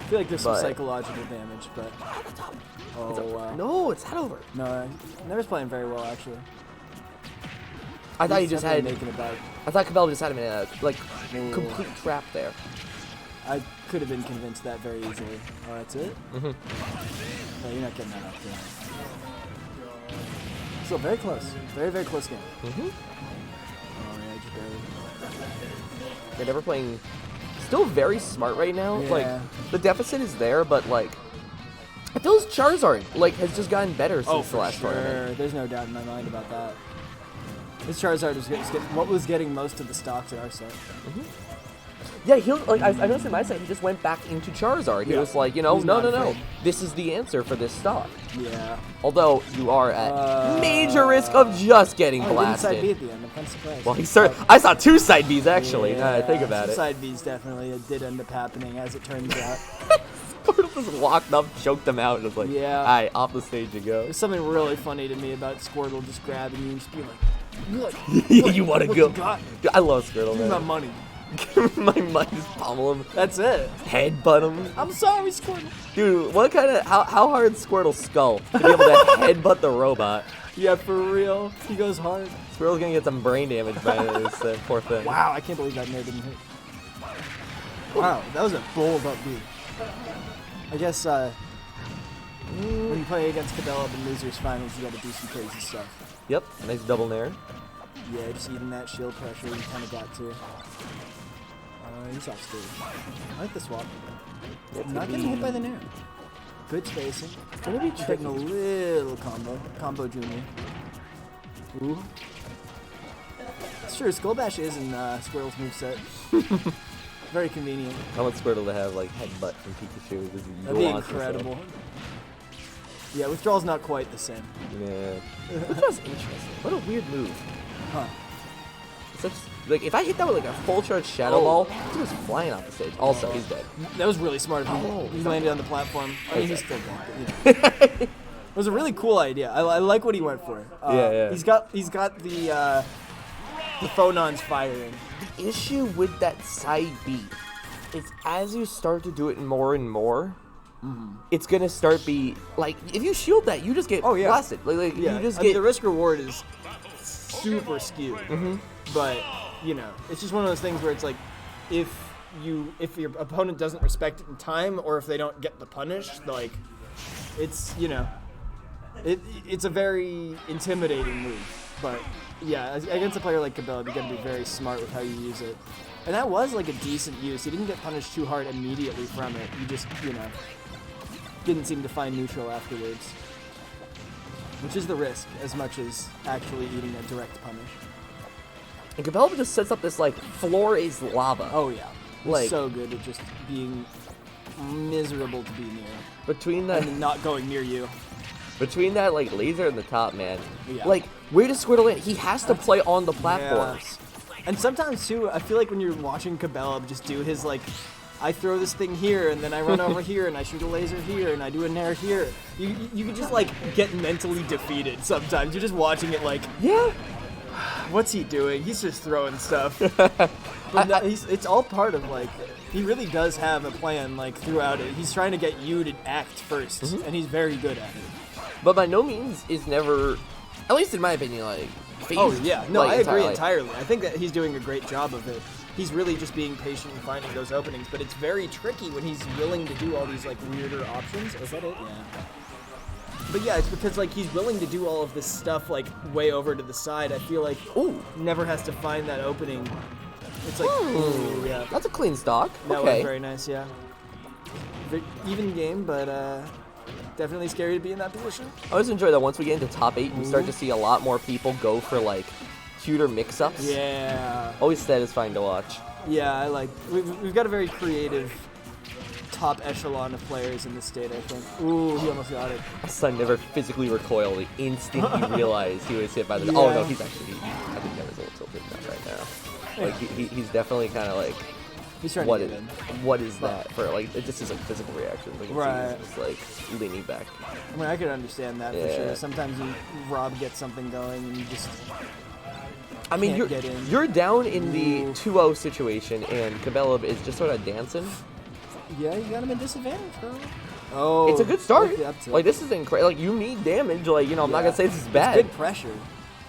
I feel like there's some But- psychological damage, but oh wow. No, it's not over. No, Never's playing very well actually. I thought he He's just definitely had. making it back. I thought Cabela just had him in a like Ooh. complete trap there. I could have been convinced that very easily. Oh, that's it? Mhm. No, you're not getting that up there. Still very close. Very, very close game. Mhm. Oh, yeah, just barely. They're never playing. Still very smart right now. Yeah. Like the deficit is there, but like I feel his Charizard like has just gotten better since Oh, the for last tournament. sure. There's no doubt in my mind about that. This Charizard what was getting most of the stocks in our set. Yeah, he'll like I noticed in my set he just went back into Charizard. He Yeah. was like, you know, He's no, not no, no. afraid. This is the answer for this stock. Yeah. Although you are at major risk of just getting Oh, he didn't side B blasted. at the end. I'm kind of surprised. Well, he started. I saw 2 side Bs actually. Now that I think Yeah, about some it. Side Bs definitely did end up happening, as it turns out. Squirtle just walked up, choked him out, and was like, Yeah. all right, off the stage you go. There's something really funny to me about Squirtle just grabbing you and just being like, You want to what go? you got? Dude, I love Squirtle, Give me my man. money. My mind just pummel him, That's it. headbutt him. I'm sorry, Squirtle. Dude, what kind of how hard is Squirtle's skull to be able to headbutt the robot? Yeah, for real. He goes hard. Squirtle's gonna get some brain damage by this poor thing. Wow, I can't believe that nair didn't hit. Wow, that was a bold up B. I guess when you play against Cabela in losers finals, you gotta do some crazy stuff. Yep, nice double nair. Yeah, just eating that shield pressure, you kind of got to. He's off stage. I like the swap. Not getting hit by the nair. Good spacing. Gonna be Taking a little combo junior. Ooh. It's true, Skull Bash is in Squirtle's moveset. Very convenient. I want Squirtle to have like headbutt from Pikachu. This is That'd be nuance and stuff. incredible. Yeah, withdrawal's not quite the same. Yeah. Withdrawal's interesting. What a weird move. Huh. Such like if I hit that with like a full charge Shadow Ball, he was flying off the stage. Also, he's dead. That was really smart of him. Oh, He landed on the platform. I mean, he's still dead, but, you know. It was a really cool idea. I like what he went for. Yeah. He's got the phonons firing. The issue with that side B is as you start to do it more and more, it's gonna start be like if you shield that, you just get Oh, yeah. blasted. Like Yeah, you just I mean, get the risk reward is super skewed. But you know, it's just one of those things where it's like, if your opponent doesn't respect it in time, or if they don't get the punish, like, it's it's a very intimidating move. But yeah, against a player like Cabela, you got to be very smart with how you use it. And that was like a decent use. He didn't get punished too hard immediately from it. You just didn't seem to find neutral afterwards. Which is the risk, as much as actually eating a direct punish. and Cabela just sets up this like floor is lava. Oh yeah, Like- so good at just being miserable to be near Between that and not going near you. between that like laser in the top, man. Yeah. Like where does Squirtle land? He has to play on the platforms. And sometimes too, I feel like when you're watching Cabela just do his like, I throw this thing here and then I run over here and I shoot a laser here and I do a nair here. You can just like get mentally defeated sometimes. You're just watching it like, Yeah. what's he doing? He's just throwing stuff. But it's all part of like, he really does have a plan like throughout it. He's trying to get you to act first, and he's very good at it. But by no means is never, at least in my opinion, like phased. Oh yeah, no, like, I agree entirely. entirely. I think that he's doing a great job of it. He's really just being patient and finding those openings, but it's very tricky when he's willing to do all these like weirder options. Is that it? Yeah. But yeah, it's because like he's willing to do all of this stuff like way over to the side. I feel like never has to find that opening. It's like ooh, yeah. That's a clean stock. That Okay. was very nice, yeah. Even game, but definitely scary to be in that position. I always enjoy that once we get into top 8, we start to see a lot more people go for like cuter mix-ups. Yeah. Always satisfying to watch. Yeah, I like. We've got a very creative top echelon of players in the state, I think. Ooh, he almost got it. My son never physically recoiled the instant he realized he was hit by the. Yeah. Oh no, he's actually. I think Never's a little tilted enough right now. Like he's definitely kind of like He's trying what to is get in. what is that for? Like, it just is like physical reaction. Like, Right. It's just like leaning back. I mean, I could understand that for Yeah. sure. Sometimes Rob gets something going and you just I mean, can't get in. you're down in the Ooh. 2-0 situation, and Cabela is just sort of dancing. Yeah, you got him at disadvantage, bro. Oh, It's a good start. look up to Like, it. this is incredible. Like, you need damage. Like, you know, I'm not Yeah. gonna say this is It's bad. good pressure.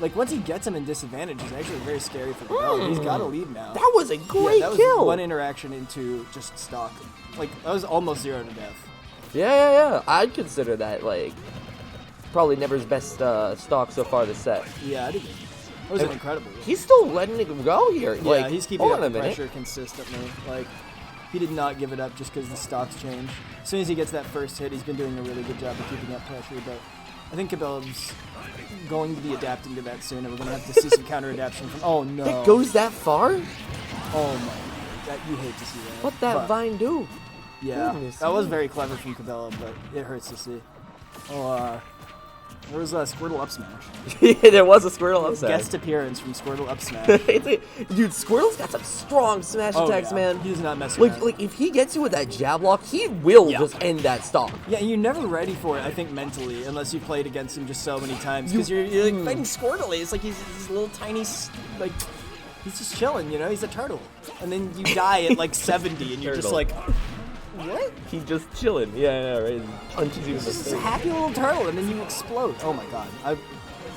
Like, once he gets him in disadvantage, it's actually very scary for Cabela. He's got a lead now. That was a great yeah, that was kill. one interaction into just stock. Like, that was almost 0 to death. Yeah. I'd consider that, like, probably Never's best stock so far this set. Yeah, I did. That was an incredible. He's still letting it go here. Yeah, Like, he's keeping hold up on the a minute. pressure consistently. Like, he did not give it up just because the stocks change. As soon as he gets that first hit, he's been doing a really good job of keeping up pressure. But I think Cabela's going to be adapting to that soon, and we're going to have to see some counter adaptation from. Oh no! It goes that far? Oh my! That you hate to see that. What that But, vine do? Yeah, Goodness that was me. very clever from Cabela, but it hurts to see. Oh, there was a Squirtle up smash. Yeah, there was a Squirtle upset. Guest appearance from Squirtle up smash. Dude, Squirtle's got some strong smash attacks, yeah. man. He does not mess around. Like if he gets you with that jab lock, he will Yeah. just end that stock. Yeah, and you're never ready for it, I think, mentally, unless you've played against him just so many times. Because you're like fighting Squirtle. It's like he's this little tiny, like, he's just chilling, you know? He's a turtle. And then you die at like 70, and you're just Turtle. like, what? He's just chilling. Yeah, right. Punches you in the This is face. a happy little turtle, and then you explode. Oh my god.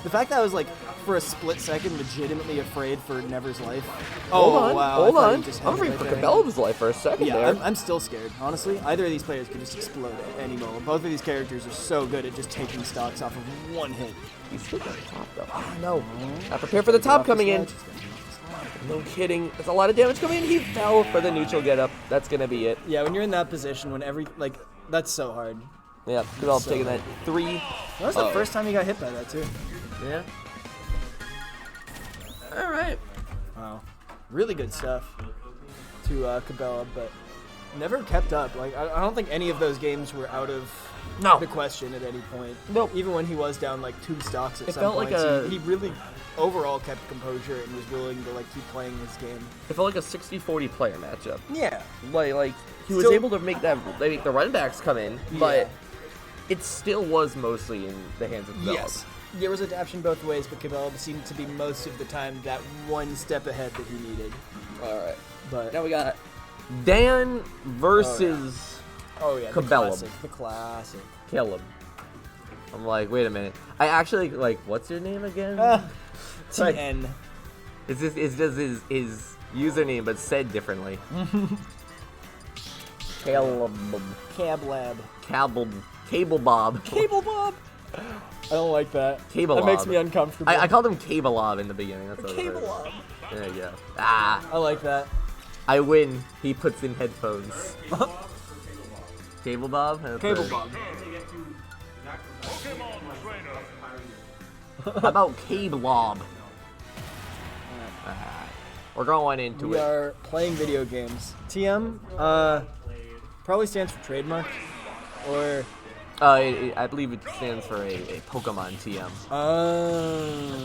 The fact that I was like, for a split second, legitimately afraid for Never's life. Hold Oh, on, wow. hold I thought on. he just I'm had it afraid right for there. Cabela's life for a second Yeah, there. I'm still scared. Honestly, either of these players could just explode at any moment. Both of these characters are so good at just taking stocks off of one hit. He's still got the top though. Oh no. Not prepared for the top coming in. No kidding. That's a lot of damage coming in. He fell for the neutral get up. That's gonna be it. Yeah, when you're in that position, when that's so hard. Yeah, Cabela's So taking that good. 3. That was the first time he got hit by that too. Yeah. Alright. Wow. Really good stuff to Cabela, but never kept up. Like, I don't think any of those games were out of No. the question at any point. Nope. Even when he was down like 2 stocks at It some felt like points, a- he really overall kept composure and was willing to like keep playing his game. It felt like a 60-40 player matchup. Yeah. Like he was Still- able to make that, like, the run backs come in, but it still was mostly in the hands of Cabela. Yes. There was adaptation both ways, but Cabela seemed to be most of the time that one step ahead that he needed. Alright. But Now we got Dan versus oh yeah, Cabela. the classic. Caleb. I'm like, wait a minute. I actually, like, what's your name again? Like, TN. it's just his username, but said differently. Caleb. Cab Lab. Cable Bob. Cable Bob. I don't like that. Cable That makes Bob. me uncomfortable. I called him Cable Bob in the beginning. That's what it Cable was. Bob. There you go. Ah, I like that. I win. He puts in headphones. Cable Bob? That's Cable it. Bob. Pokemon Trainer. How about Cable Bob? We're going into We it. are playing video games. TM probably stands for trademark, or I believe it stands for a Pokemon TM.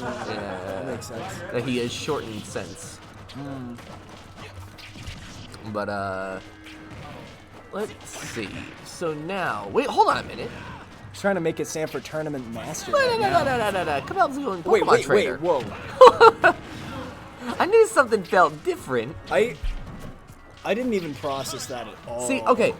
that Yeah. makes sense. That he has shortened since. But let's see. So now, wait, hold on a minute. He's trying to make it stand for tournament master. No, right now. no. Come out going Pokemon Wait, Trainer. whoa. I knew something felt different. I didn't even process that at all. See, okay.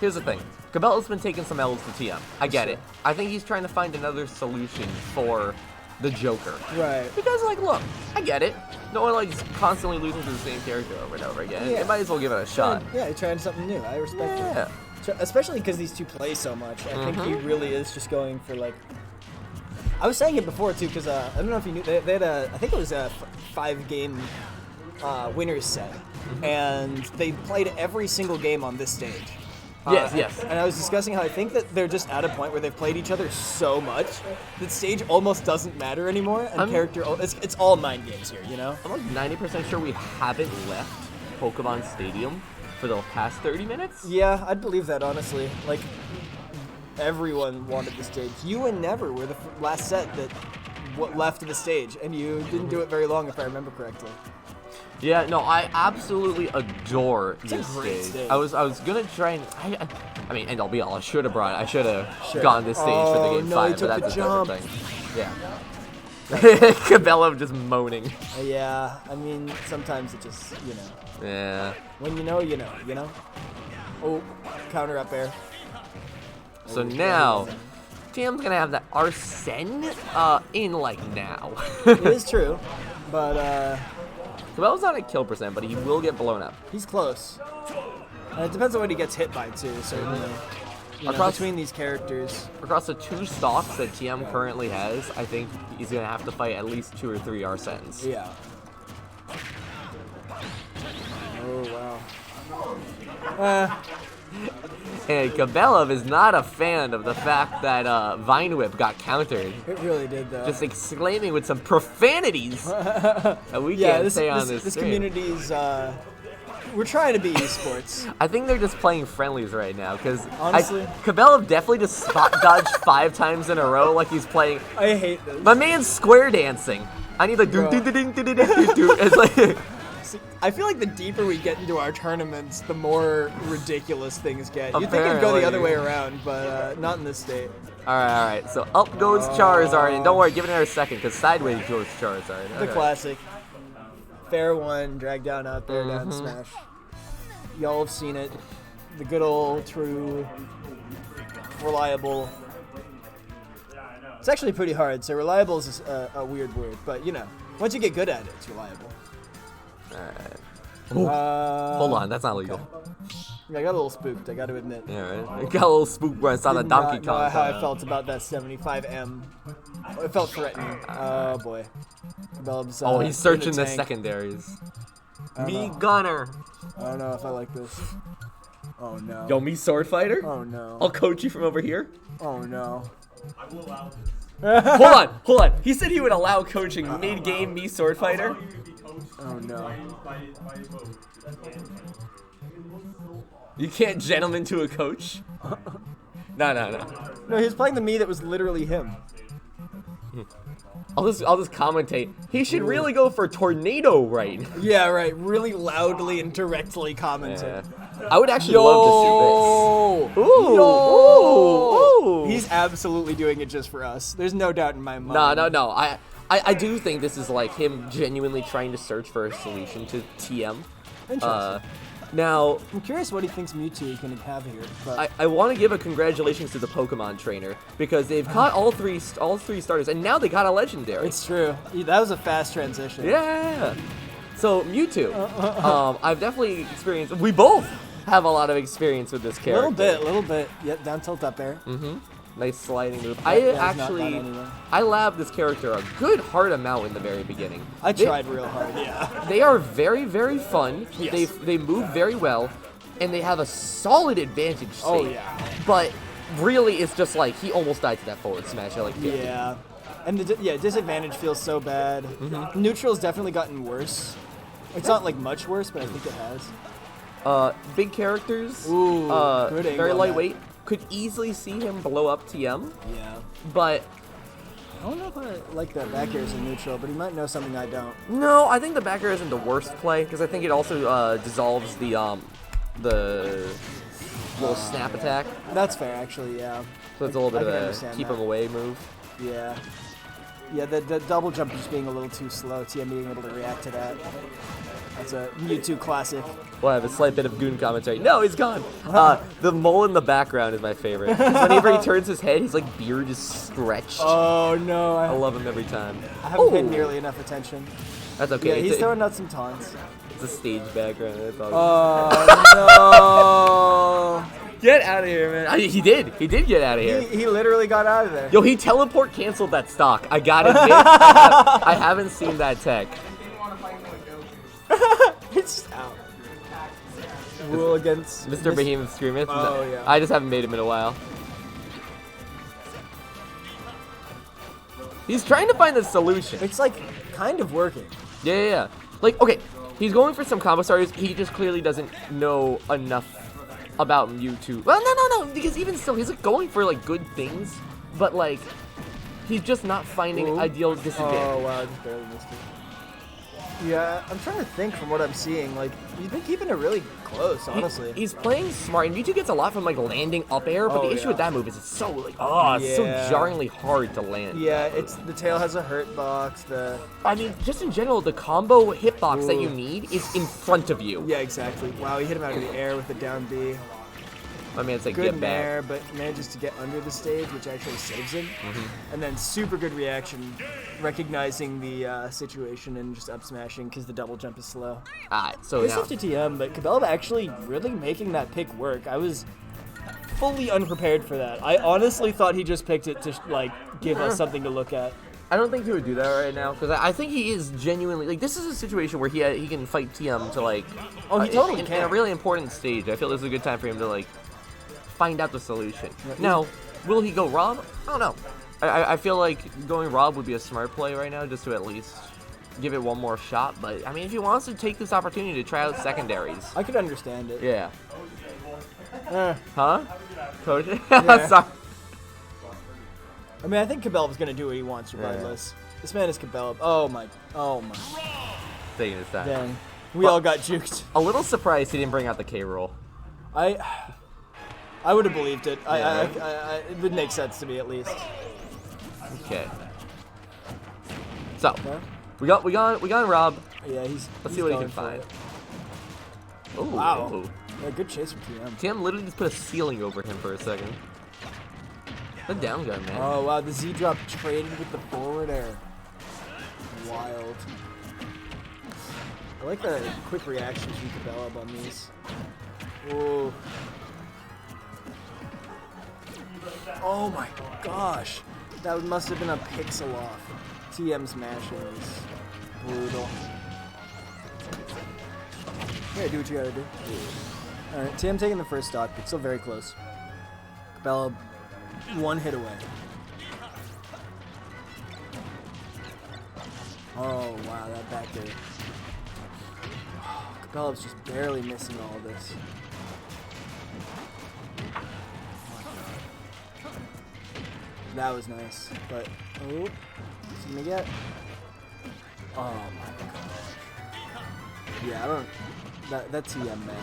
Here's the thing. Cabela's been taking some L's to TM. I get it. I think he's trying to find another solution for the Joker. Right. Because, like, look, I get it. No one likes constantly losing to the same character over and over again. Yeah. You might as well give it a shot. Yeah, he's trying something new. I respect Yeah. it. Especially because these two play so much. I think he really is just going for, like... I was saying it before, too, because I don't know if you knew. They had I think it was a 5-game winners set. And they played every single game on this stage. Yes. And I was discussing how I think that they're just at a point where they've played each other so much that stage almost doesn't matter anymore, and it's all mind games here, you know? I'm like 90% sure we haven't left Pokemon Stadium for the past 30 minutes. Yeah, I'd believe that, honestly. Like, everyone wanted the stage. You and Never were the last set that left the stage, and you didn't do it very long, if I remember correctly. Yeah, no, I absolutely adore this a great stage. stage. I was gonna try and I mean, end all be all. I should have Sure. gone this stage for Oh, the game no, he 5, but took that's the a different jump. thing. Yeah. Cabello just moaning. Yeah, I mean, sometimes it just, Yeah. when you know. Oh, counter up air. So now, TM's gonna have that Arsene in like now. It is true, but Cabello's not at kill percent, but he will get blown up. he's close. And it depends on what he gets hit by too, certainly. Across- Between these characters. Across the 2 stocks that TM currently has, I think he's gonna have to fight at least 2 or 3 Arsenes. Yeah. Oh, wow. And Cabello is not a fan of the fact that Vine Whip got countered. It really did, though. Just exclaiming with some profanities that we yeah, can't say on this this stream. community's, we're trying to be esports. I think they're just playing friendlies right now because Honestly. Cabello definitely just spot dodged 5 times in a row like he's playing. I hate this. My man's square dancing. I need like do do do do do do do do. It's like I feel like the deeper we get into our tournaments, the more ridiculous things get. You'd think it'd go Apparently. the other way around, but not in this state. all right. So up goes Charizard, and don't worry, give it another second because sideways goes Charizard. The classic. Fair one, drag down up, air down, Mm-hmm. smash. Y'all have seen it. The good old, true, reliable. It's actually pretty hard, so reliable is a weird word, but once you get good at it, it's reliable. All right. Hold on, that's not legal. Yeah, I got a little spooked, I gotta admit. Yeah, right. I got a little spooked when I saw the Did Donkey not know Kong. how I come out. felt about that 75M. It felt threatening. Oh boy. Bell's, Oh, he's searching in the tank. secondaries. don't Me know. Gunner. I don't know if I like this. Oh no. Yo, me Sword Fighter. Oh no. I'll coach you from over here. Oh no. Hold on. He said he would allow coaching mid-game me Sword Fighter. Oh no. You can't gentleman to a coach. No. No, he was playing the me that was literally him. I'll just commentate. He should really go for Tornado right. Yeah, right. Really loudly and directly commenting. Yeah. I would actually love to see this. Ooh, ooh. He's absolutely doing it just for us. There's no doubt in my mind. No. I do think this is like him genuinely trying to search for a solution to TM. Interesting. Now, I'm curious what he thinks Mewtwo is going to have here. But I want to give a congratulations to the Pokemon trainer because they've caught all three starters and now they got a legendary. it's true. That was a fast transition. Yeah. So Mewtwo, I've definitely experienced. We both have a lot of experience with this character. Little bit. Yep, down tilt up air. Nice sliding move. That was not bad anyway. I labbed this character a good hard amount in the very beginning. I tried real hard, yeah. They are very, very fun. Yes. They move very well, and they have a solid advantage state. Oh, yeah. But really, it's just like he almost died to that forward smash at like 50. Yeah. And the disadvantage feels so bad. Neutral's definitely gotten worse. It's not like much worse, but I think it has. Big characters. Ooh, good angle very on lightweight. Could easily see him blow up TM, Yeah. but I don't know if I like that back air as a neutral, but he might know something I don't. no, I think the back air isn't the worst play because I think it also dissolves the little snap attack. That's fair, actually, yeah. So it's a little I bit can of a understand keep that. him away move. Yeah. Yeah, the double jump just being a little too slow, TM being able to react to that. That's a Mewtwo classic. We'll have a slight bit of goon commentary. No, he's gone. The mole in the background is my favorite. 'Cause whenever he turns his head, his like beard is stretched. Oh no, I I love him every time. haven't paid Ooh. nearly enough attention. That's okay. Yeah, he's it's, throwing out some taunts. it's a stage background. That's all. Oh Get out of here, man. He did. He did get out of no! here. He literally got out of there. Yo, he teleport canceled that stock. I gotta admit, I haven't seen that tech. It's out. Rule against Mr. Behemoth Screameth. Oh, yeah. I just haven't made him in a while. He's trying to find a solution. It's like kind of working. Yeah. Like, okay, he's going for some combo starters. He just clearly doesn't know enough about Mewtwo. Well, no, because even still, he's like going for like good things, but like he's just not finding Ooh. ideal disadvantage. Oh wow, I just barely missed it. Yeah, I'm trying to think from what I'm seeing. Like, he's been keeping it really close, honestly. He's playing smart, and Mewtwo gets a lot from like landing up air, but Oh, the issue yeah. with that move is it's so like, it's so Yeah. jarringly hard to land. Yeah, it's the tail has a hurt box. I mean, just in general, the combo hitbox that you Ooh. need is in front of you. Yeah, exactly. Wow, he hit him out of the air with the down B. My man's like, Good get in back. air, but manages to get under the stage, which actually saves him. And then super good reaction, recognizing the situation and just up smashing because the double jump is slow. Alright, so It's now, 50 TM, but Cabela actually really making that pick work. I was fully unprepared for that. I honestly thought he just picked it to like give us something to look at. I don't think he would do that right now, because I think he is genuinely, like, this is a situation where he can fight TM to, like, Oh, he totally in can. a really important stage. I feel this is a good time for him to, like, find out the solution. Yeah, Now, will he go Rob? I don't know. I feel like going Rob would be a smart play right now, just to at least give it one more shot. But, I mean, if he wants to take this opportunity to try out secondaries. I could understand it. Yeah. Uh, Huh? Coach? Yeah. Sorry. I mean, I think Cabela was gonna do what he wants regardless. This man is Cabela. Oh my. Taking his time. Dang. We all got juked. A little surprised he didn't bring out the K roll. I would have believed it. It would make sense to me at least. Okay. So, Huh? we got Rob. Yeah, he's. Let's he's see what he going can for find. it. Ooh, Wow. ooh. Yeah, good chase from TM. Tim literally just put a ceiling over him for a second. The down gun, man. Oh wow, the Z drop traded with the forward air. Wild. I like the quick reactions from Cabela on these. Whoa. Oh my gosh. That must have been a pixel off. TM's mashing is brutal. Yeah, do what you gotta do. Alright, TM taking the first stock, but still very close. Cabela one hit away. Oh wow, that back there. Oh, Cabela's just barely missing all of this. That was nice, but oh, what's he gonna get? Oh my gosh. Yeah, I don't. That TM mash.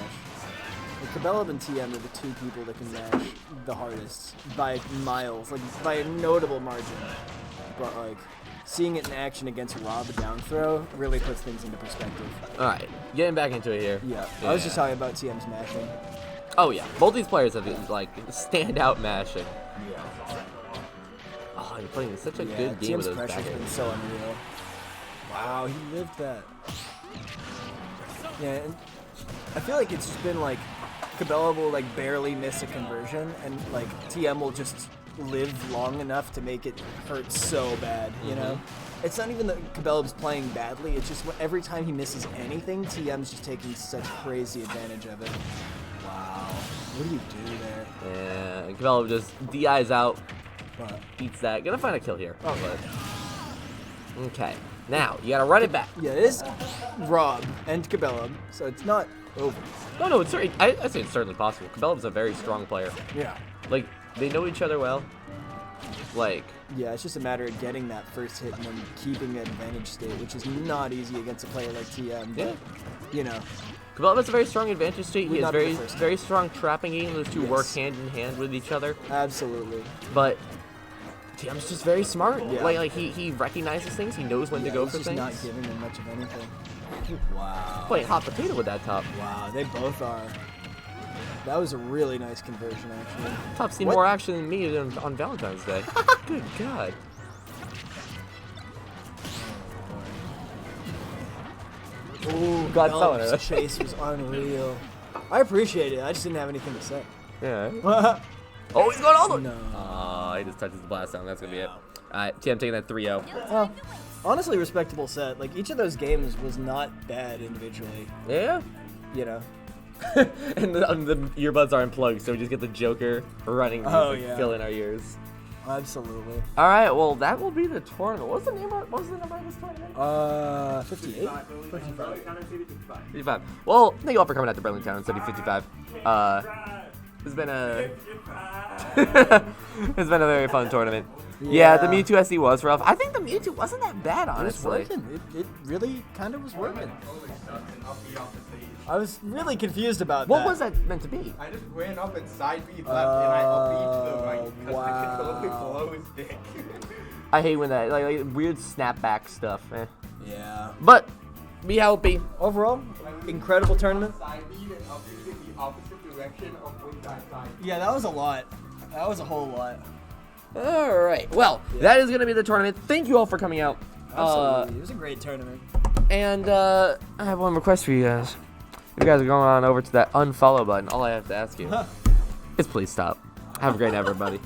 Like, Cabela and TM are the two people that can mash the hardest by miles, like by a notable margin. But like, seeing it in action against Rob down throw really puts things into perspective. Alright, getting back into it here. Yeah, I was just talking about TM's mashing. Oh yeah, both these players have been, like, standout mashing. Yeah. Oh, you're playing such a Yeah, good game with TM's those pressure's back been ends. so unreal. Wow, he lived that. Yeah, and I feel like it's just been like Cabela will like barely miss a conversion, and like TM will just live long enough to make it hurt so bad. You know, it's not even that Cabela's playing badly. It's just every time he misses anything, TM's just taking such crazy advantage of it. Wow, what do you do there? Yeah, Cabela just DI's out, But beats that. Gonna find a kill here. oh But, okay, now you gotta run it back. yeah, it is Rob and Cabela, so it's not over. No, it's certainly, I say it's certainly possible. Cabela's a very strong player. Yeah. Like, they know each other well. Like, Yeah, it's just a matter of getting that first hit and then keeping the advantage state, which is not easy against a player like TM. But, Yeah. you know, Cabela has a very strong advantage state. He Would has not be the very, first time. very strong trapping game. Those two work Yes. hand in hand with each other. absolutely. But TM's just very smart. Yeah. Like he recognizes things. He knows when to Yeah, go he's for just things. not giving them much of anything. Wow. Playing hot potato with that top. Wow, they both are. That was a really nice conversion, actually. Top's seen What? more action than me on Valentine's Day. Good God. Ooh, God, Phelps' fellas. chase was unreal. I appreciate it. I just didn't have anything to say. Yeah. no. Oh, he's going all the way. He just touches the blast down. That's gonna be it. Alright, TM taking that 3-0. Well, honestly, respectable set. Like, each of those games was not bad individually. Yeah. You know? And the earbuds are unplugged, so we just get the Joker running Oh, music yeah. fill in our ears. Absolutely. All right, well that will be the tournament. What's the name? What was the number of this tournament? 58? 55. Well, thank you all for coming out to BurlingTown in City 55. It's been a it's been a very fun tournament. Yeah, the Mewtwo SD was rough. I think the Mewtwo wasn't that bad, honestly. It was working. It really kind of was working. I was really confused about What that. was that meant to be? I just ran up and side beat left, and I up beat to the right because wow. the controller below his dick. I hate when that like weird snapback stuff. Yeah. But be healthy. Overall, incredible tournament. Side beat and up beat in the opposite direction of which I side. Yeah, that was a lot. That was a whole lot. All right. Well, that is gonna be the tournament. Thank you all for coming out. Absolutely. It was a great tournament. And I have one request for you guys. You guys are going on over to that unfollow button. All I have to ask you is please stop. Have a great night, everybody.